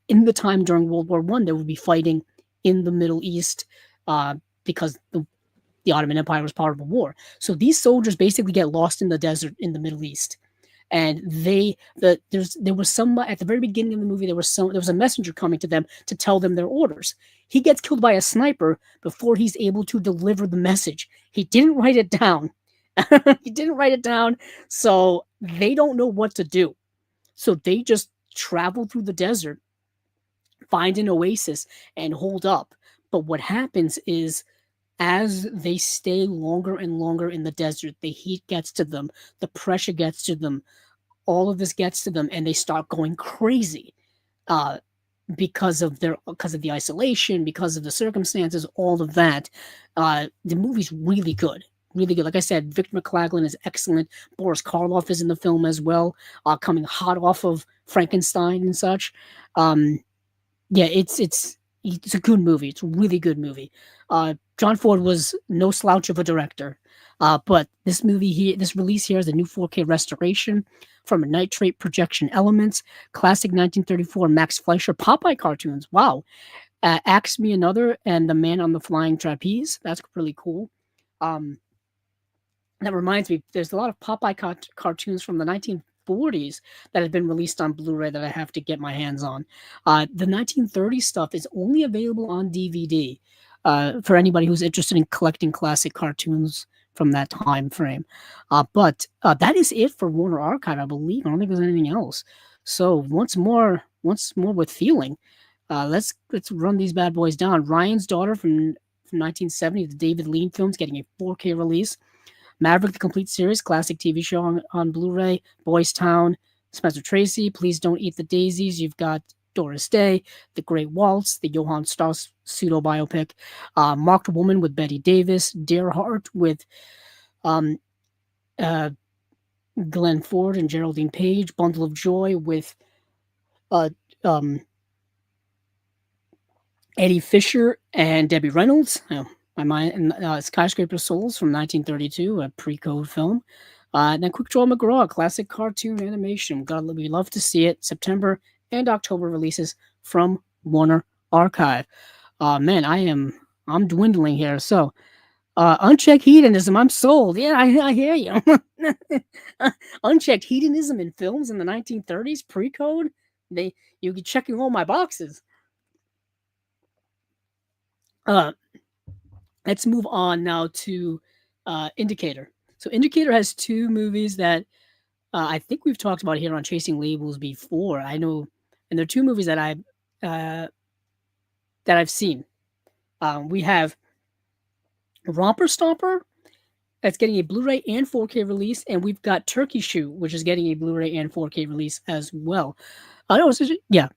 in the time during World War I, there would be fighting in the Middle East because the Ottoman Empire was part of the war. So these soldiers basically get lost in the desert in the Middle East. And there was some at the very beginning of the movie. There was a messenger coming to them to tell them their orders. He gets killed by a sniper before he's able to deliver the message. He didn't write it down. So they don't know what to do. So they just travel through the desert, find an oasis, and hold up. But what happens is, as they stay longer and longer in the desert, the heat gets to them, the pressure gets to them, all of this gets to them, and they start going crazy because of the isolation, because of the circumstances, all of that. The movie's really good. Really good. Like I said, Victor McLaglen is excellent. Boris Karloff is in the film as well, coming hot off of Frankenstein and such. It's a good movie. It's a really good movie. John Ford was no slouch of a director, but this release here is a new 4K restoration from a nitrate projection elements, classic 1934 Max Fleischer Popeye cartoons. Wow. Axe Me Another and The Man on the Flying Trapeze. That's really cool. That reminds me, there's a lot of Popeye cartoons from the 1940s that have been released on Blu-ray that I have to get my hands on. The 1930s stuff is only available on DVD for anybody who's interested in collecting classic cartoons from that time frame. But that is it for Warner Archive, I believe. I don't think there's anything else. So once more with feeling, let's run these bad boys down. Ryan's Daughter from 1970, the David Lean films, getting a 4K release. Maverick, the complete series, classic TV show on Blu-ray. Boys Town, Spencer Tracy, Please Don't Eat the Daisies. You've got Doris Day, The Great Waltz, the Johann Strauss pseudo biopic. Marked Woman with Betty Davis. Dear Heart with um, uh, Glenn Ford and Geraldine Page. Bundle of Joy with uh, um, Eddie Fisher and Debbie Reynolds. My mind and Skyscraper Souls from 1932, a pre-code film. And then Quick Draw McGraw, classic cartoon animation. We love to see it. September and October releases from Warner Archive. Man, I'm dwindling here. So, unchecked hedonism, I'm sold. Yeah, I hear you. Unchecked hedonism in films in the 1930s, pre-code. You be checking all my boxes. Let's move on now to Indicator. So Indicator has two movies that I think we've talked about here on Chasing Labels before. I know, and they're two movies that I've seen. We have Romper Stomper, that's getting a Blu-ray and 4K release, and we've got Turkey Shoot, which is getting a Blu-ray and 4K release as well. No,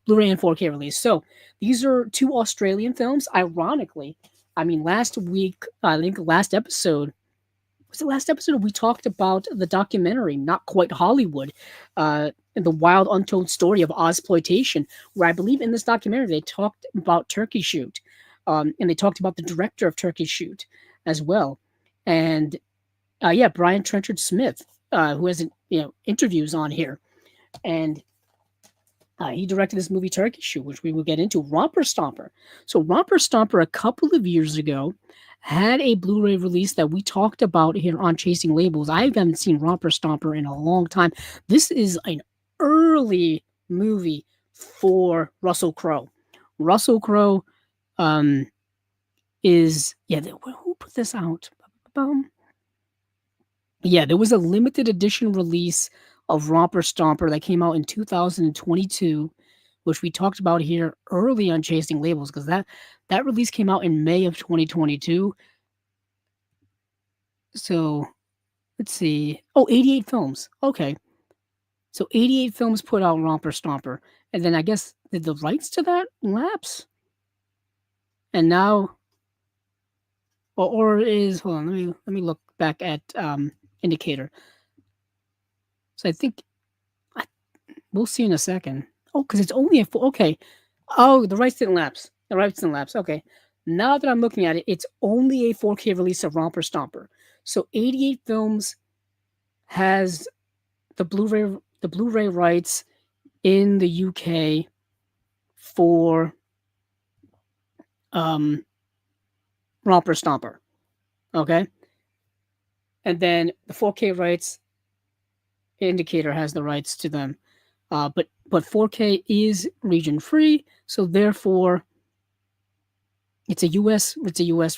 Blu-ray and 4K release. So these are two Australian films. Ironically, I mean, last week, I think last episode, was the last episode we talked about the documentary, Not Quite Hollywood, the wild untold story of Ozploitation, where I believe in this documentary they talked about Turkey Shoot, and they talked about the director of Turkey Shoot as well. And Brian Trenchard Smith, who has interviews on here, and he directed this movie Turkey Shoot, which we will get into. Romper Stomper. So Romper Stomper, a couple of years ago, had a Blu-ray release that we talked about here on Chasing Labels. I haven't seen Romper Stomper in a long time. This is an early movie for Russell Crowe. Russell Crowe is who put this out? Yeah, there was a limited edition release of Romper Stomper that came out in 2022, which we talked about here early on Chasing Labels, because that release came out in May of 2022. So let's see. 88 films. Okay. So 88 films put out Romper Stomper. And then I guess did the rights to that lapse? And now or is hold on, let me look back at Indicator. So I think we'll see in a second. Oh, because it's only okay. Oh, the rights didn't lapse. Okay. Now that I'm looking at it, it's only a 4K release of Romper Stomper. So 88 Films has the Blu-ray rights in the UK for Romper Stomper. Okay. And then the 4K rights, Indicator has the rights to them. But 4K is region free, so therefore it's a US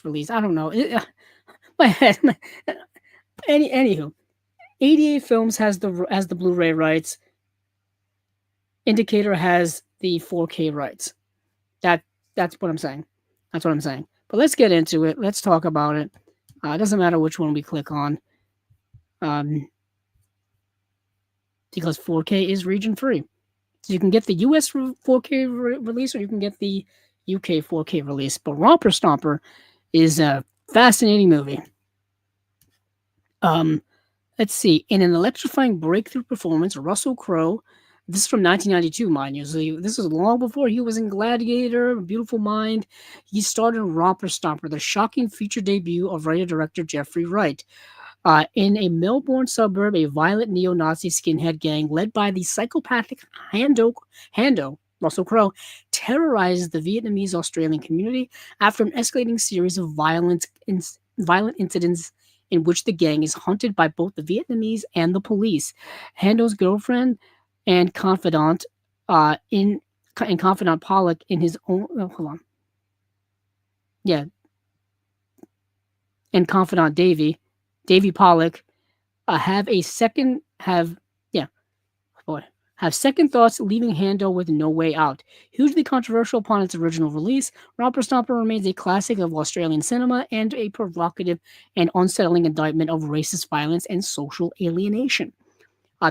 release. I don't know. My head. Anywho, 88 Films has the Blu-ray rights. Indicator has the 4K rights. That's what I'm saying. But let's get into it. Let's talk about it. It doesn't matter which one we click on. Because 4K is region free. So you can get the US 4K release or you can get the UK 4K release. But Romper Stomper is a fascinating movie. Let's see. In an electrifying breakthrough performance, Russell Crowe, this is from 1992, mind you. So this is long before he was in Gladiator, Beautiful Mind. He starred in Romper Stomper, the shocking feature debut of writer-director Jeffrey Wright. In a Melbourne suburb, a violent neo-Nazi skinhead gang led by the psychopathic Hando, Russell Crowe, terrorizes the Vietnamese Australian community after an escalating series of violent incidents in which the gang is hunted by both the Vietnamese and the police. Hando's girlfriend and confidant, in and confidant Pollock in his own. Oh, hold on. Yeah, and confidant Davy Pollock, have a second have yeah boy have second thoughts, leaving Hando with no way out. Hugely controversial upon its original release, Romper Stomper remains a classic of Australian cinema and a provocative and unsettling indictment of racist violence and social alienation.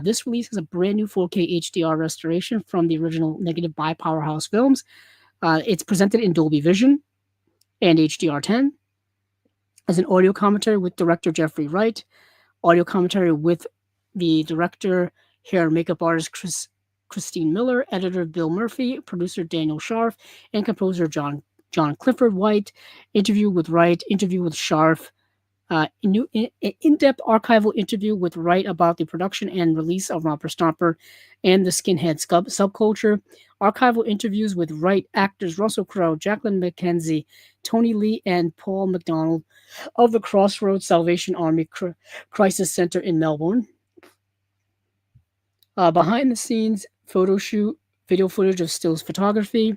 This release is a brand new 4K HDR restoration from the original negative by Powerhouse Films. It's presented in Dolby Vision and HDR10 as an audio commentary with director Jeffrey Wright, audio commentary with the director, hair and makeup artist Christine Miller, editor Bill Murphy, producer Daniel Scharf, and composer John Clifford White. Interview with Wright, interview with Scharf, in-depth archival interview with Wright about the production and release of Romper Stomper and the skinhead subculture. Archival interviews with Wright actors Russell Crowe, Jacqueline McKenzie, Tony Lee, and Paul McDonald of the Crossroads Salvation Army Crisis Center in Melbourne. Behind the scenes photo shoot, video footage of stills photography,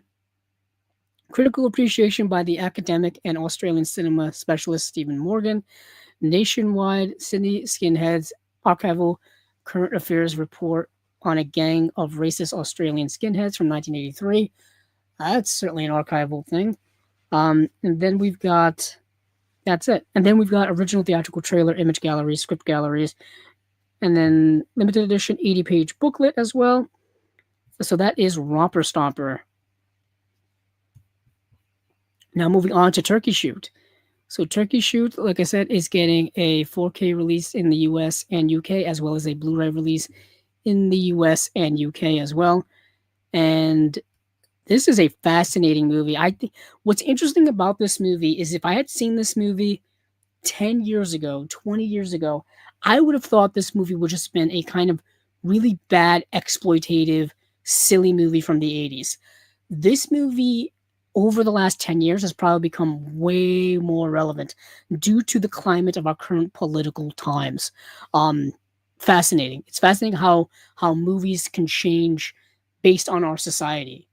critical appreciation by the academic and Australian cinema specialist Stephen Morgan, nationwide Sydney Skinheads archival current affairs report on a gang of racist Australian skinheads from 1983. That's certainly an archival thing. And then we've got, that's it. And then we've got original theatrical trailer, image galleries, script galleries, and then limited edition 80-page booklet as well. So that is Romper Stomper. Now moving on to Turkey Shoot. So Turkey Shoot, like I said, is getting a 4K release in the US and UK, as well as a Blu-ray release in the US and UK as well. And this is a fascinating movie. I think what's interesting about this movie is if I had seen this movie 10 years ago, 20 years ago, I would have thought this movie would just been a kind of really bad, exploitative, silly movie from the 80s. This movie, over the last 10 years, has probably become way more relevant due to the climate of our current political times. Fascinating. It's fascinating how movies can change based on our society.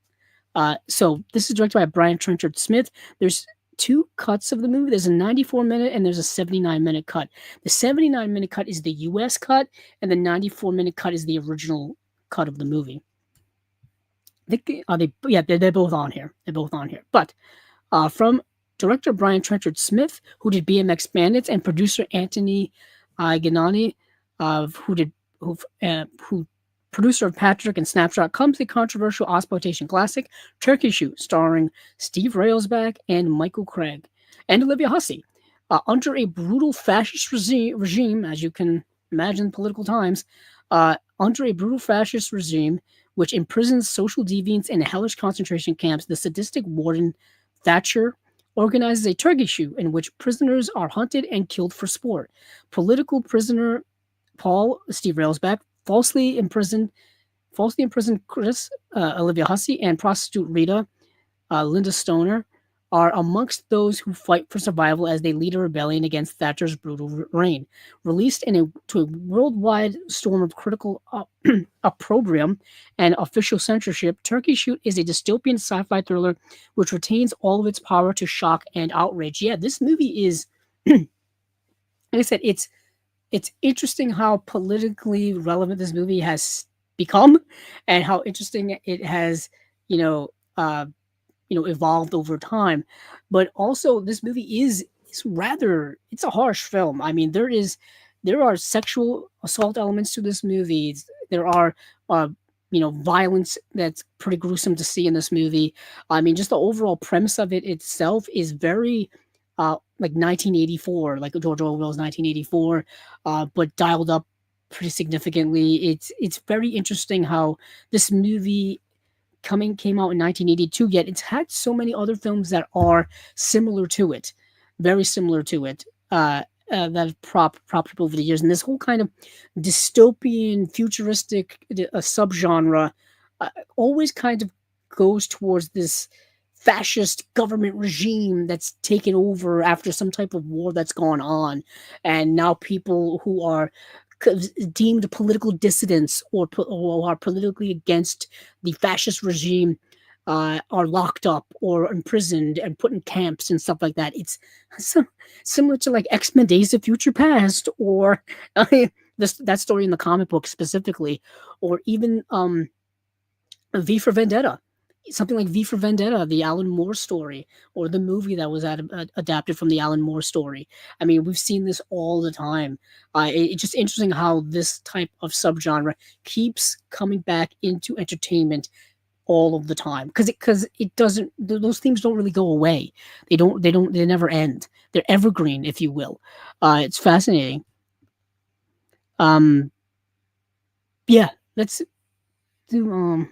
So this is directed by Brian Trenchard Smith. There's two cuts of the movie. There's a 94-minute and there's a 79-minute cut. The 79-minute cut is the US cut, and the 94-minute cut is the original cut of the movie. They're both on here. They're both on here. But from director Brian Trenchard Smith, who did BMX Bandits, and producer Anthony Ganani, who producer of Patrick and Snapshot, comes the controversial exploitation classic Turkey Shoot, starring Steve Railsback and Michael Craig and Olivia Hussey. Under a brutal fascist regime, as you can imagine, political times, under a brutal fascist regime which imprisons social deviants in hellish concentration camps, the sadistic warden Thatcher organizes a turkey shoot in which prisoners are hunted and killed for sport. Political prisoner Paul, Steve Railsback, falsely imprisoned Chris, Olivia Hussey, and prostitute Rita, Linda Stoner, are amongst those who fight for survival as they lead a rebellion against Thatcher's brutal reign. Released to a worldwide storm of critical opprobrium and official censorship, Turkey Shoot is a dystopian sci-fi thriller which retains all of its power to shock and outrage. Yeah, this movie is, like I said, it's interesting how politically relevant this movie has become, and how interesting it has, evolved over time. But also, this movie is it's a harsh film. I mean, there are sexual assault elements to this movie. There are violence that's pretty gruesome to see in this movie. I mean, just the overall premise of it itself is very like 1984, like George Orwell's 1984, but dialed up pretty significantly. It's very interesting how this movie came out in 1982, yet it's had so many other films that are similar to it, very similar to it, that have propped up over the years. And this whole kind of dystopian, futuristic subgenre always kind of goes towards this fascist government regime that's taken over after some type of war that's gone on, and now people who are deemed political dissidents or are politically against the fascist regime are locked up or imprisoned and put in camps and stuff like that. It's similar to like X-Men Days of Future Past, or that story in the comic book specifically, or even V for Vendetta. Something like V for Vendetta, the Alan Moore story, or the movie that was adapted from the Alan Moore story. I mean, we've seen this all the time. It's just interesting how this type of subgenre keeps coming back into entertainment all of the time, because it doesn't, those themes don't really go away. They never end. They're evergreen, if you will. It's fascinating. Yeah, let's do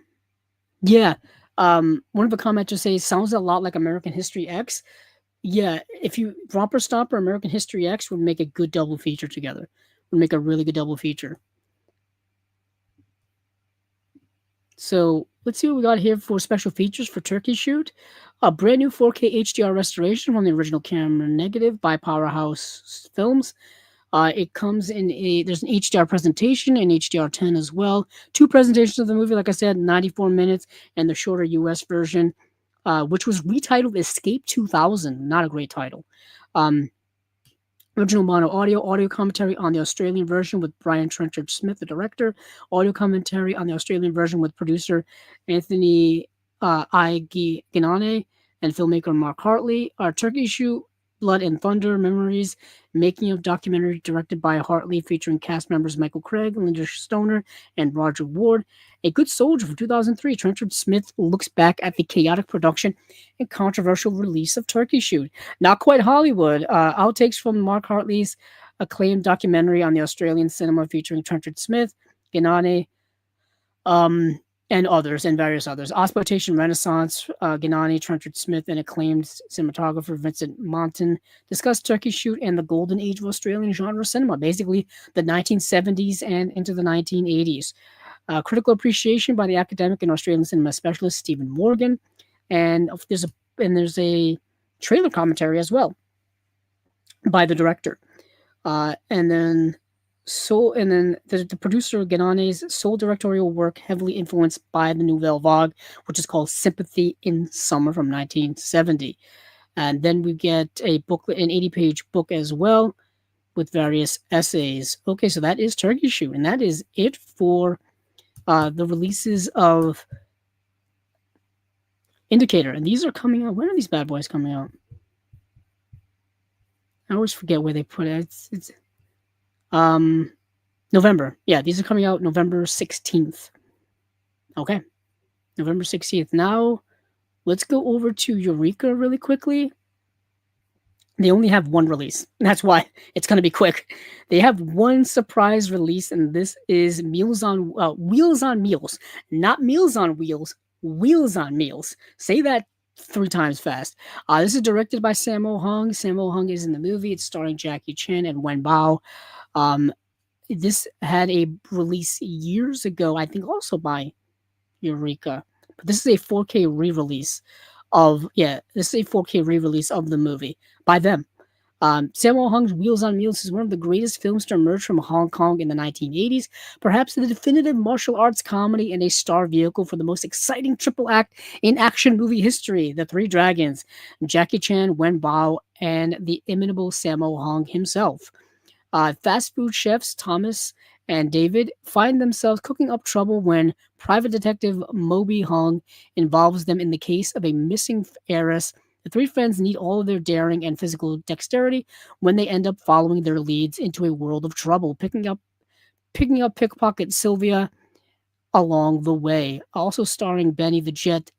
yeah. One of the commenters says sounds a lot like American History X. Yeah, if you Romper Stomper American History X would make a good double feature together. Would make a really good double feature. So let's see what we got here for special features for Turkey Shoot. A brand new 4K HDR restoration from the original camera negative by Powerhouse Films. It comes there's an HDR presentation and HDR10 as well. 2 presentations of the movie, like I said, 94 minutes, and the shorter US version, which was retitled Escape 2000. Not a great title. Original mono audio commentary on the Australian version with Brian Trenchard Smith, the director. Audio commentary on the Australian version with producer Anthony Ginane and filmmaker Mark Hartley. Our Turkey Shoot, Blood and Thunder Memories, making of documentary directed by Hartley, featuring cast members Michael Craig, Linda Stoner, and Roger Ward. A Good Soldier from 2003, Trenchard Smith looks back at the chaotic production and controversial release of Turkey Shoot. Not quite Hollywood. Outtakes from Mark Hartley's acclaimed documentary on the Australian cinema featuring Trenchard Smith, Ginane, and others, and various others. Exploitation Renaissance, Ginani, Trenchard Smith, and acclaimed cinematographer Vincent Monton discussed Turkey Shoot and the golden age of Australian genre cinema, basically the 1970s and into the 1980s. Critical appreciation by the academic and Australian cinema specialist Stephen Morgan, and there's a trailer commentary as well by the director, and then the producer Ganane's sole directorial work, heavily influenced by the Nouvelle Vague, which is called Sympathy in Summer from 1970. And then we get a booklet, an 80-page book as well, with various essays. Okay, so that is Turkey Shoot, and that is it for the releases of Indicator. And these are coming out. When are these bad boys coming out? I always forget where they put it. It's November. Yeah, these are coming out November 16th. Okay. November 16th. Now, let's go over to Eureka really quickly. They only have one release. That's why it's going to be quick. They have one surprise release, and this is Wheels on Meals. Not Meals on Wheels, Wheels on Meals. Say that 3 times fast. This is directed by Sammo Hung. Sammo Hung is in the movie. It's starring Jackie Chan and Wen Bao. This had a release years ago, I think also by Eureka. But this is a 4K re-release of the movie by them. Sammo Hung's Wheels on Meals is one of the greatest films to emerge from Hong Kong in the 1980s, perhaps the definitive martial arts comedy and a star vehicle for the most exciting triple act in action movie history, The Three Dragons, Jackie Chan, Wen Bao, and the inimitable Sammo Hung himself. Fast food chefs Thomas and David find themselves cooking up trouble when private detective Moby Hung involves them in the case of a missing heiress. The 3 friends need all of their daring and physical dexterity when they end up following their leads into a world of trouble, picking up pickpocket Sylvia along the way. Also starring Benny the Jet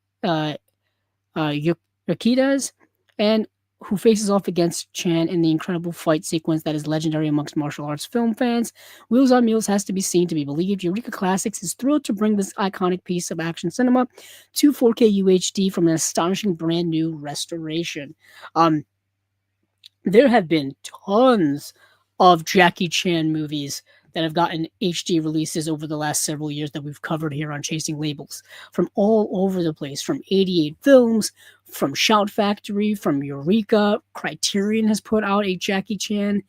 Yakitas, and who faces off against Chan in the incredible fight sequence that is legendary amongst martial arts film fans. Wheels on Meals has to be seen to be believed. Eureka Classics is thrilled to bring this iconic piece of action cinema to 4K UHD from an astonishing brand new restoration. There have been tons of Jackie Chan movies that have gotten HD releases over the last several years that we've covered here on Chasing Labels, from all over the place, from 88 Films, from Shout Factory, from Eureka. Criterion has put out a Jackie Chan.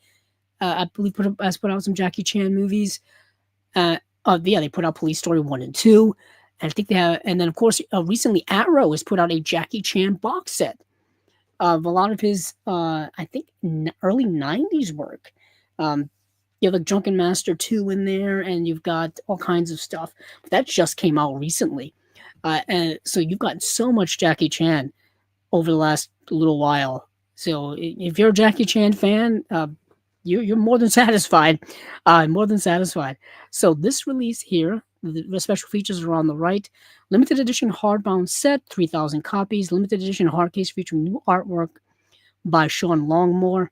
I believe has put out some Jackie Chan movies. Yeah, they put out Police Story 1 and 2. And I think they have, and then of course, recently Arrow has put out a Jackie Chan box set of a lot of his, I think, early 90s work. Um, you have like Drunken Master 2 in there, and you've got all kinds of stuff. But that just came out recently. And so you've got so much Jackie Chan over the last little while. So if you're a Jackie Chan fan, you're more than satisfied. More than satisfied. So this release here, the special features are on the right. Limited edition hardbound set, 3,000 copies. Limited edition hardcase featuring new artwork by Sean Longmore.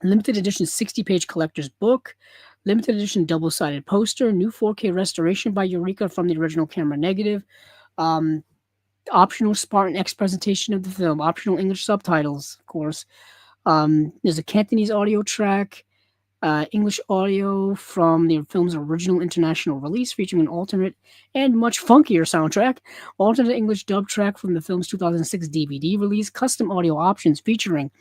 Limited edition 60-page collector's book. Limited edition double-sided poster. New 4K restoration by Eureka from the original camera negative. Optional Spartan X presentation of the film. Optional English subtitles, of course. There's a Cantonese audio track. English audio from the film's original international release featuring an alternate and much funkier soundtrack. Alternate English dub track from the film's 2006 DVD release. Custom audio options featuring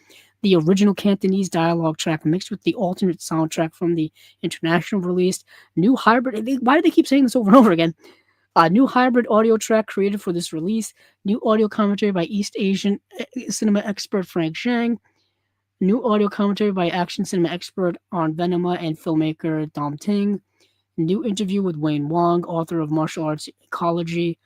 the original Cantonese dialogue track mixed with the alternate soundtrack from the international release. New hybrid... Why do they keep saying this over and over again? New hybrid audio track created for this release. New audio commentary by East Asian cinema expert Frank Zhang. New audio commentary by action cinema expert on Venema and filmmaker Dom Ting. New interview with Wayne Wong, author of Martial Arts Ecology.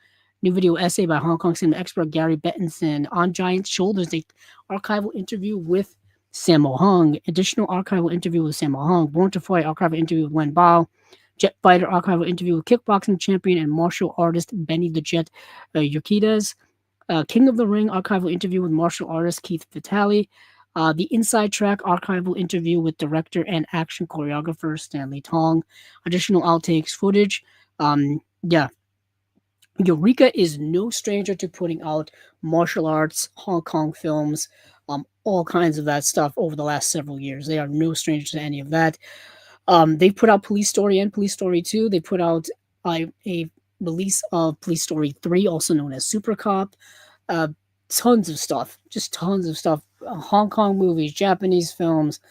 New video essay by Hong Kong cinema expert Gary Bettinson. On Giant Shoulders, the archival interview with Sammo Hung. Additional archival interview with Sammo Hung. Born to Fight archival interview with Wen Bao. Jet Fighter archival interview with kickboxing champion and martial artist Benny the Jet Urquidez. King of the Ring archival interview with martial artist Keith Vitale. The Inside Track archival interview with director and action choreographer Stanley Tong. Additional outtakes footage. Yeah. Eureka is no stranger to putting out martial arts, Hong Kong films, all kinds of that stuff over the last several years. They are no stranger to any of that. They've put out Police Story and Police Story 2. They put out a release of Police Story 3, also known as Super Cop. Tons of stuff. Just tons of stuff. Hong Kong movies, Japanese films,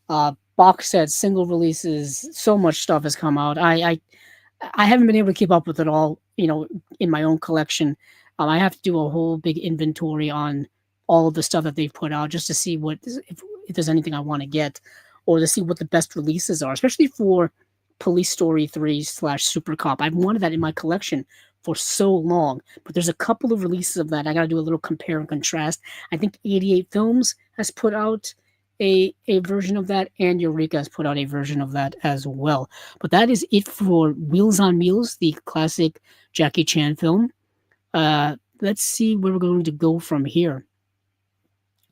box sets, single releases. So much stuff has come out. I haven't been able to keep up with it all, in my own collection. I have to do a whole big inventory on all of the stuff that they've put out just to see if there's anything I want to get, or to see what the best releases are, especially for Police Story 3/Super Cop. I've wanted that in my collection for so long, but there's a couple of releases of that. I got to do a little compare and contrast. I think 88 Films has put out a version of that, and Eureka has put out a version of that as well. But that is it for Wheels on Meals, the classic Jackie Chan film. Let's see where we're going to go from here.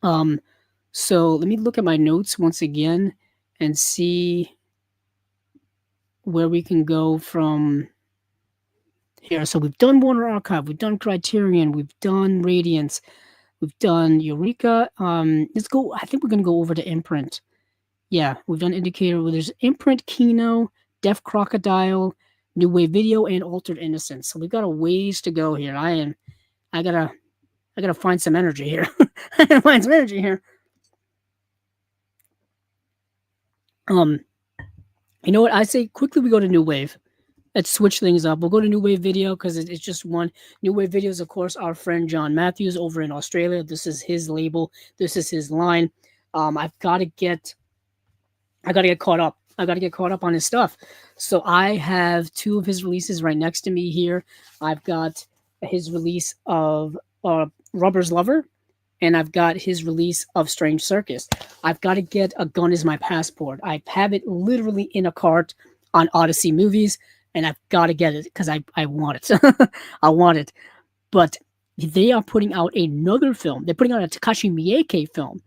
So let me look at my notes once again and see where we can go from here. So we've done Warner Archive, we've done Criterion, we've done Radiance, we've done Eureka. Let's go. I think we're gonna go over to Imprint. Yeah, we've done Indicator. Well, there's Imprint, Kino, Deaf Crocodile, New Wave Video, and Altered Innocence. So we've got a ways to go here. I gotta find some energy here. I gotta find some energy here. You know what? I say quickly we go to New Wave. Let's switch things up. We'll go to New Wave Video because it's just one. New Wave Video is, of course, our friend John Matthews over in Australia. This is his label. This is his line. I've got to get caught up. I got to get caught up on his stuff. So I have two of his releases right next to me here. I've got his release of Rubber's Lover, and I've got his release of Strange Circus. I've got to get A Gun Is My Passport. I have it literally in a cart on Odyssey Movies, and I've got to get it because I want it. I want it. But they are putting out another film. They're putting out a Takashi Miike film.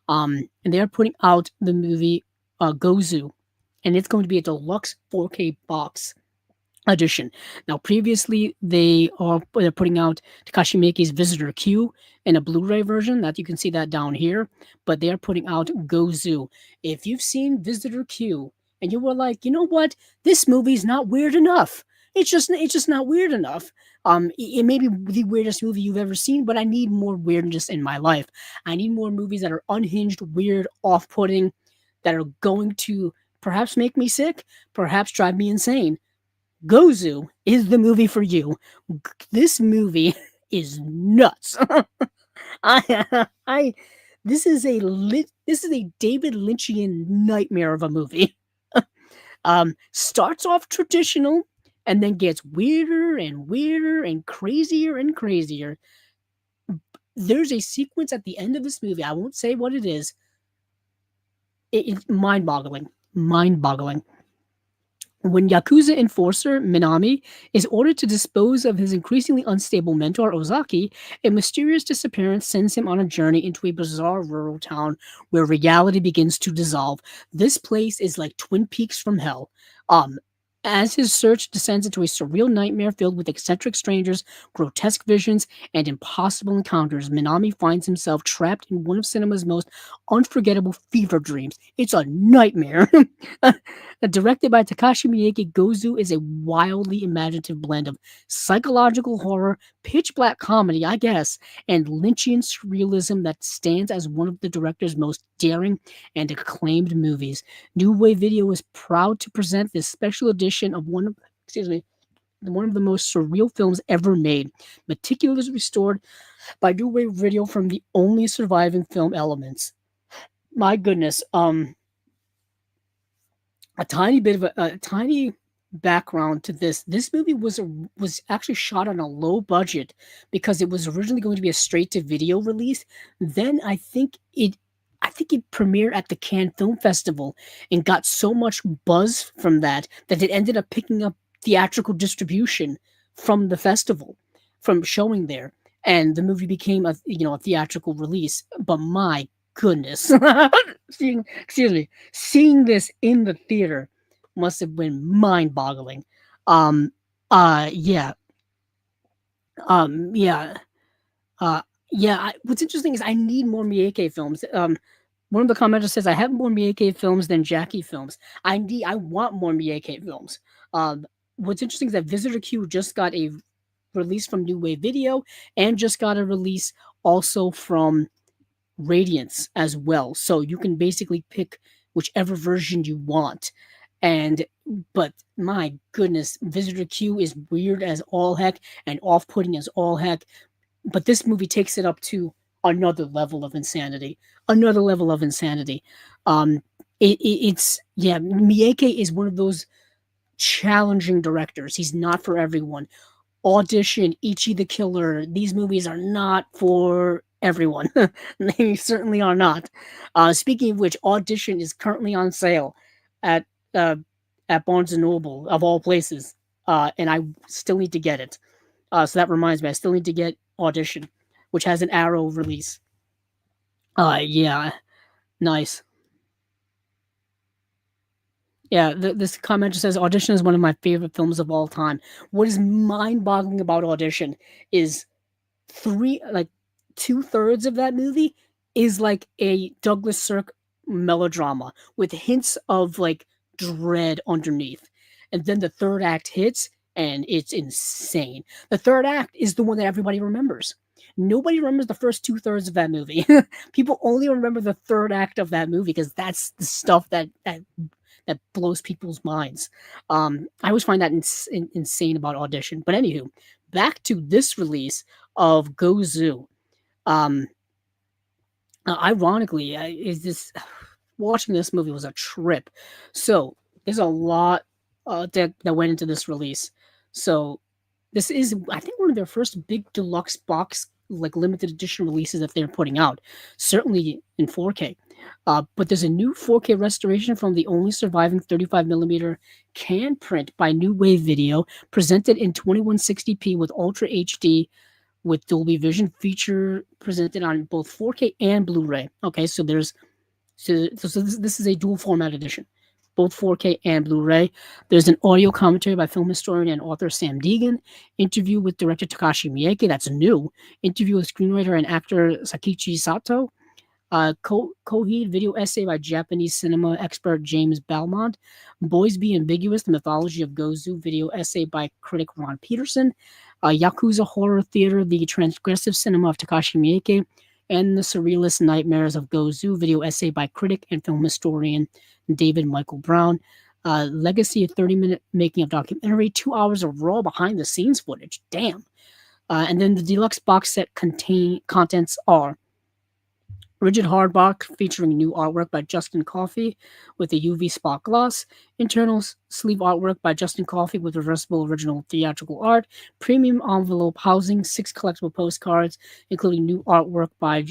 And they are putting out the movie Gozu. And it's going to be a deluxe 4K box edition. Now, previously, they're putting out Takashi Miike's Visitor Q in a Blu-ray version. That you can see that down here. But they are putting out Gozu. If you've seen Visitor Q, and you were like, you know what? This movie's not weird enough. it's just not weird enough. It may be the weirdest movie you've ever seen, but I need more weirdness in my life. I need more movies that are unhinged, weird, off-putting, that are going to perhaps make me sick, perhaps drive me insane. Gozu is the movie for you. This movie is nuts. I this is a David Lynchian nightmare of a movie. Starts off traditional and then gets weirder and weirder and crazier and crazier. There's a sequence at the end of this movie. I won't say what it is. It's mind-boggling. Mind-boggling. When Yakuza enforcer Minami is ordered to dispose of his increasingly unstable mentor Ozaki, a mysterious disappearance sends him on a journey into a bizarre rural town where reality begins to dissolve. This place is like Twin Peaks from hell. As his search descends into a surreal nightmare filled with eccentric strangers, grotesque visions, and impossible encounters, Minami finds himself trapped in one of cinema's most unforgettable fever dreams. It's a nightmare. Directed by Takashi Miike, Gozu is a wildly imaginative blend of psychological horror, pitch black comedy, I guess, and Lynchian surrealism that stands as one of the director's most daring and acclaimed movies. New Wave Video is proud to present this special edition of one of the most surreal films ever made, meticulously restored by New Wave Video from the only surviving film elements. My goodness, a tiny bit of a tiny background to this. This movie was actually shot on a low budget because it was originally going to be a straight to video release. Then I think it premiered at the Cannes Film Festival and got so much buzz from that it ended up picking up theatrical distribution from the festival, from showing there, and the movie became a theatrical release. But my goodness, seeing this in the theater must have been mind-boggling. Yeah. What's interesting is I need more Miike films. One of the commenters says I have more Miike films than Jackie films. I want more Miike films. What's interesting is that Visitor Q just got a release from New Wave Video and just got a release also from Radiance as well. So you can basically pick whichever version you want. But my goodness, Visitor Q is weird as all heck and off-putting as all heck. But this movie takes it up to another level of insanity. Miike is one of those challenging directors. He's not for everyone. Audition, Ichi the Killer, these movies are not for everyone. They certainly are not. Speaking of which, Audition is currently on sale at Barnes & Noble, of all places, and I still need to get it. So that reminds me, I still need to get Audition, which has an Arrow release. Yeah, nice. Yeah, this comment just says Audition is one of my favorite films of all time. What is mind-boggling about Audition is 2/3 of that movie is like a Douglas Sirk melodrama with hints of like dread underneath. And then the third act hits and it's insane. The third act is the one that everybody remembers. Nobody remembers the first 2/3 of that movie. People only remember the third act of that movie because that's the stuff that blows people's minds. I always find that insane about Audition. But anywho, back to this release of Gozu. Ironically, watching this movie was a trip. So there's a lot that went into this release. So this is, I think, one of their first big deluxe box, like limited edition releases that they're putting out. Certainly in 4K. But there's a new 4K restoration from the only surviving 35mm can print by New Wave Video, presented in 2160p with Ultra HD with Dolby Vision, feature presented on both 4K and Blu-ray. Okay, so this is a dual format edition, both 4K and Blu-ray. There's an audio commentary by film historian and author Sam Deegan, interview with director Takashi Miike, that's new, interview with screenwriter and actor Sakichi Sato, Coheed video essay by Japanese cinema expert James Belmont. Boys Be Ambiguous, the mythology of Gozu video essay by critic Ron Peterson. Yakuza horror theater, the transgressive cinema of Takashi Miike. And the surrealist nightmares of Gozu video essay by critic and film historian David Michael Brown. Legacy, a 30-minute making of documentary, 2 hours of raw behind the scenes footage. Damn. And then the deluxe box set contents are rigid hardbox featuring new artwork by Justin Coffey with a UV spot gloss, internal sleeve artwork by Justin Coffey with reversible original theatrical art, premium envelope housing, 6 collectible postcards, including new artwork by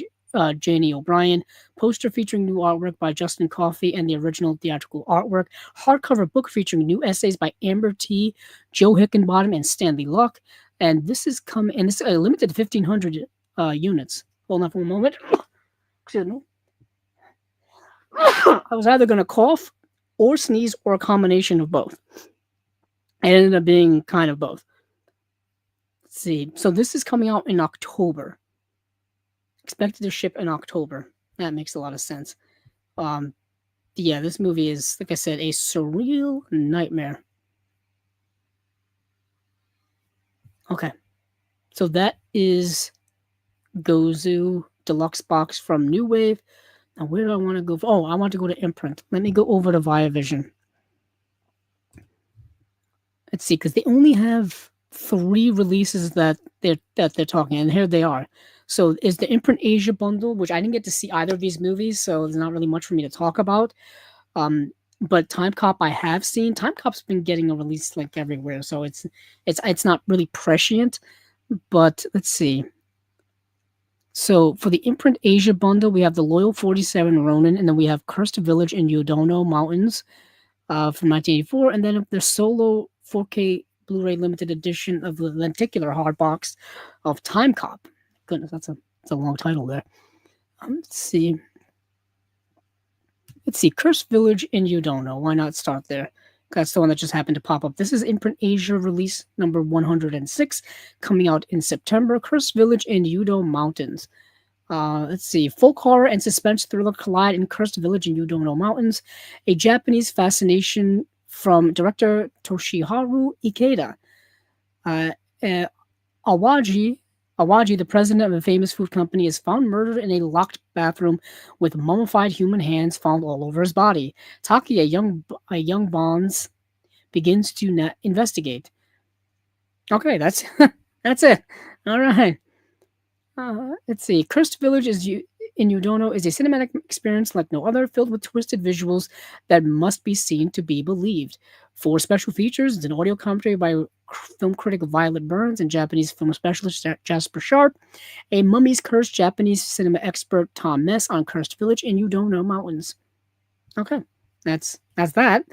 Janie O'Brien, poster featuring new artwork by Justin Coffey and the original theatrical artwork, hardcover book featuring new essays by Amber T, Joe Hickenbottom, and Stanley Luck. And this is limited to 1,500 units. Hold on for a moment. Excuse me. I was either going to cough or sneeze or a combination of both. It ended up being kind of both. Let's see. So this is coming out in October. Expected to ship in October. That makes a lot of sense. Yeah, this movie is, like I said, a surreal nightmare. Okay. So that is Gozu deluxe box from New Wave. Now, where do I want to go? Oh, I want to go to Imprint. Let me go over to Viavision. Let's see, because they only have 3 releases that they're talking, and here they are. So is the Imprint Asia bundle, which I didn't get to see either of these movies, so there's not really much for me to talk about. But Time Cop I have seen. Time Cop's been getting a release like everywhere, so it's not really prescient. But let's see. So for the Imprint Asia bundle, we have the Loyal 47 Ronin, and then we have Cursed Village in Yodono Mountains from 1984, and then the solo 4K Blu-ray limited edition of the lenticular hardbox of Time Cop. Goodness, that's a long title there. Let's see. Cursed Village in Yodono. Why not start there? That's the one that just happened to pop up. This is Imprint Asia release number 106, coming out in September. Cursed Village in Yudo Mountains. Let's see. Folk horror and suspense thriller collide in Cursed Village in Yudono Mountains. A Japanese fascination from director Toshiharu Ikeda. Awaji, the president of a famous food company, is found murdered in a locked bathroom with mummified human hands found all over his body. Taki, a young Bonds, begins to investigate. Okay, that's that's it. All right. Let's see. Cursed Village in Yudono is a cinematic experience like no other, filled with twisted visuals that must be seen to be believed. 4 special features, an audio commentary by film critic Violet Burns and Japanese film specialist Jasper Sharp, a Mummy's Curse Japanese cinema expert Tom Mess on Cursed Village in Yudono Mountains. Okay, that's that.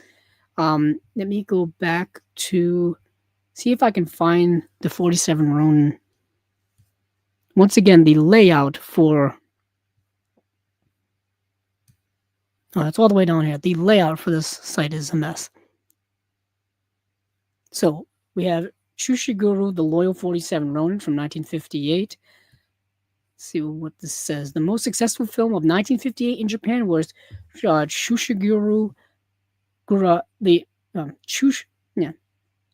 Let me go back to see if I can find the 47 Ronin. Once again, the layout for... Oh, that's all the way down here. The layout for this site is a mess. So, we have Chushiguro, the Loyal 47 Ronin from 1958. Let's see what this says. The most successful film of 1958 in Japan was Chushiguro Gura,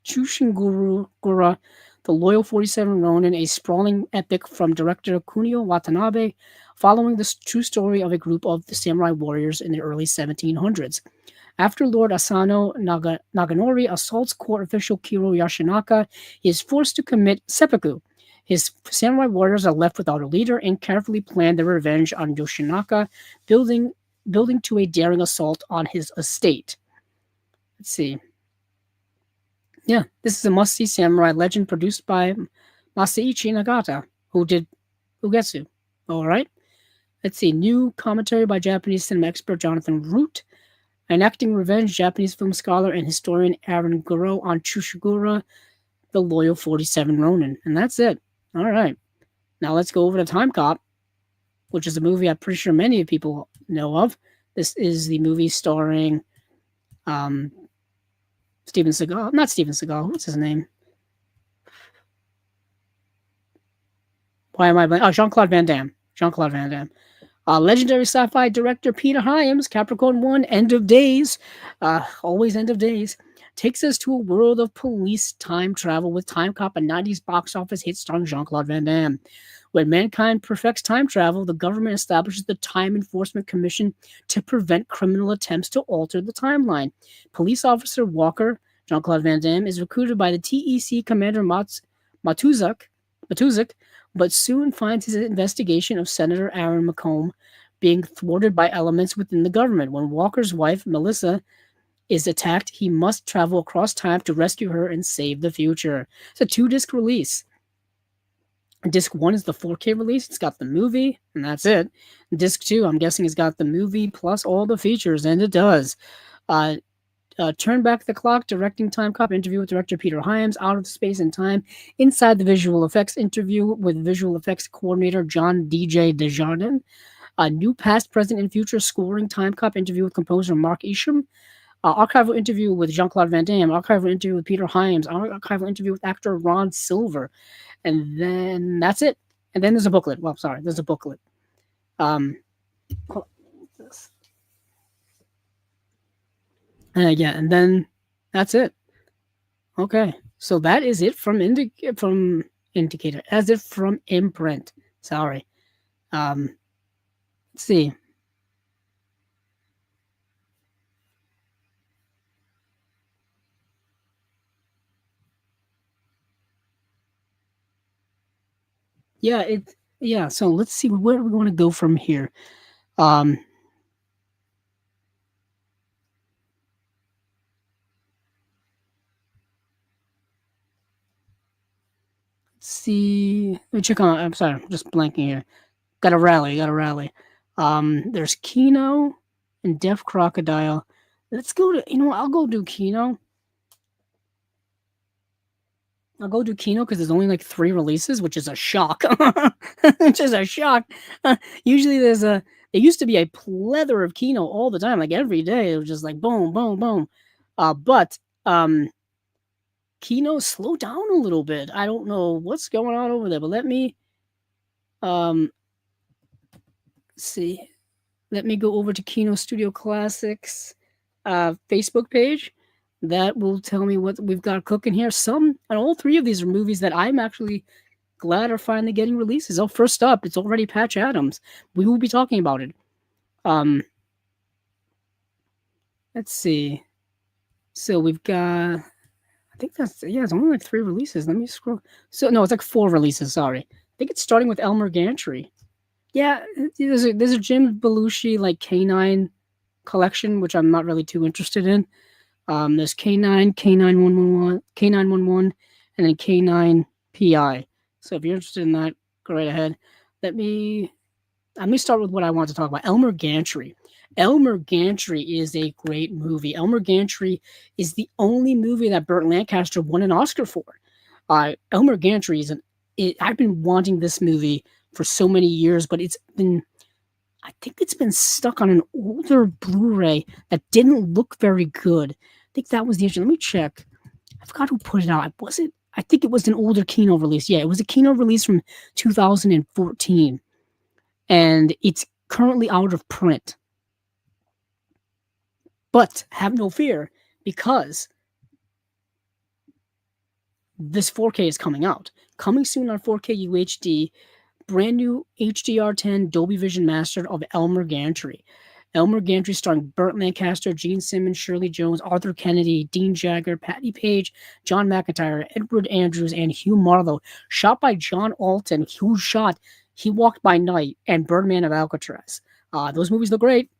Chushiguro Gura, the Loyal 47 Ronin, a sprawling epic from director Kunio Watanabe, following the true story of a group of samurai warriors in the early 1700s. After Lord Asano Naganori assaults court official Kiro Yashinaka, he is forced to commit seppuku. His samurai warriors are left without a leader and carefully plan their revenge on Yoshinaka, building to a daring assault on his estate. Let's see. Yeah, this is a must-see samurai legend produced by Masaichi Nagata, who did Ugetsu. All right. Let's see. New commentary by Japanese cinema expert Jonathan Root. Enacting revenge, Japanese film scholar and historian Aaron Guro on Chushiguro, the Loyal 47 Ronin. And that's it. All right. Now let's go over to Time Cop, which is a movie I'm pretty sure many people know of. This is the movie starring Steven Seagal. Not Steven Seagal. What's his name? Why am I blanking? Oh, Jean-Claude Van Damme. Jean-Claude Van Damme. Legendary sci-fi director Peter Hyams, Capricorn 1, End of Days, always End of Days, takes us to a world of police time travel with time cop and 90s box office hit starring Jean-Claude Van Damme. When mankind perfects time travel, the government establishes the Time Enforcement Commission to prevent criminal attempts to alter the timeline. Police officer Walker, Jean-Claude Van Damme, is recruited by the TEC commander Matuzak, but soon finds his investigation of Senator Aaron McComb being thwarted by elements within the government. When Walker's wife, Melissa, is attacked, he must travel across time to rescue her and save the future. It's a 2-disc release. Disc 1 is the 4K release. It's got the movie, and that's it. Disc 2, I'm guessing, has got the movie plus all the features, and it does. Turn Back the Clock, directing time cop interview with director Peter Hyams, Out of Space and Time, Inside the Visual Effects interview with visual effects coordinator John DJ Desjardins, a new past, present, and future scoring time cop interview with composer Mark Isham, archival interview with Jean-Claude Van Damme, archival interview with Peter Hyams, archival interview with actor Ron Silver, and then that's it. And then there's a booklet. Well, sorry, there's a booklet. Yeah, and then that's it. Okay, so that is it from Indicator. That's it from Imprint. Sorry. Let's see. Yeah, so let's see where do we want to go from here. Let's see. Let me check on. I'm sorry, I'm just blanking here. Got a rally. There's Kino and Deaf Crocodile. Let's go to. I'll go do Kino. Because there's only like 3 releases, which is a shock. Usually there used to be a plethora of Kino all the time, like every day. It was just like boom, boom, boom. But Kino slowed down a little bit. I don't know what's going on over there, but let me see. Let me go over to Kino Studio Classics Facebook page. That will tell me what we've got cooking here. And all 3 of these are movies that I'm actually glad are finally getting releases. Oh, first up, it's already Patch Adams. We will be talking about it. Let's see. So we've got, I think that's, it's only like 3 releases. Let me scroll. So no, it's like 4 releases. Sorry. I think it's starting with Elmer Gantry. Yeah, there's a Jim Belushi like K9 collection, which I'm not really too interested in. There's K9, K911, and then K9 PI. So if you're interested in that, go right ahead. Let me start with what I want to talk about. Elmer Gantry. Elmer Gantry is a great movie. Elmer Gantry is the only movie that Burt Lancaster won an Oscar for. Elmer Gantry I've been wanting this movie for so many years, but I think it's been stuck on an older Blu-ray that didn't look very good. I think that was the issue. Let me check. I forgot who put it out. I think it was an older Kino release. Yeah, it was a Kino release from 2014. And it's currently out of print. But have no fear, because this 4K is coming out. Coming soon on 4K UHD, brand new HDR10 Dolby Vision Master of Elmer Gantry. Elmer Gantry starring Burt Lancaster, Gene Simmons, Shirley Jones, Arthur Kennedy, Dean Jagger, Patty Page, John McIntyre, Edward Andrews, and Hugh Marlowe. Shot by John Alton, who shot He Walked by Night and Birdman of Alcatraz. Those movies look great.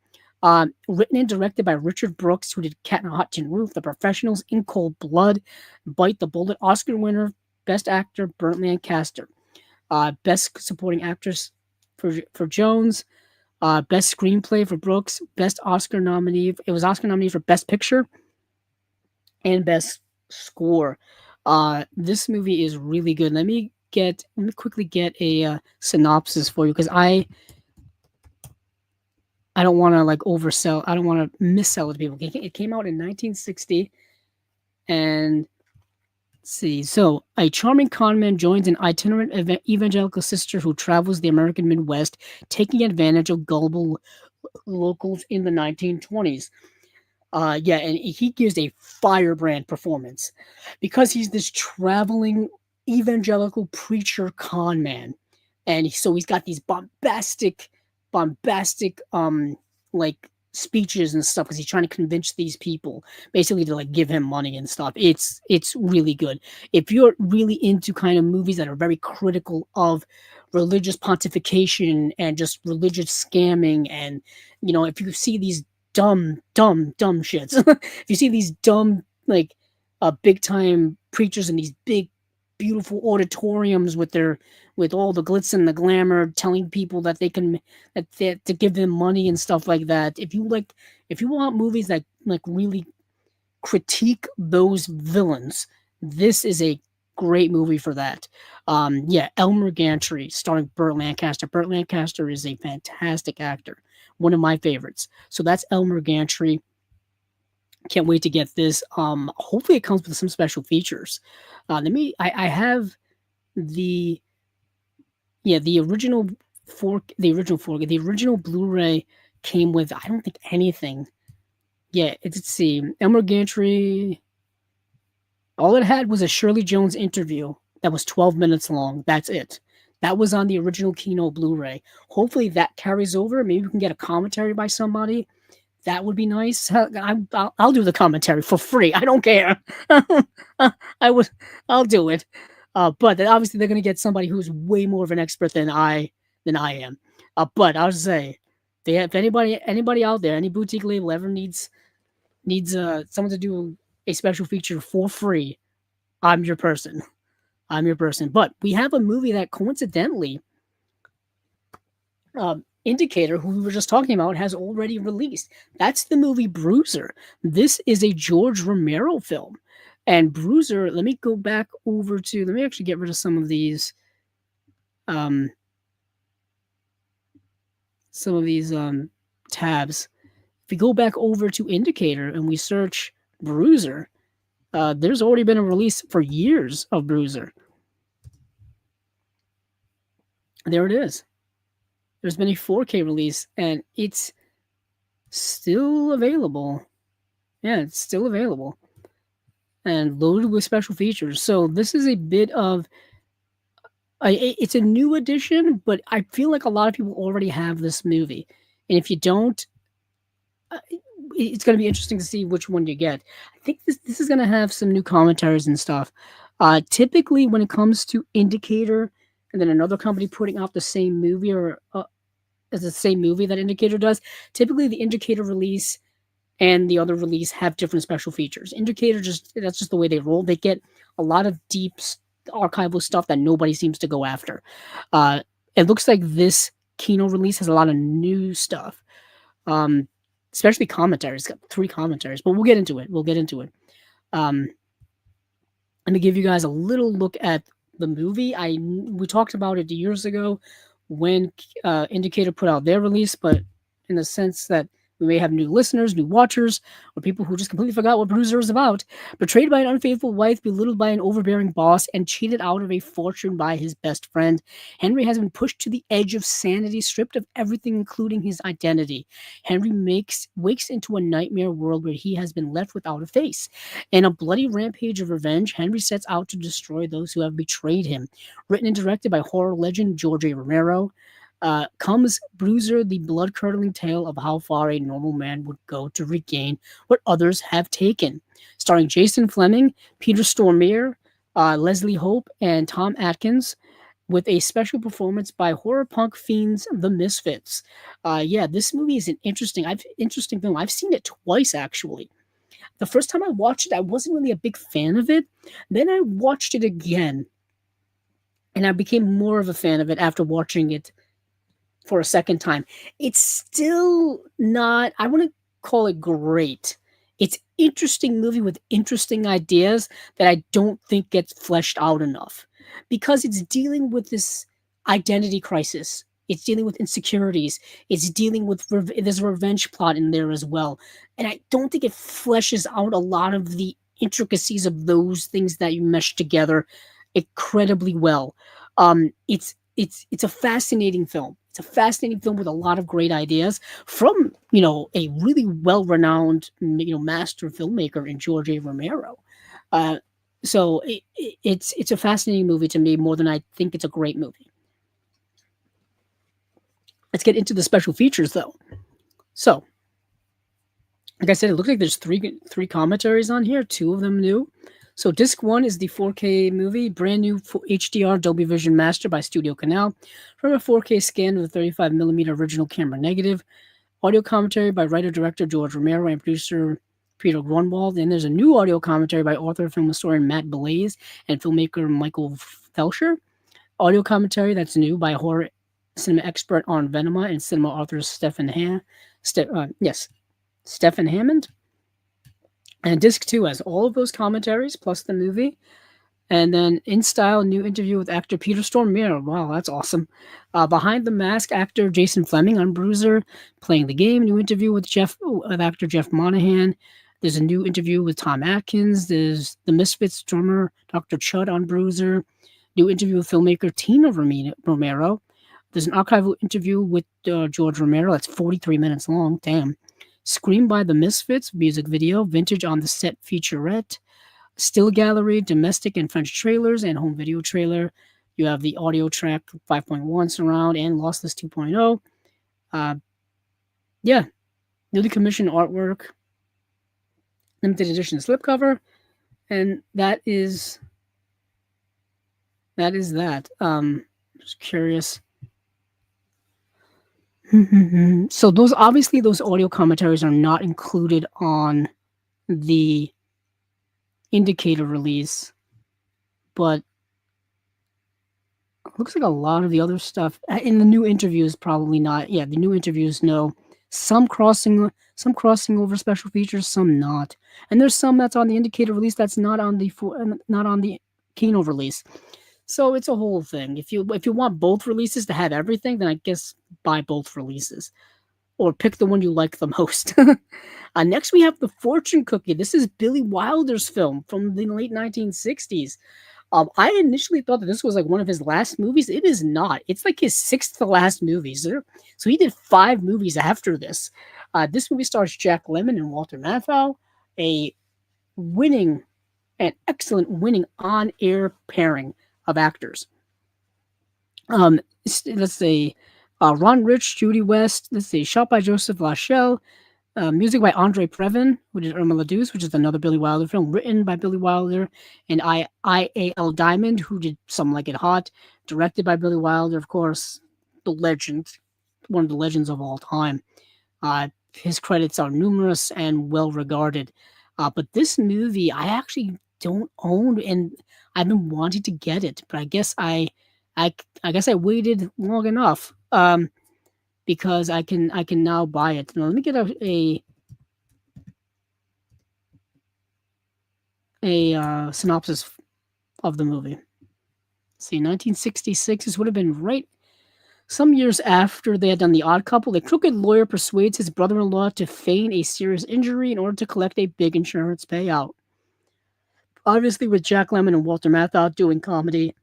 Written and directed by Richard Brooks, who did Cat in a Hot Tin Roof, The Professionals, In Cold Blood, Bite the Bullet, Oscar winner, Best Actor, Burt Lancaster. Best Supporting Actress for Jones, Best Screenplay for Brooks, Best Oscar nominee. It was Oscar nominee for Best Picture and Best Score. This movie is really good. Let me quickly get a synopsis for you, because I don't want to like oversell. I don't want to missell it to people. It came out in 1960, and let's See, so a charming conman joins an itinerant evangelical sister who travels the American Midwest, taking advantage of gullible locals in the 1920s. Yeah, and he gives a firebrand performance because he's this traveling evangelical preacher con man, and so he's got these bombastic, like speeches and stuff because he's trying to convince these people basically to like give him money and stuff. It's really good. If you're really into kind of movies that are very critical of religious pontification and just religious scamming, and if you see these dumb shits. If you see these dumb, like, big time preachers in these big, beautiful auditoriums with all the glitz and the glamour, telling people that to give them money and stuff like that. If you want movies that like really critique those villains, this is a great movie for that. Yeah, Elmer Gantry starring Burt Lancaster. Burt Lancaster is a fantastic actor, one of my favorites. So that's Elmer Gantry. Can't wait to get this. Hopefully it comes with some special features. I have the the original the original Blu-ray came with, I don't think, anything. Yeah, let's see. Elmer Gantry, all it had was a Shirley Jones interview that was 12 minutes long. That's it. That was on the original Kino Blu-ray. Hopefully that carries over. Maybe we can get a commentary by somebody. That would be nice. I'll do the commentary for free. I don't care. I'll do it. But obviously they're gonna get somebody who's way more of an expert than I am. But I'll just say, if anybody out there, any boutique label ever needs someone to do a special feature for free, I'm your person. I'm your person. But we have a movie that coincidentally, Indicator, who we were just talking about, has already released. That's the movie Bruiser. This is a George Romero film. And Bruiser, let me go back over to, let me actually get rid of some of these tabs. If we go back over to Indicator and we search Bruiser, there's already been a release for years of Bruiser. There it is. There's been a 4K release, and it's still available. Yeah, it's still available. And loaded with special features. So this is a bit of... it's a new edition, but I feel like a lot of people already have this movie. And if you don't, it's going to be interesting to see which one you get. I think this is going to have some new commentaries and stuff. Typically, when it comes to Indicator, and then another company putting out the same movie or as the same movie that Indicator does, typically the Indicator release and the other release have different special features. Indicator, that's just the way they roll. They get a lot of deep archival stuff that nobody seems to go after. It looks like this Kino release has a lot of new stuff, especially commentaries. It's got 3 commentaries, but we'll get into it. Let me give you guys a little look at the movie. We talked about it years ago when Indicator put out their release, but in the sense that we may have new listeners, new watchers, or people who just completely forgot what Bruiser is about. Betrayed by an unfaithful wife, belittled by an overbearing boss, and cheated out of a fortune by his best friend, Henry has been pushed to the edge of sanity, stripped of everything, including his identity. Henry wakes into a nightmare world where he has been left without a face. In a bloody rampage of revenge, Henry sets out to destroy those who have betrayed him. Written and directed by horror legend George A. Romero, comes Bruiser, the blood-curdling tale of how far a normal man would go to regain what others have taken. Starring Jason Fleming, Peter Stormare, Leslie Hope, and Tom Atkins, with a special performance by horror punk fiends The Misfits. This movie is an interesting film. I've seen it twice, actually. The first time I watched it, I wasn't really a big fan of it. Then I watched it again, and I became more of a fan of it after watching it for a second time. It's still not, I wouldn't call it great. It's interesting movie with interesting ideas that I don't think gets fleshed out enough, because it's dealing with this identity crisis. It's dealing with insecurities. It's dealing with there's a revenge plot in there as well. And I don't think it fleshes out a lot of the intricacies of those things that you mesh together incredibly well. It's a fascinating film. It's a fascinating film with a lot of great ideas from a really well-renowned master filmmaker in George A. Romero. Uh, so it's a fascinating movie to me more than I think it's a great movie. Let's get into the special features though. So, like I said, it looks like there's three commentaries on here, two of them new. So disc 1 is the 4K movie, brand new HDR Dolby Vision Master by Studio Canal from a 4K scan with a 35mm original camera negative. Audio commentary by writer-director George Romero and producer Peter Grunwald. And there's a new audio commentary by author, film historian Matt Blaze and filmmaker Michael Felsher. Audio commentary that's new by horror cinema expert Arn Venema and cinema author Stephen Hammond. And disc 2 has all of those commentaries plus the movie. And then in style, new interview with actor Peter Stormare. Wow, that's awesome. Behind the mask, actor Jason Fleming on Bruiser playing the game. New interview with actor Jeff Monahan. There's a new interview with Tom Atkins. There's the Misfits drummer Dr. Chud on Bruiser. New interview with filmmaker Tina Romero. There's an archival interview with George Romero. That's 43 minutes long. Damn. Screamed by the Misfits music video, vintage on the set featurette, still gallery, domestic and French trailers, and home video trailer. You have the audio track 5.1 surround and lossless 2.0. Yeah, newly commissioned artwork, limited edition slipcover, and that is that. Just curious. So those audio commentaries are not included on the indicator release, but it looks like a lot of the other stuff in the new interviews probably not. Yeah, the new interviews no. Some crossing over special features, some not, and there's some that's on the indicator release that's not on the Kino release. So it's a whole thing. If you want both releases to have everything, then I guess buy both releases. Or pick the one you like the most. Next we have The Fortune Cookie. This is Billy Wilder's film from the late 1960s. I initially thought that this was like one of his last movies. It is not. It's like his sixth to last movies. So he did 5 movies after this. This movie stars Jack Lemmon and Walter Matthau, an excellent winning on-air pairing of actors. Let's say Ron Rich, Judy West. Let's see, shot by Joseph Lachelle. Music by Andre Previn, who did Irma la Douce, which is another Billy Wilder film, written by Billy Wilder and I.A.L. Diamond, who did Some Like It Hot, directed by Billy Wilder, of course, the legend, one of the legends of all time. His credits are numerous and well regarded. But this movie I actually don't own, and I've been wanting to get it, but I guess I waited long enough. Because I can now buy it. Now let me get a synopsis of the movie. See, 1966. This would have been right some years after they had done The Odd Couple. A crooked lawyer persuades his brother-in-law to feign a serious injury in order to collect a big insurance payout. Obviously, with Jack Lemmon and Walter Matthau doing comedy,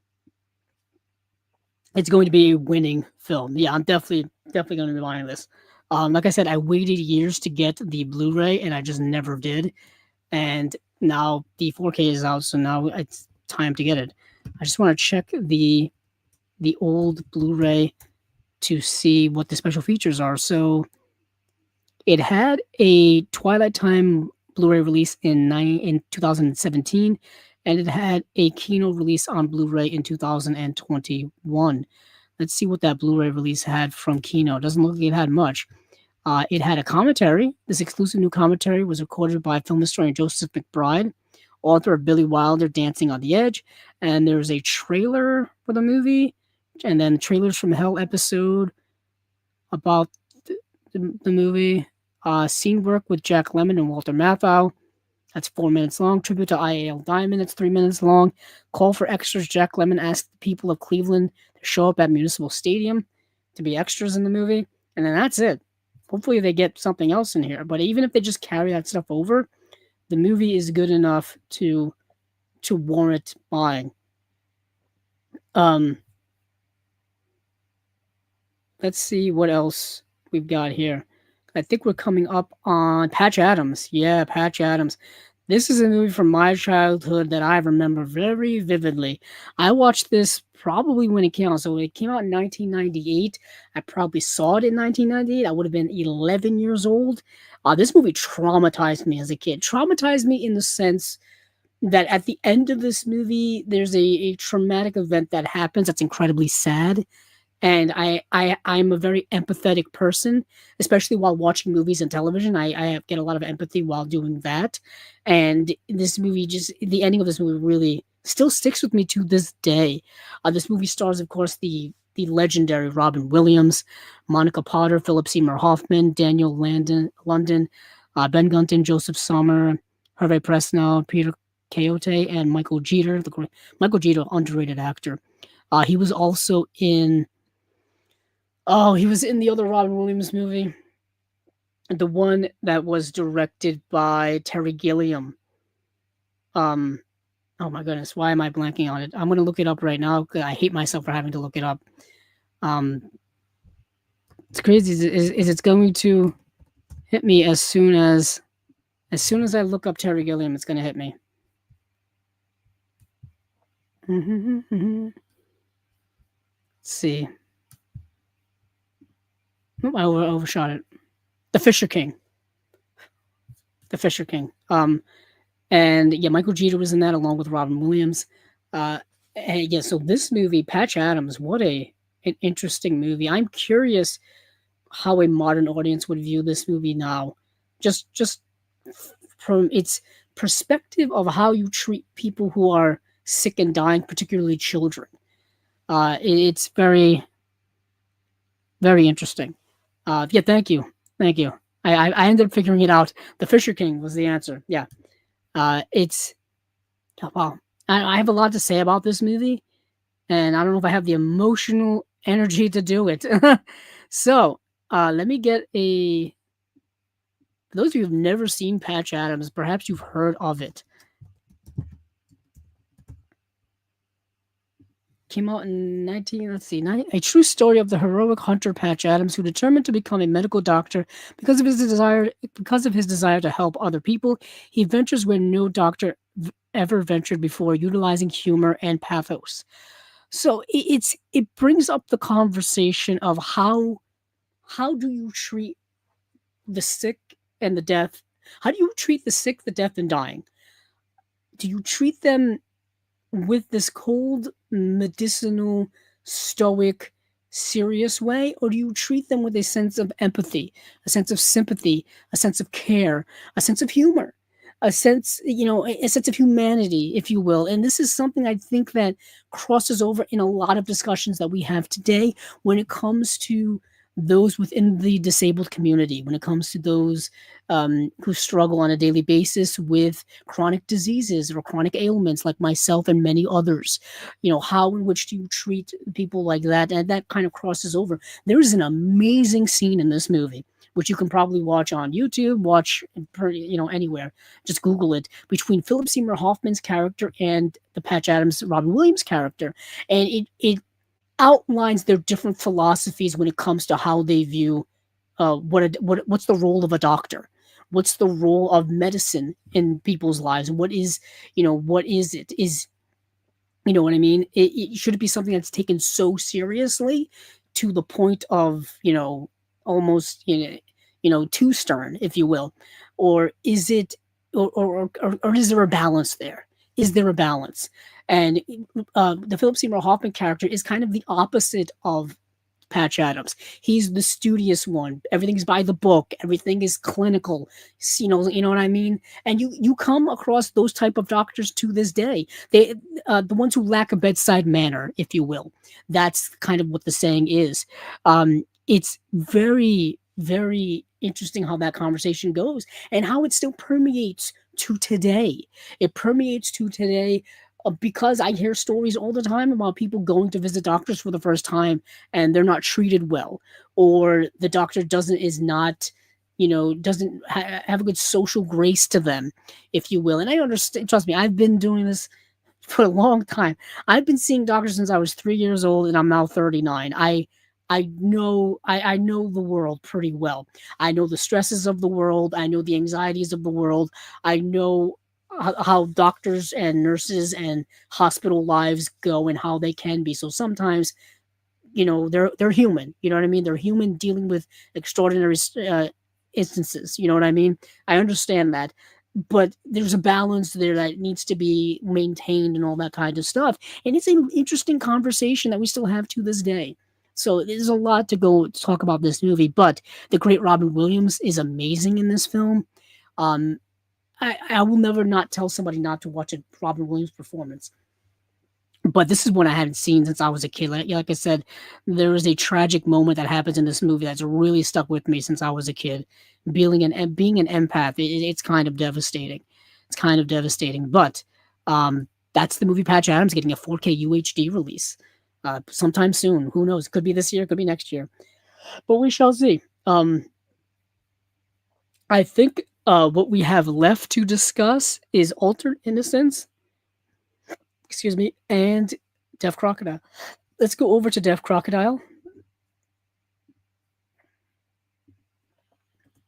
it's going to be a winning film. Yeah, I'm definitely going to be buying this. Like I said, I waited years to get the Blu-ray, and I just never did. And now the 4K is out, so now it's time to get it. I just want to check the old Blu-ray to see what the special features are. So it had a Twilight Time Blu-ray release in 2017. And it had a Kino release on Blu-ray in 2021. Let's see what that Blu-ray release had from Kino. It doesn't look like it had much. It had a commentary. This exclusive new commentary was recorded by film historian Joseph McBride, author of Billy Wilder, Dancing on the Edge. And there's a trailer for the movie, and then Trailers from Hell episode about the movie. Scene work with Jack Lemmon and Walter Matthau. That's 4 minutes long. Tribute to I.A.L. Diamond. It's 3 minutes long. Call for extras. Jack Lemmon asked the people of Cleveland to show up at Municipal Stadium to be extras in the movie. And then that's it. Hopefully they get something else in here. But even if they just carry that stuff over, the movie is good enough to warrant buying. Um, let's see what else we've got here. I think we're coming up on Patch Adams. Yeah, Patch Adams. This is a movie from my childhood that I remember very vividly. I watched this probably when it came out. So it came out in 1998. I probably saw it in 1998. I would have been 11 years old. This movie traumatized me as a kid. Traumatized me in the sense that at the end of this movie, there's a traumatic event that happens that's incredibly sad, and I'm a very empathetic person, especially while watching movies and television. I get a lot of empathy while doing that, and this movie, just the ending of this movie, really still sticks with me to this day. This movie stars, of course, the legendary Robin Williams, Monica Potter, Philip Seymour Hoffman, Daniel London, Ben Gunton, Joseph Sommer, Hervé Presnell, Peter Coyote, and Michael Jeter. Michael Jeter, underrated actor. He was also in. Oh, he was in the other Robin Williams movie, the one that was directed by Terry Gilliam. Um, oh my goodness, why am I blanking on it? I'm gonna look it up right now. I hate myself for having to look it up. Um, it's crazy. Is it's going to hit me as soon as I look up Terry Gilliam, it's gonna hit me. Let's see. Oh, I overshot it. The Fisher King. The Fisher King. And yeah, Michael Jeter was in that along with Robin Williams. And yeah, so this movie, Patch Adams, what an interesting movie. I'm curious how a modern audience would view this movie now, just from its perspective of how you treat people who are sick and dying, particularly children. It's very, very interesting. Yeah, thank you. I ended up figuring it out. The Fisher King was the answer. Yeah. It's Wow. I have a lot to say about this movie, and I don't know if I have the emotional energy to do it. So, let me get a. For those of you who've never seen Patch Adams, perhaps you've heard of it. Came out in 19, let's see, a true story of the heroic hunter Patch Adams, who determined to become a medical doctor because of his desire to help other people. He ventures where no doctor ever ventured before, utilizing humor and pathos. So it brings up the conversation of how do you treat the sick and the death? How do you treat the sick, the death, and dying? Do you treat them with this cold, medicinal, stoic, serious way, or do you treat them with a sense of empathy, a sense of sympathy, a sense of care, a sense of humor, a sense, a sense of humanity, if you will? And this is something I think that crosses over in a lot of discussions that we have today when it comes to those within the disabled community, when it comes to those who struggle on a daily basis with chronic diseases or chronic ailments like myself and many others. How in which do you treat people like that? And that kind of crosses over. There is an amazing scene in this movie, which you can probably watch on YouTube, anywhere. Just Google it, between Philip Seymour Hoffman's character and the Patch Adams Robin Williams character. And it outlines their different philosophies when it comes to how they view what's the role of a doctor, what's the role of medicine in people's lives, and what is it is, you know what I mean? It should it be something that's taken so seriously to the point of almost too stern, if you will, or is it, or is there a balance there? Is there a balance? And the Philip Seymour Hoffman character is kind of the opposite of Patch Adams. He's the studious one. Everything's by the book. Everything is clinical. You know what I mean? And you come across those type of doctors to this day. They the ones who lack a bedside manner, if you will. That's kind of what the saying is. It's very, very interesting how that conversation goes and how it still permeates to today. It permeates to today because I hear stories all the time about people going to visit doctors for the first time and they're not treated well, or the doctor is not doesn't have a good social grace to them, if you will. And I understand. Trust me, I've been doing this for a long time. I've been seeing doctors since I was 3 years old, and I'm now 39. I know the world pretty well. I know the stresses of the world. I know the anxieties of the world. I know how doctors and nurses and hospital lives go and how they can be. So sometimes, they're human. You know what I mean? They're human dealing with extraordinary instances. You know what I mean? I understand that, but there's a balance there that needs to be maintained and all that kind of stuff. And it's an interesting conversation that we still have to this day. So there's a lot to go to talk about this movie, but the great Robin Williams is amazing in this film. Um, I will never not tell somebody not to watch a Robin Williams performance. But this is one I hadn't seen since I was a kid. Like I said, there is a tragic moment that happens in this movie that's really stuck with me since I was a kid. Being an empath, it's kind of devastating. It's kind of devastating. But that's the movie Patch Adams getting a 4K UHD release sometime soon. Who knows? Could be this year, could be next year. But we shall see. I think what we have left to discuss is Altered Innocence, excuse me, and Deaf Crocodile. Let's go over to Deaf Crocodile.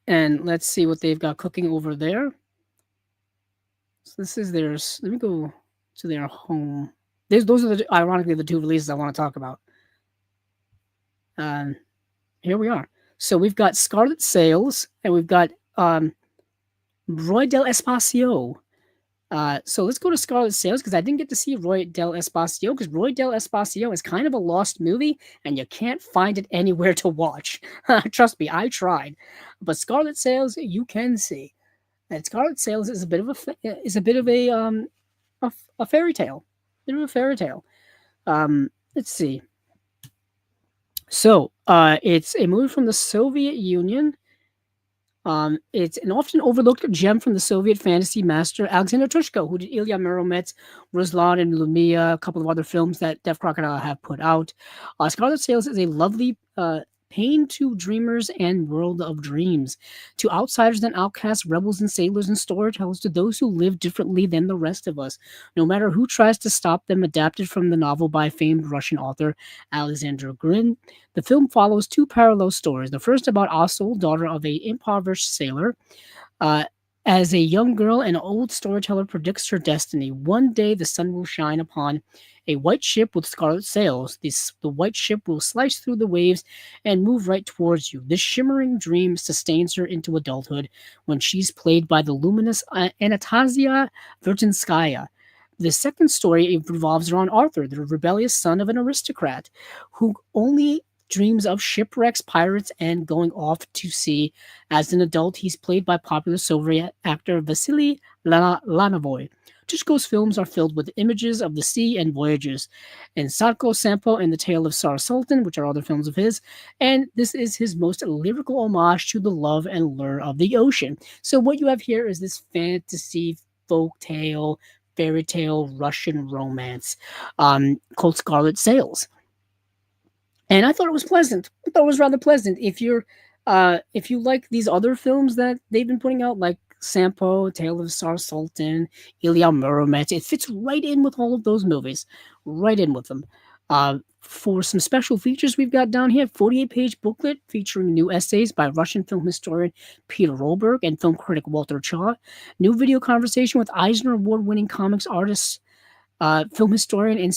And let's see what they've got cooking over there. So this is theirs. Let me go to their home. Those are ironically the two releases I want to talk about. Here we are. So we've got Scarlet Sails and we've got Roy del Espacio. So let's go to Scarlet Sails because I didn't get to see Roy del Espacio because Roy del Espacio is kind of a lost movie and you can't find it anywhere to watch. Trust me, I tried, but Scarlet Sails you can see, and Scarlet Sails is a bit of a fairy tale, Let's see. So it's a movie from the Soviet Union. It's an often overlooked gem from the Soviet fantasy master Alexander Tushko, who did Ilya Muromets, Ruslan, and Lumia, a couple of other films that Deaf Crocodile have put out. Scarlet Sails is a lovely pain to dreamers and world of dreams, to outsiders and outcasts, rebels and sailors and storytellers, to those who live differently than the rest of us, no matter who tries to stop them. Adapted from the novel by famed Russian author Alexander Grin. The film follows two parallel stories. The first about Asol, daughter of an impoverished sailor. As a young girl, an old storyteller predicts her destiny. One day the sun will shine upon a white ship with scarlet sails. The white ship will slice through the waves and move right towards you. This shimmering dream sustains her into adulthood when she's played by the luminous Anastasia Vertinskaya. The second story revolves around Arthur, the rebellious son of an aristocrat who only dreams of shipwrecks, pirates, and going off to sea. As an adult, he's played by popular Soviet actor Vasily Lanovoy. Tushko's films are filled with images of the sea and voyages, and Sadko Sampo and The Tale of Tsar Sultan, which are other films of his, and this is his most lyrical homage to the love and lure of the ocean. So what you have here is this fantasy, folk tale, fairy tale, Russian romance called Scarlet Sails. And I thought it was pleasant. I thought it was rather pleasant. If you like these other films that they've been putting out, like Sampo, Tale of Tsar Sultan, Ilya Muromets, it fits right in with all of those movies. Right in with them. For some special features we've got down here, 48-page booklet featuring new essays by Russian film historian Peter Rolberg and film critic Walter Chaw. New video conversation with Eisner Award-winning comics artist, film historian,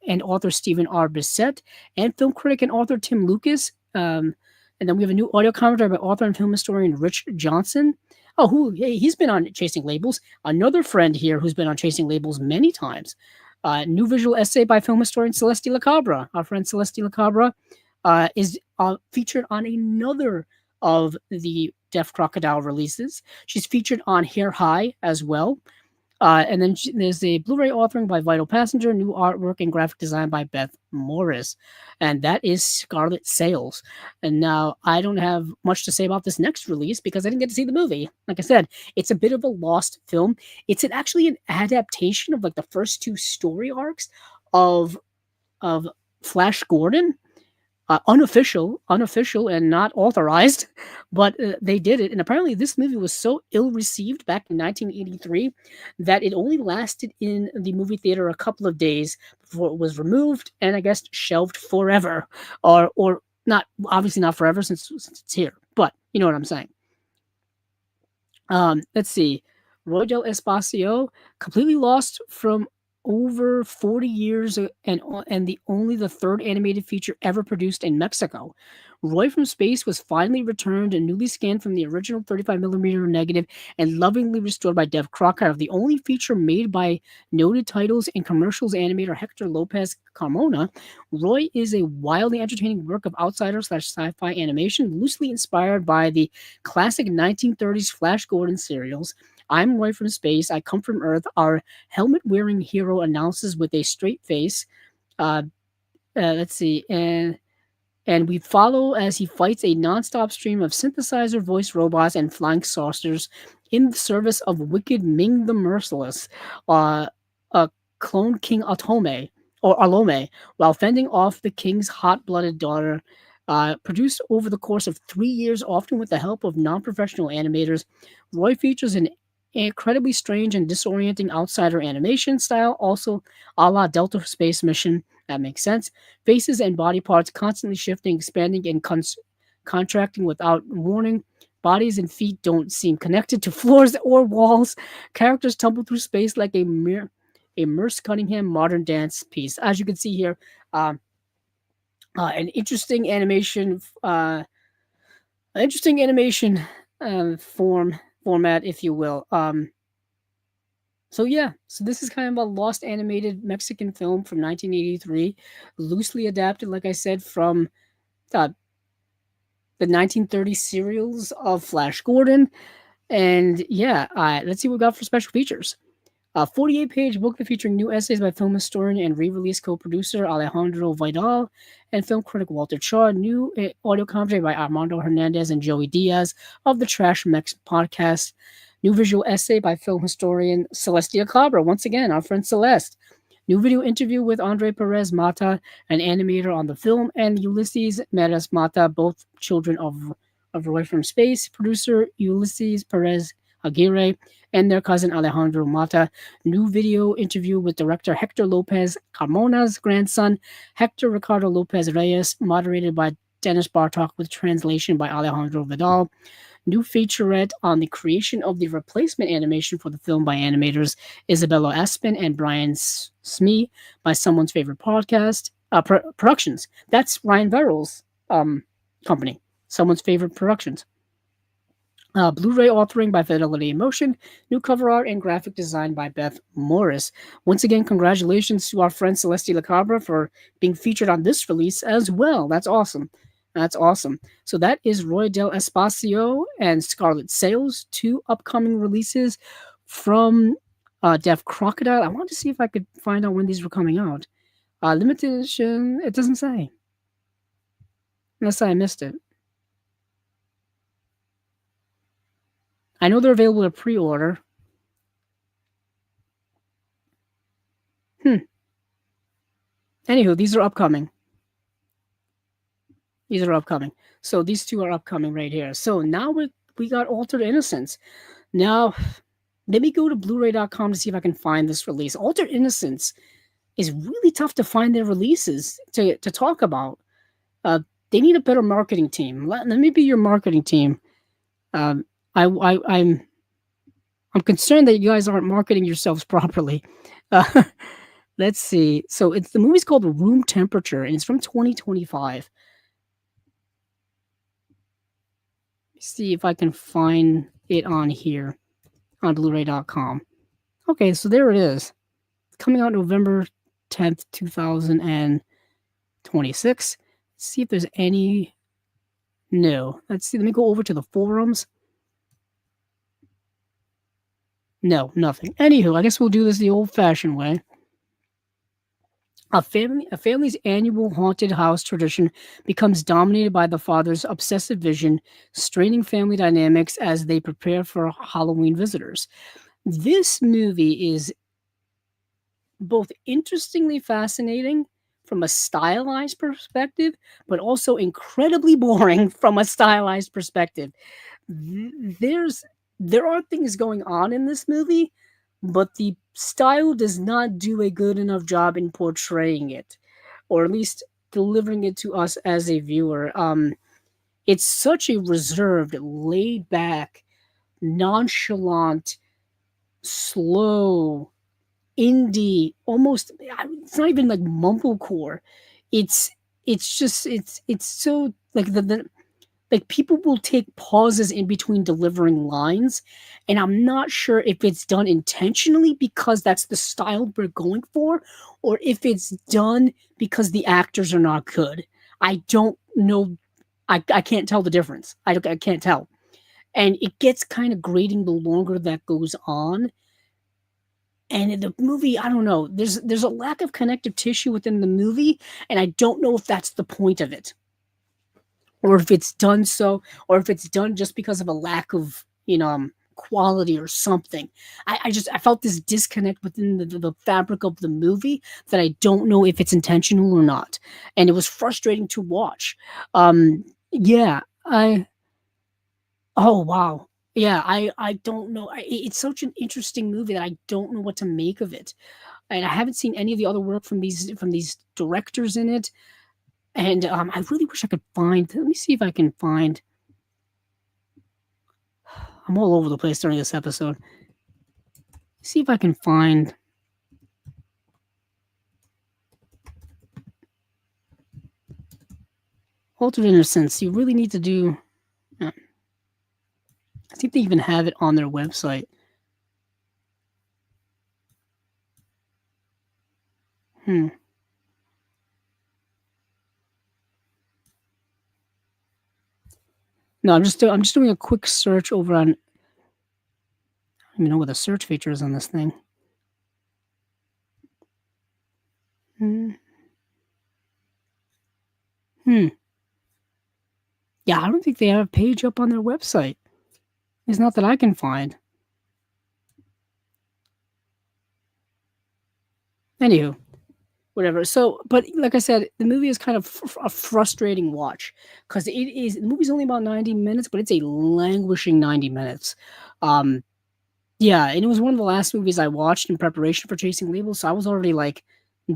and author Stephen R. Bissett, and film critic and author Tim Lucas. And then we have a new audio commentary by author and film historian Rich Johnson. He's been on Chasing Labels. Another friend here who's been on Chasing Labels many times. New visual essay by film historian Celeste Lacabra. Our friend Celeste Lacabra is featured on another of the Deaf Crocodile releases. She's featured on Hair High as well. And then there's a Blu-ray authoring by Vital Passenger, new artwork and graphic design by Beth Morris. And that is Scarlet Sails. And now I don't have much to say about this next release because I didn't get to see the movie. Like I said, it's a bit of a lost film. It's actually an adaptation of like the first two story arcs of Flash Gordon. unofficial, and not authorized, but they did it. And apparently, this movie was so ill received back in 1983 that it only lasted in the movie theater a couple of days before it was removed and I guess shelved forever, or not obviously not forever since it's here, but you know what I'm saying. Let's see. Roy del Espacio, completely lost from over 40 years and the third animated feature ever produced in Mexico. Roy from Space was finally returned and newly scanned from the original 35mm negative and lovingly restored by Dev Crocodile, the only feature made by noted titles and commercials animator Hector Lopez Carmona. Roy is a wildly entertaining work of outsider/sci-fi animation, loosely inspired by the classic 1930s Flash Gordon serials. I'm Roy from Space. I come from Earth. Our helmet-wearing hero announces with a straight face. Let's see, and we follow as he fights a non-stop stream of synthesizer voice robots and flying saucers in the service of wicked Ming the Merciless, a clone King Alome, while fending off the king's hot-blooded daughter. Produced over the course of 3 years, often with the help of non-professional animators, Roy features an incredibly strange and disorienting outsider animation style, also a la Delta Space Mission. That makes sense. Faces and body parts constantly shifting, expanding, and contracting without warning. Bodies and feet don't seem connected to floors or walls. Characters tumble through space like a Merce Cunningham modern dance piece. As you can see here, an interesting animation, format, if you will. So yeah, so this is kind of a lost animated Mexican film from 1983, loosely adapted, like I said, from the 1930 serials of Flash Gordon. And yeah, let's see what we got for special features. A 48-page booklet featuring new essays by film historian and re-release co-producer Alejandro Vidal and film critic Walter Chaw. New audio commentary by Armando Hernandez and Joey Diaz of the Trash Mex podcast. New visual essay by film historian Celestia Cabra. Once again, our friend Celeste. New video interview with Andre Perez Mata, an animator on the film, and Ulysses Perez Mata, both children of Roy from Space. Producer Ulysses Perez Aguirre and their cousin Alejandro Mata. New video interview with director Hector Lopez Carmona's grandson, Hector Ricardo Lopez Reyes, moderated by Dennis Bartok with translation by Alejandro Vidal. New featurette on the creation of the replacement animation for the film by animators Isabella Aspen and Brian Smee by Someone's Favorite Podcast Productions. That's Ryan Verrill's company, Someone's Favorite Productions. Blu-ray authoring by Fidelity Emotion, new cover art and graphic design by Beth Morris. Once again, congratulations to our friend Celeste Lacabra for being featured on this release as well. That's awesome. That's awesome. So that is Roy del Espacio and Scarlet Sails, two upcoming releases from Deaf Crocodile. I wanted to see if I could find out when these were coming out. Limited edition, it doesn't say. Unless I missed it. I know they're available to pre-order. Anywho, these are upcoming. These are upcoming. So these two are upcoming right here. So now we got Altered Innocence. Now, let me go to Blu-ray.com to see if I can find this release. Altered Innocence is really tough to find their releases to talk about. They need a better marketing team. Let me be your marketing team. I'm concerned that you guys aren't marketing yourselves properly. Let's see. So the movie's called Room Temperature, and it's from 2025. See if I can find it on here on Blu-ray.com. Okay, so there it is. Coming out November 10th, 2026. Let's see if there's any. No. Let's see. Let me go over to the forums. No, nothing. Anywho, I guess we'll do this the old-fashioned way. A family's annual haunted house tradition becomes dominated by the father's obsessive vision, straining family dynamics as they prepare for Halloween visitors. This movie is both interestingly fascinating from a stylized perspective, but also incredibly boring from a stylized perspective. There's there are things going on in this movie, but the style does not do a good enough job in portraying it, or at least delivering it to us as a viewer. It's such a reserved, laid back, nonchalant, slow, indie, almost. It's not even like mumblecore. It's it's so like the like people will take pauses in between delivering lines, and I'm not sure if it's done intentionally because that's the style we're going for, or if it's done because the actors are not good. I don't know. I can't tell the difference. I can't tell, and it gets kind of grating the longer that goes on. And in the movie, I don't know. There's a lack of connective tissue within the movie, and I don't know if that's the point of it, or if it's done so, or if it's done just because of a lack of quality or something. I felt this disconnect within the fabric of the movie that I don't know if it's intentional or not, and it was frustrating to watch. Yeah, I Oh, wow. Yeah, I don't know. It's such an interesting movie that I don't know what to make of it. And I haven't seen any of the other work from these directors in it. And I really wish I could find. Let me see if I can find. I'm all over the place during this episode. See if I can find. Altered Innocence. You really need to do. I think they even have it on their website. Hmm. No, I'm just doing a quick search over on. I don't even know what the search feature is on this thing. Hmm. Hmm. Yeah, I don't think they have a page up on their website. It's not that I can find. Anywho, whatever. So, but like I said, the movie is kind of a frustrating watch because the movie's only about 90 minutes, but it's a languishing 90 minutes. Um, yeah, and it was one of the last movies I watched in preparation for Chasing Labels, so I was already like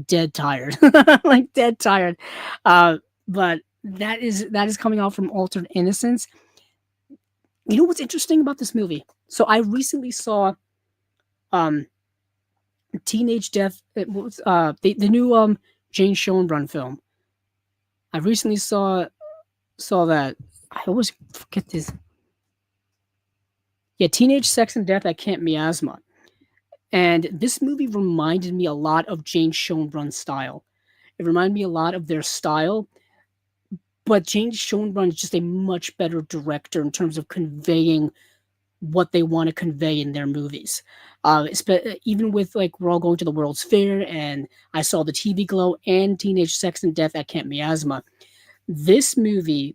dead tired, like dead tired. Uh, but that is coming out from Altered Innocence. You know what's interesting about this movie? So I recently saw um Teenage Death. What was the new Jane Schoenbrunn film. I recently saw that. I always forget this. Yeah, Teenage Sex and Death at Camp Miasma. And this movie reminded me a lot of Jane Schoenbrunn's style. It reminded me a lot of their style, but Jane Schoenbrunn is just a much better director in terms of conveying what they want to convey in their movies. Even with like We're All Going to the World's Fair, and I saw the TV Glow and Teenage Sex and Death at Camp Miasma. This movie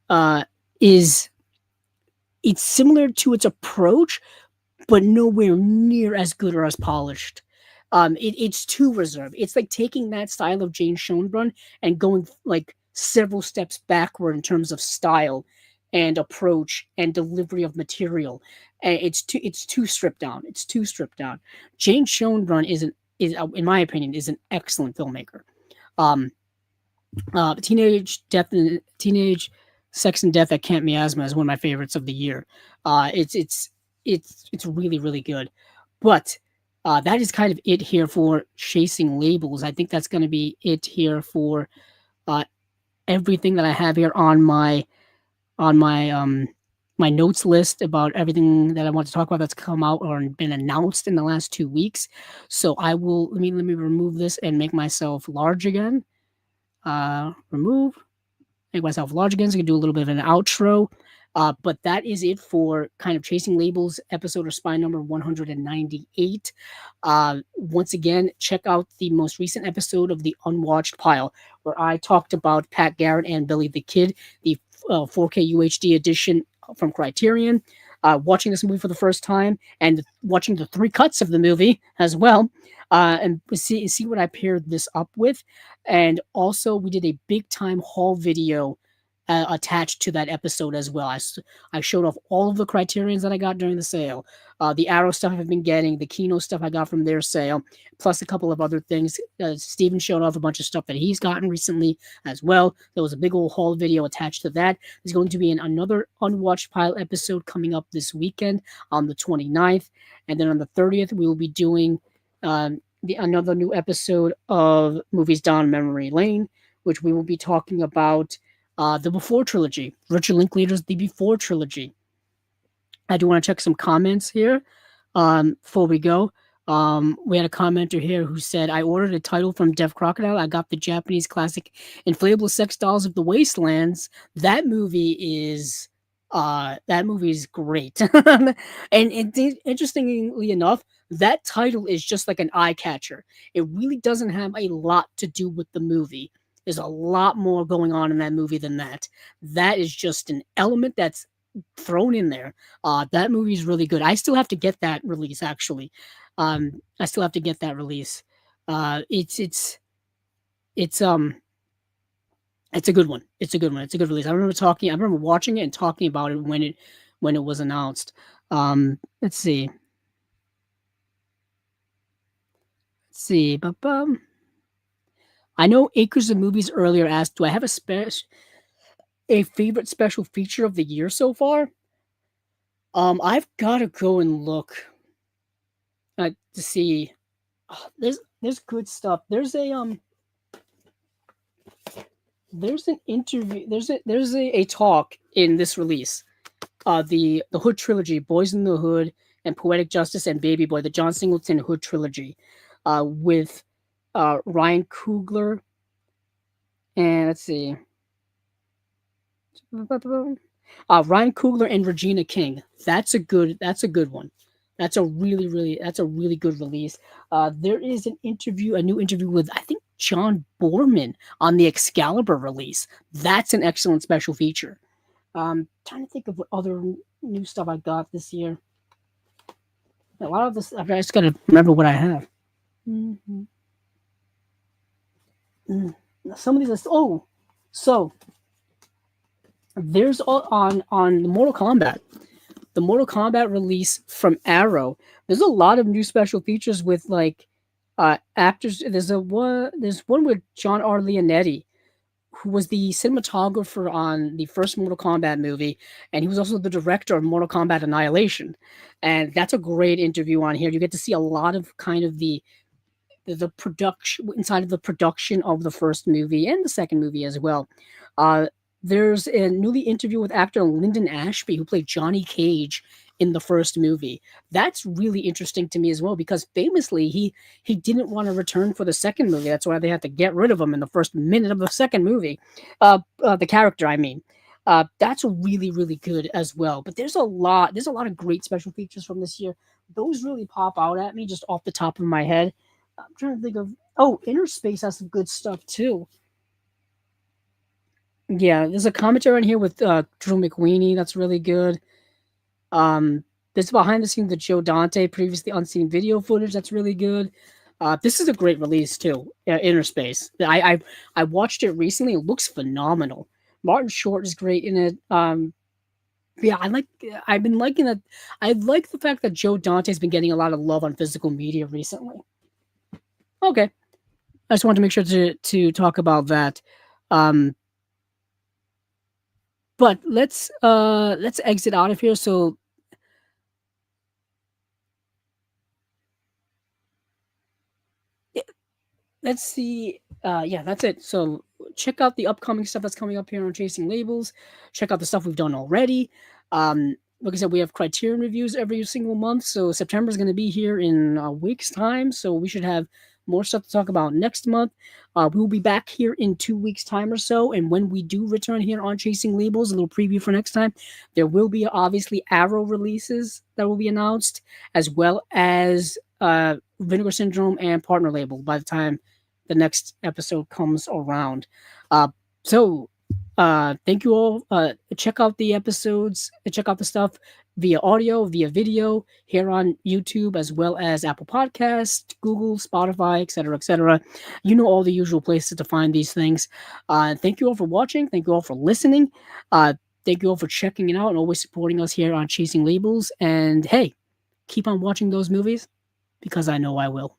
uh, is it's similar to its approach, but nowhere near as good or as polished. It's too reserved. It's like taking that style of Jane Schoenbrunn and going like several steps backward in terms of style and approach and delivery of material. And it's too stripped down. It's too stripped down. Jane Schoenbrunn in my opinion, is an excellent filmmaker. Um, Teenage Sex and Death at Camp Miasma is one of my favorites of the year. It's really really good, but that is kind of it here for Chasing Labels. I think that's going to be it here for uh, everything that I have here on my notes list about everything that I want to talk about that's come out or been announced in the last 2 weeks. So I will let me remove this and make myself large again. Remove, make myself large again so I can do a little bit of an outro. But that is it for kind of Chasing Labels episode or spine number 198. Once again, check out the most recent episode of the Unwatched Pile, where I talked about Pat Garrett and Billy the Kid, the 4K UHD edition from Criterion. Watching this movie for the first time and watching the 3 cuts of the movie as well. and see what I paired this up with. And also, we did a big time haul video attached to that episode as well. I showed off all of the Criterions that I got during the sale, the Arrow stuff I've been getting, the Kino stuff I got from their sale, plus a couple of other things. Steven showed off a bunch of stuff that he's gotten recently as well. There was a big old haul video attached to that. There's going to be another Unwatched Pile episode coming up this weekend on the 29th. And then on the 30th, we will be doing another new episode of Movies Down Memory Lane, which we will be talking about the Before trilogy, Richard Linklater's The Before trilogy. I do want to check some comments here before we go. We had a commenter here who said, I ordered a title from Deaf Crocodile. I got the Japanese classic Inflatable Sex Dolls of the Wastelands. That movie is great. And interestingly enough, that title is just like an eye catcher. It really doesn't have a lot to do with the movie. There's a lot more going on in that movie than that. That is just an element that's thrown in there. That movie is really good. I still have to get that release, actually. I still have to get that release. It's a good one. It's a good one. It's a good release. I remember watching it and talking about it when it was announced. Let's see. I know Acres of Movies earlier asked, do I have a favorite special feature of the year so far? I've got to go and look to see. There's good stuff. There's an interview. There's a talk in this release. The Hood trilogy, Boys in the Hood and Poetic Justice and Baby Boy, the John Singleton Hood trilogy, with Ryan Coogler, and let's see, Ryan Coogler and Regina King. That's a good one. That's a really good release. There is a new interview with, I think, John Borman on the Excalibur release. That's an excellent special feature. Trying to think of what other new stuff I got this year. A lot of this, I just gotta remember what I have. Mm-hmm. Some of these are so there's on the Mortal Kombat release from Arrow. There's a lot of new special features with like actors. There's one with John R. Leonetti, who was the cinematographer on the first Mortal Kombat movie, and he was also the director of Mortal Kombat Annihilation. And that's a great interview on here. You get to see a lot of kind of the production inside of the production of the first movie and the second movie as well. There's a newly interview with actor Lyndon Ashby, who played Johnny Cage in the first movie. That's really interesting to me as well, because famously he didn't want to return for the second movie. That's why they had to get rid of him in the first minute of the second movie. The character, I mean. That's really, really good as well. But there's a lot of great special features from this year. Those really pop out at me just off the top of my head. I'm trying to think of... Oh, Inner Space has some good stuff, too. Yeah, there's a commentary on here with Drew McWeeny. That's really good. There's behind the scenes of Joe Dante, previously unseen video footage. That's really good. This is a great release, too, Inner Space. I watched it recently. It looks phenomenal. Martin Short is great in it. Yeah, I've been liking that. I like the fact that Joe Dante's been getting a lot of love on physical media recently. Okay. I just wanted to make sure to talk about that. But let's exit out of here. So let's see. Yeah, that's it. So check out the upcoming stuff that's coming up here on Chasing Labels. Check out the stuff we've done already. Like I said, we have Criterion reviews every single month. So September is going to be here in a week's time. So we should have more stuff to talk about next month. We'll be back here in 2 weeks' time or so. And when we do return here on Chasing Labels, a little preview for next time, there will be obviously Arrow releases that will be announced, as well as Vinegar Syndrome and Partner Label by the time the next episode comes around. So Thank you all. Check out the episodes, check out the stuff via audio, via video here on YouTube, as well as Apple Podcast, Google, Spotify, etc., etc. You know all the usual places to find these things. Thank you all for watching. Thank you all for listening. Uh, thank you all for checking it out and always supporting us here on Chasing Labels. And hey, keep on watching those movies because I know I will.